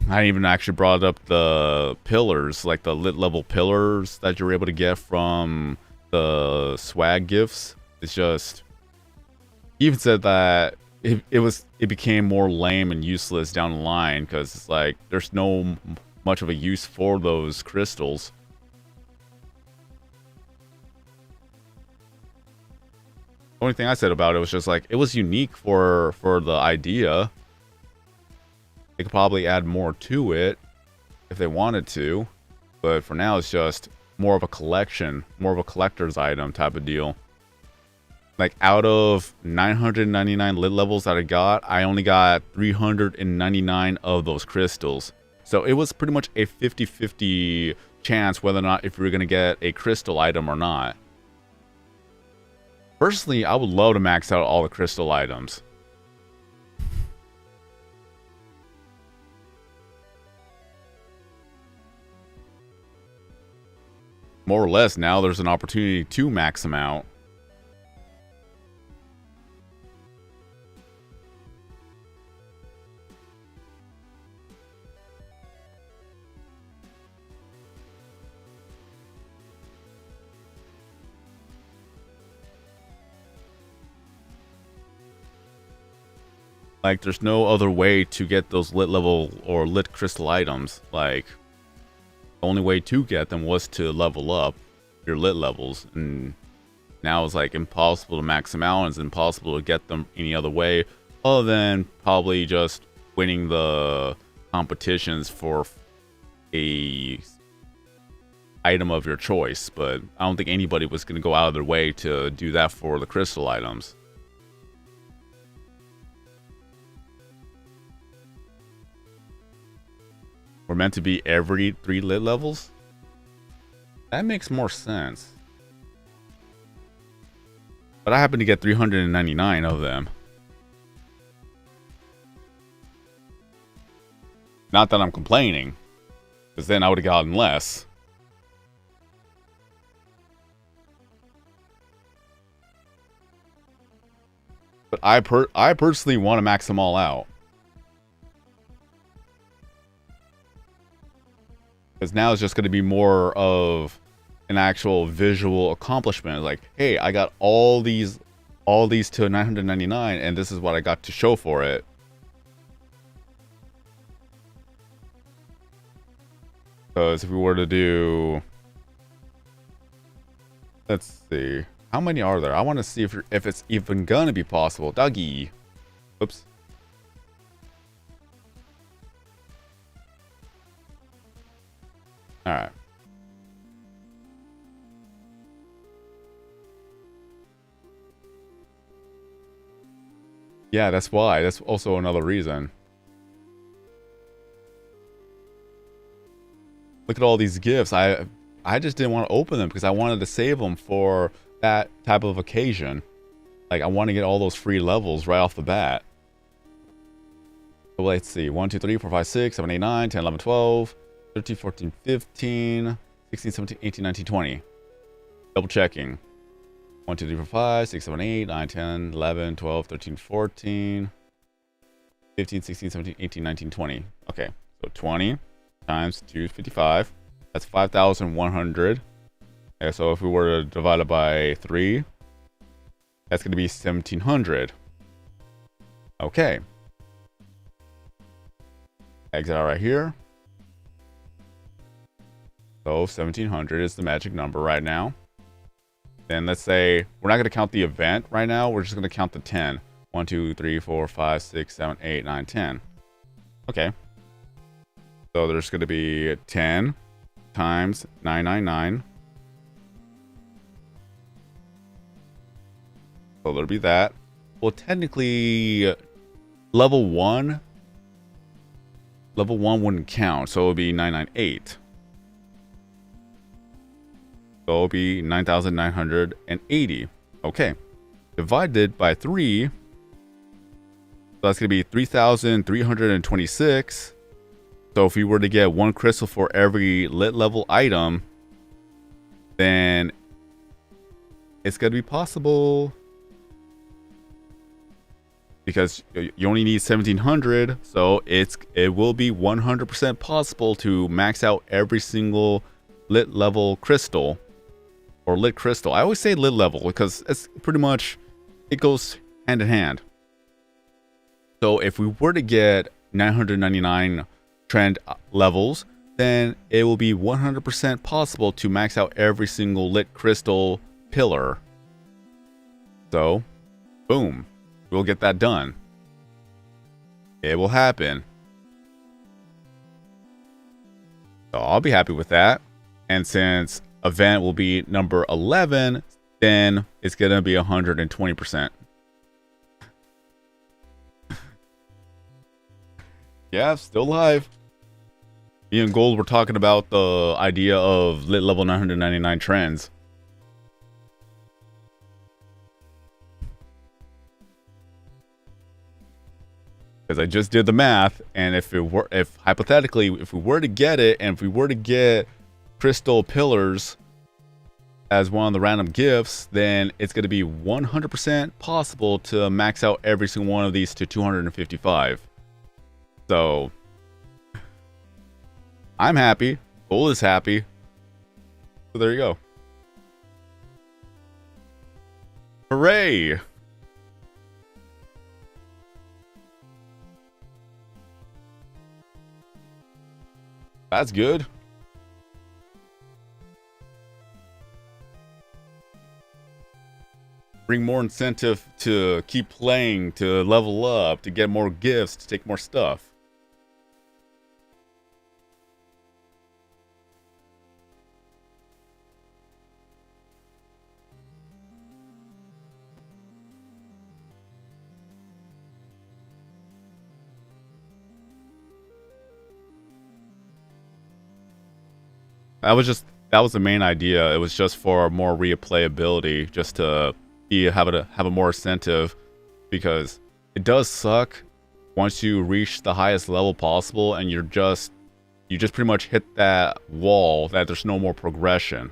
I even actually brought up the pillars, like the lit level pillars that you're able to get from the swag gifts. It's just, he even said that it became more lame and useless down the line, because it's like there's no much of a use for those crystals. The only thing I said about it was just like, it was unique for the idea. They could probably add more to it if they wanted to, but for now it's just more of a collection, more of a collector's item type of deal. Like, out of 999 lit levels that I got, I only got 399 of those crystals. So it was pretty much a 50-50 chance whether or not if we were going to get a crystal item or not. Personally, I would love to max out all the crystal items. more or less now there's an opportunity to max them out. Like, there's no other way to get those lit level or lit crystal items. Like, the only way to get them was to level up your lit levels. And now it's like impossible to max them out, and it's impossible to get them any other way other than probably just winning the competitions for a item of your choice. But I don't think anybody was going to go out of their way to do that for the crystal items. We're meant to be every 3 lit levels? That makes more sense. But I happen to get 399 of them. Not that I'm complaining, because then I would have gotten less. But I personally want to max them all out. Because now it's just going to be more of an actual visual accomplishment. Like, hey, I got all these to 999, and this is what I got to show for it. Because if we were to do, let's see, how many are there? I want to see if it's even gonna be possible. Doggy. Oops. All right. Yeah, that's why. That's also another reason. Look at all these gifts. I just didn't want to open them because I wanted to save them for that type of occasion. Like, I want to get all those free levels right off the bat. So let's see. 1, 2, 3, 4, 5, 6, 7, 8, 9, 10, 11, 12, 13, 14, 15, 16, 17, 18, 19, 20. Double checking. 1, 2, 3, 4, 5, 6, 7, 8, 9, 10, 11, 12, 13, 14, 15, 16, 17, 18, 19, 20. Okay, so 20 times 255. That's 5,100. Okay, so if we were to divide it by 3, that's going to be 1,700. Okay. Exit out right here. So 1,700 is the magic number right now. Then let's say we're not going to count the event right now. We're just going to count the 10. 1, 2, 3, 4, 5, 6, 7, 8, 9, 10. Okay. So there's going to be 10 times 999. So there'll be that. Well, technically, level 1 wouldn't count. So it would be 998. So it'll be 9,980. Okay. Divided by 3. So that's going to be 3,326. So if we were to get 1 crystal for every lit level item, then it's going to be possible. Because you only need 1,700. So it will be 100% possible to max out every single lit level crystal. Or lit crystal. I always say lit level because it's pretty much, it goes hand in hand. So if we were to get 999 trend levels, then it will be 100% possible to max out every single lit crystal pillar. So, boom. We'll get that done. It will happen. So I'll be happy with that. And since event will be number 11, then it's gonna be 120%. Yeah, still live. Me and Gold were talking about the idea of lit level 999 trends. Because I just did the math, and if hypothetically, if we were to get it, and if we were to get crystal pillars as one of the random gifts, then it's going to be 100% possible to max out every single one of these to 255. So I'm happy. Bull is happy. So there you go. Hooray! That's good. Bring more incentive to keep playing, to level up, to get more gifts, to take more stuff. That was the main idea. It was just for more replayability, just to have a more incentive, because it does suck once you reach the highest level possible and you just pretty much hit that wall that there's no more progression.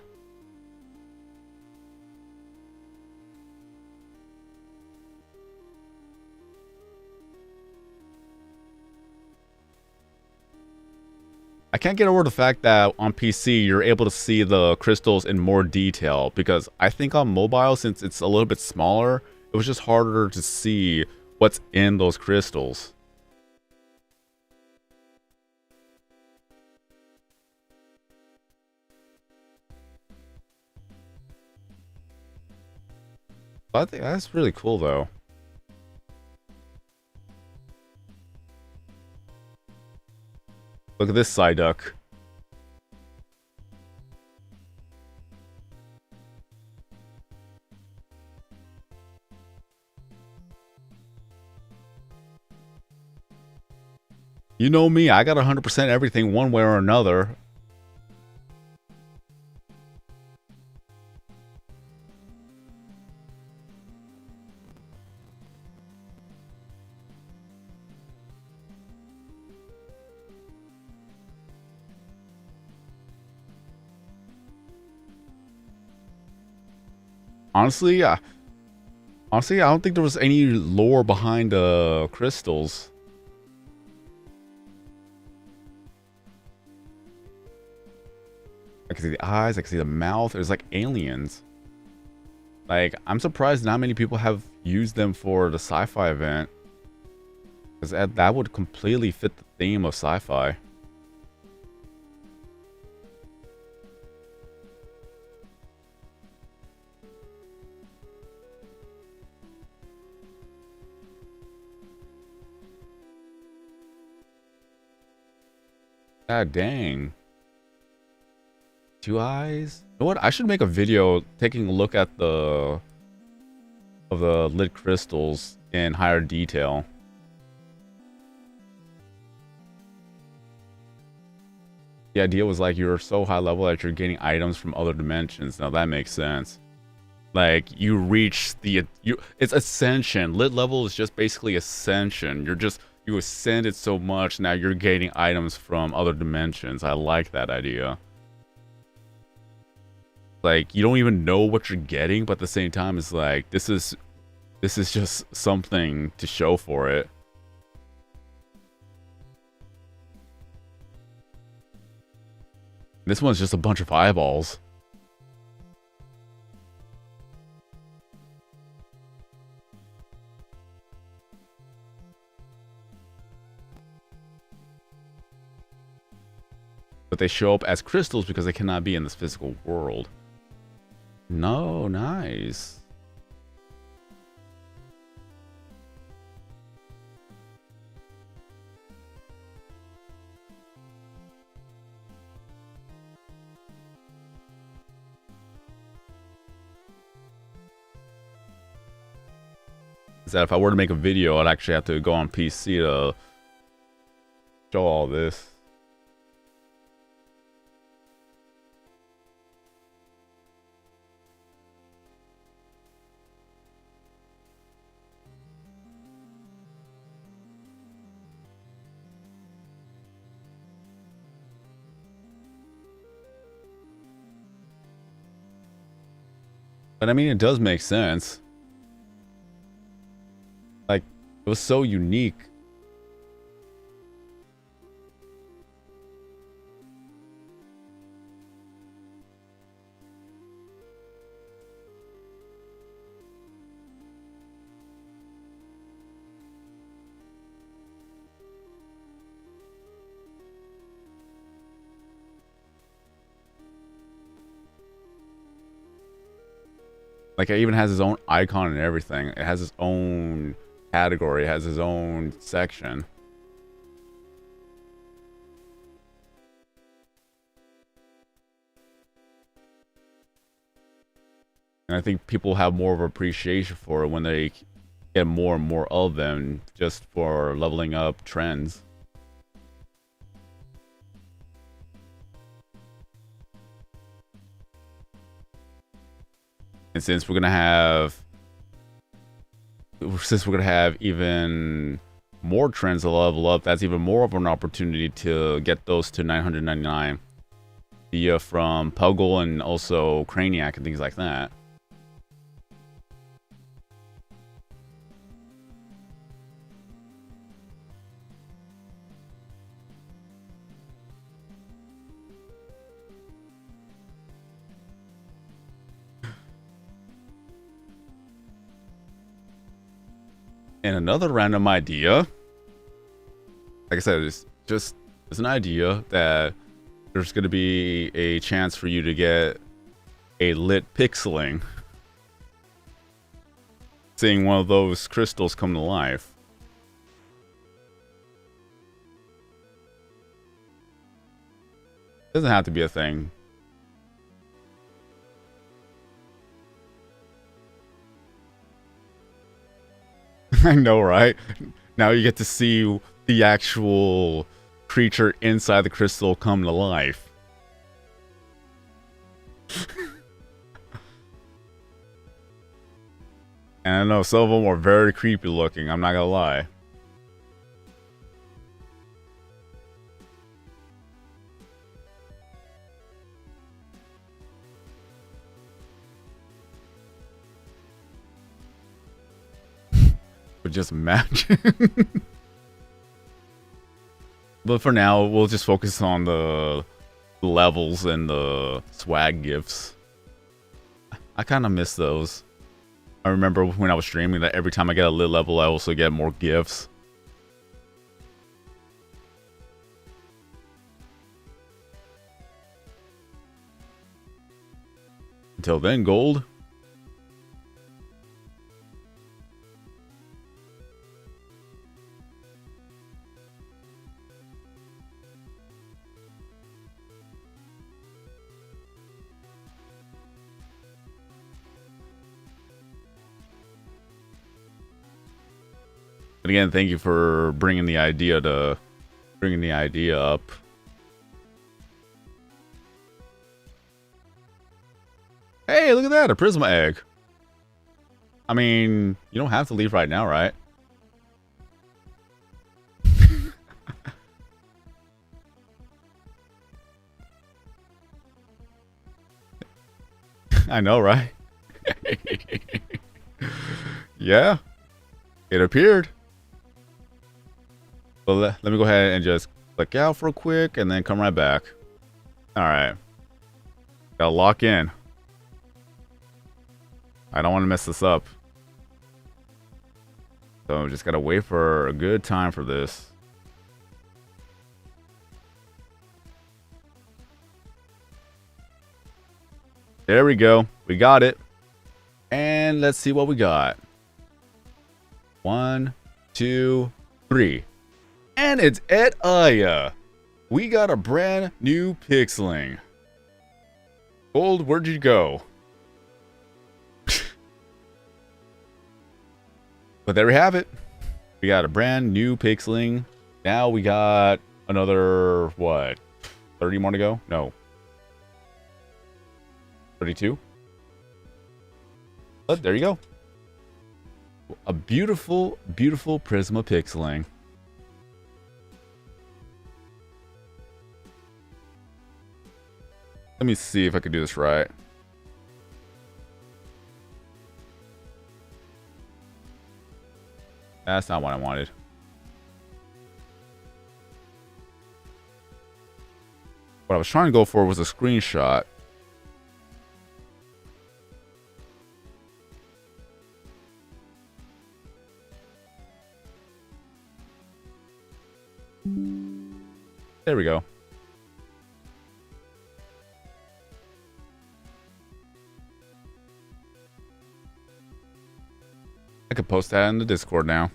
I can't get over the fact that on PC you're able to see the crystals in more detail, because I think on mobile, since it's a little bit smaller, it was just harder to see what's in those crystals. I think that's really cool though. Look at this Psyduck. You know me, I got 100% everything one way or another. Honestly, I don't think there was any lore behind crystals. I can see the eyes, I can see the mouth. There's like aliens. Like, I'm surprised not many people have used them for the sci-fi event, because that would completely fit the theme of sci-fi. God dang. 2 eyes? You know what? I should make a video taking a look at the lit crystals in higher detail. The idea was like you're so high level that you're getting items from other dimensions. Now that makes sense. Like you reach it's ascension. Lit level is just basically ascension. You ascended so much, now you're getting items from other dimensions. I like that idea. Like, you don't even know what you're getting, but at the same time, it's like, this is just something to show for it. This one's just a bunch of eyeballs. But they show up as crystals because they cannot be in this physical world. No, nice. Is that if I were to make a video, I'd actually have to go on PC to show all this. But I mean, it does make sense. Like, it was so unique. Like, it even has its own icon and everything. It has its own category. It has its own section. And I think people have more of appreciation for it when they get more and more of them just for leveling up trends. And since we're gonna have even more trends to level up, that's even more of an opportunity to get those to 999 via from Puggle and also Craniac and things like that. And another random idea, like I said, it's an idea that there's going to be a chance for you to get a lit pixeling, seeing one of those crystals come to life. Doesn't have to be a thing. I know, right? Now you get to see the actual creature inside the crystal come to life. And I know some of them are very creepy looking, I'm not gonna lie. But just imagine. But for now, we'll just focus on the levels and the swag gifts. I kind of miss those. I remember when I was streaming that every time I get a lit level, I also get more gifts. Until then, gold. But again, thank you for bringing the idea up. Hey, look at that, a Prisma egg. I mean, you don't have to leave right now, right? I know, right? Yeah, it appeared. But let me go ahead and just click out real quick and then come right back. Alright. Gotta lock in. I don't want to mess this up. So just gotta wait for a good time for this. There we go. We got it. And let's see what we got. 1, 2, 3. And it's Ed Aya. We got a brand new pixeling. Gold, where'd you go? But there we have it. We got a brand new pixeling. Now we got another, what, 30 more to go? No. 32? But there you go. A beautiful, beautiful Prisma pixeling. Let me see if I can do this right. That's not what I wanted. What I was trying to go for was a screenshot. There we go. I could post that in the Discord now.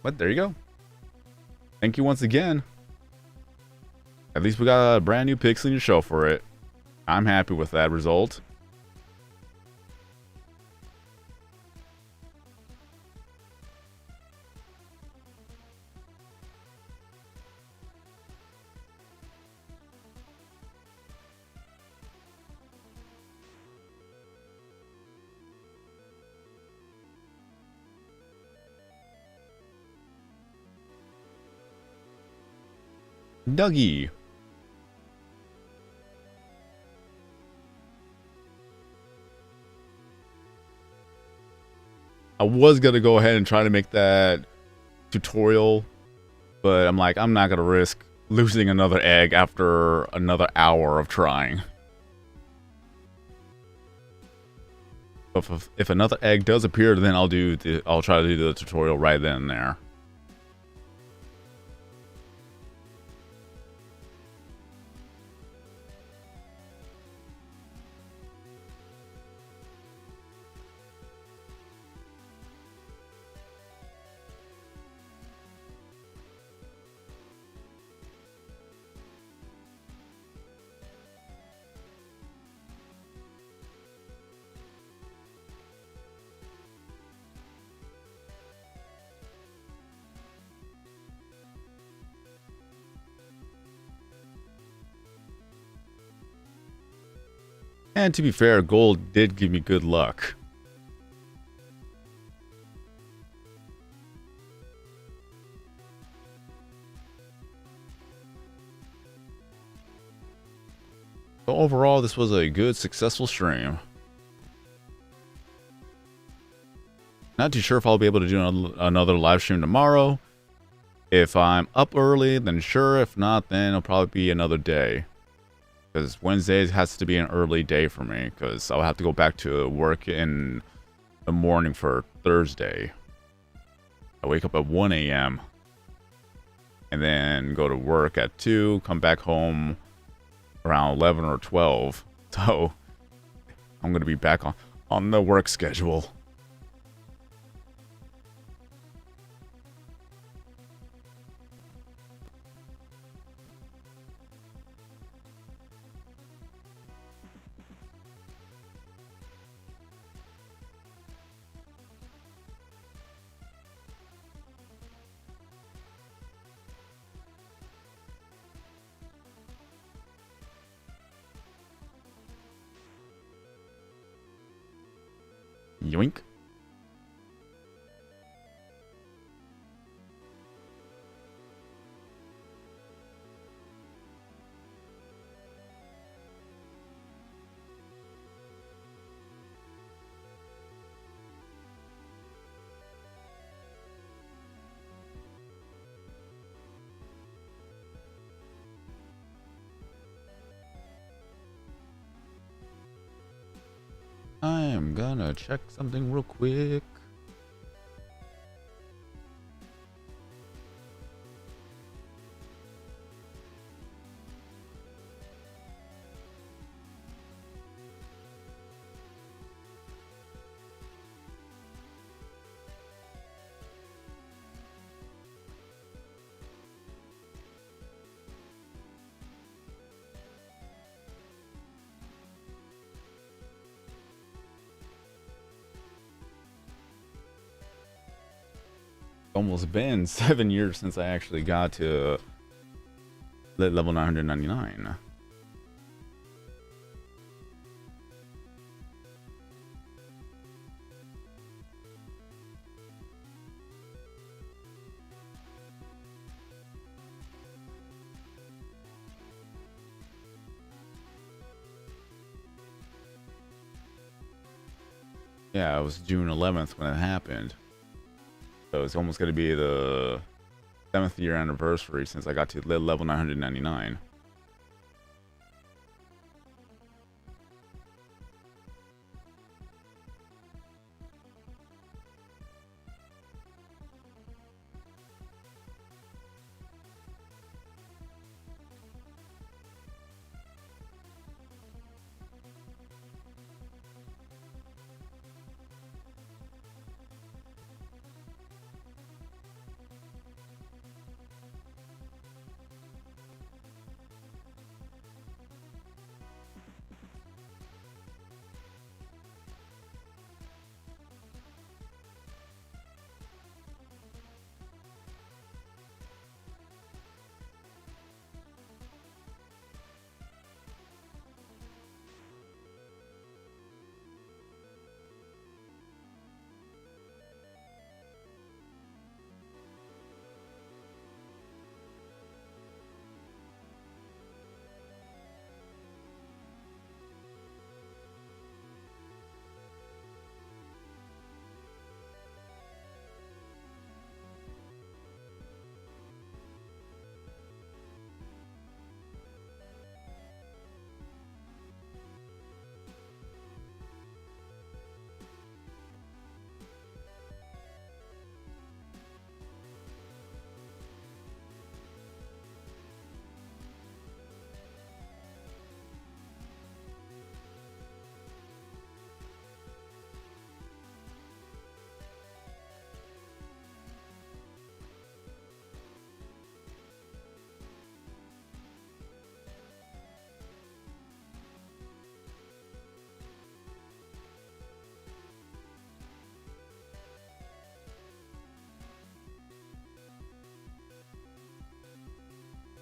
But there you go. Thank you once again. At least we got a brand new Pixeling to show for it. I'm happy with that result. Dougie. I was gonna go ahead and try to make that tutorial, but I'm like, I'm not gonna risk losing another egg after another hour of trying. If another egg does appear, then I'll try to do the tutorial right then and there. And to be fair, gold did give me good luck. So overall, this was a good, successful stream. Not too sure if I'll be able to do another live stream tomorrow. If I'm up early, then sure. If not, then it'll probably be another day. Because Wednesdays has to be an early day for me, because I'll have to go back to work in the morning for Thursday. I wake up at 1 a.m. and then go to work at 2, come back home around 11 or 12. So I'm going to be back on the work schedule. Yoink. I am gonna check something real quick. almost been 7 years since I actually got to level 999. Yeah, it was June 11th when it happened. So it's almost going to be the 7th year anniversary since I got to level 999.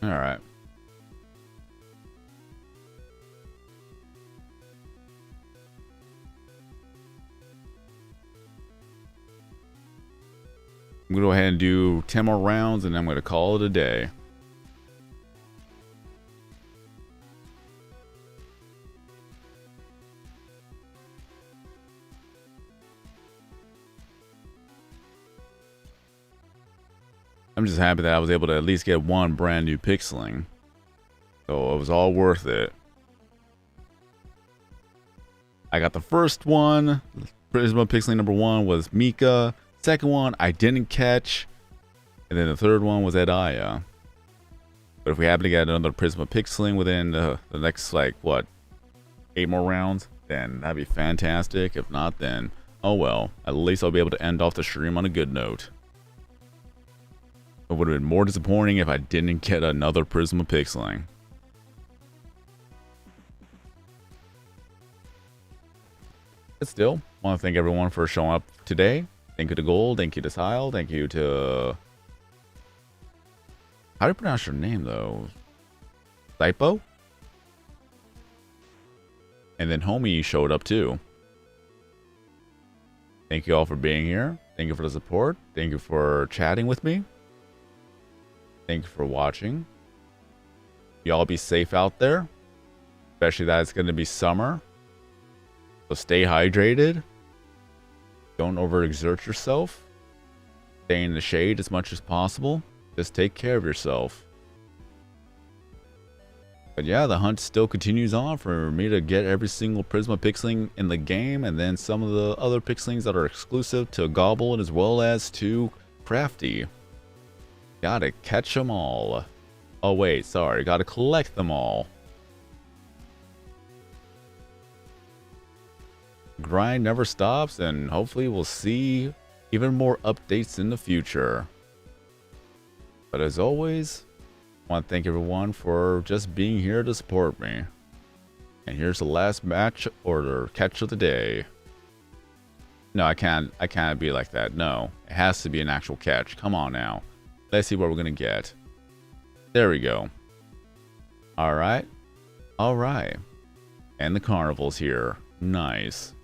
All right. I'm going to go ahead and do 10 more rounds, and then I'm going to call it a day. I'm just happy that I was able to at least get one brand new Pixeling. So it was all worth it. I got the first one. Prisma Pixeling number 1 was Mika. Second one I didn't catch. And then the third one was Edaya. But if we happen to get another Prisma Pixeling within the next, like, what, 8 more rounds, then that'd be fantastic. If not, then, oh well. At least I'll be able to end off the stream on a good note. It would have been more disappointing if I didn't get another Prisma Pixeling. But still, I want to thank everyone for showing up today. Thank you to Gold, thank you to Sile, thank you to... How do you pronounce your name, though? Typo? And then Homie showed up, too. Thank you all for being here. Thank you for the support. Thank you for chatting with me. Thank you for watching. Y'all be safe out there. Especially that it's going to be summer. So stay hydrated. Don't overexert yourself. Stay in the shade as much as possible. Just take care of yourself. But yeah, the hunt still continues on for me to get every single Prisma Pixeling in the game. And then some of the other Pixelings that are exclusive to Gobble as well as to Crafty. Gotta catch them all. Oh wait, sorry. Gotta collect them all. Grind never stops, and hopefully we'll see even more updates in the future. But as always, I want to thank everyone for just being here to support me. And here's the last match or catch of the day. No, I can't be like that. No, it has to be an actual catch. Come on now. Let's see what we're gonna get. There we go. All right. All right. And the carnival's here. Nice.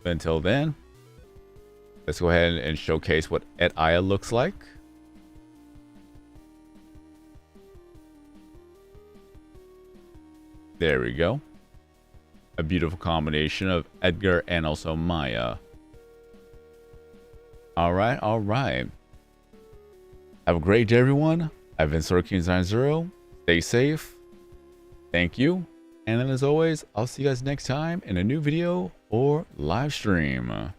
But until then, let's go ahead and showcase what Et Aya looks like. There we go. A beautiful combination of Edgar and also Maya. Alright, alright. Have a great day, everyone. I've been Sorkin90. Stay safe. Thank you. And then as always, I'll see you guys next time in a new video or live stream.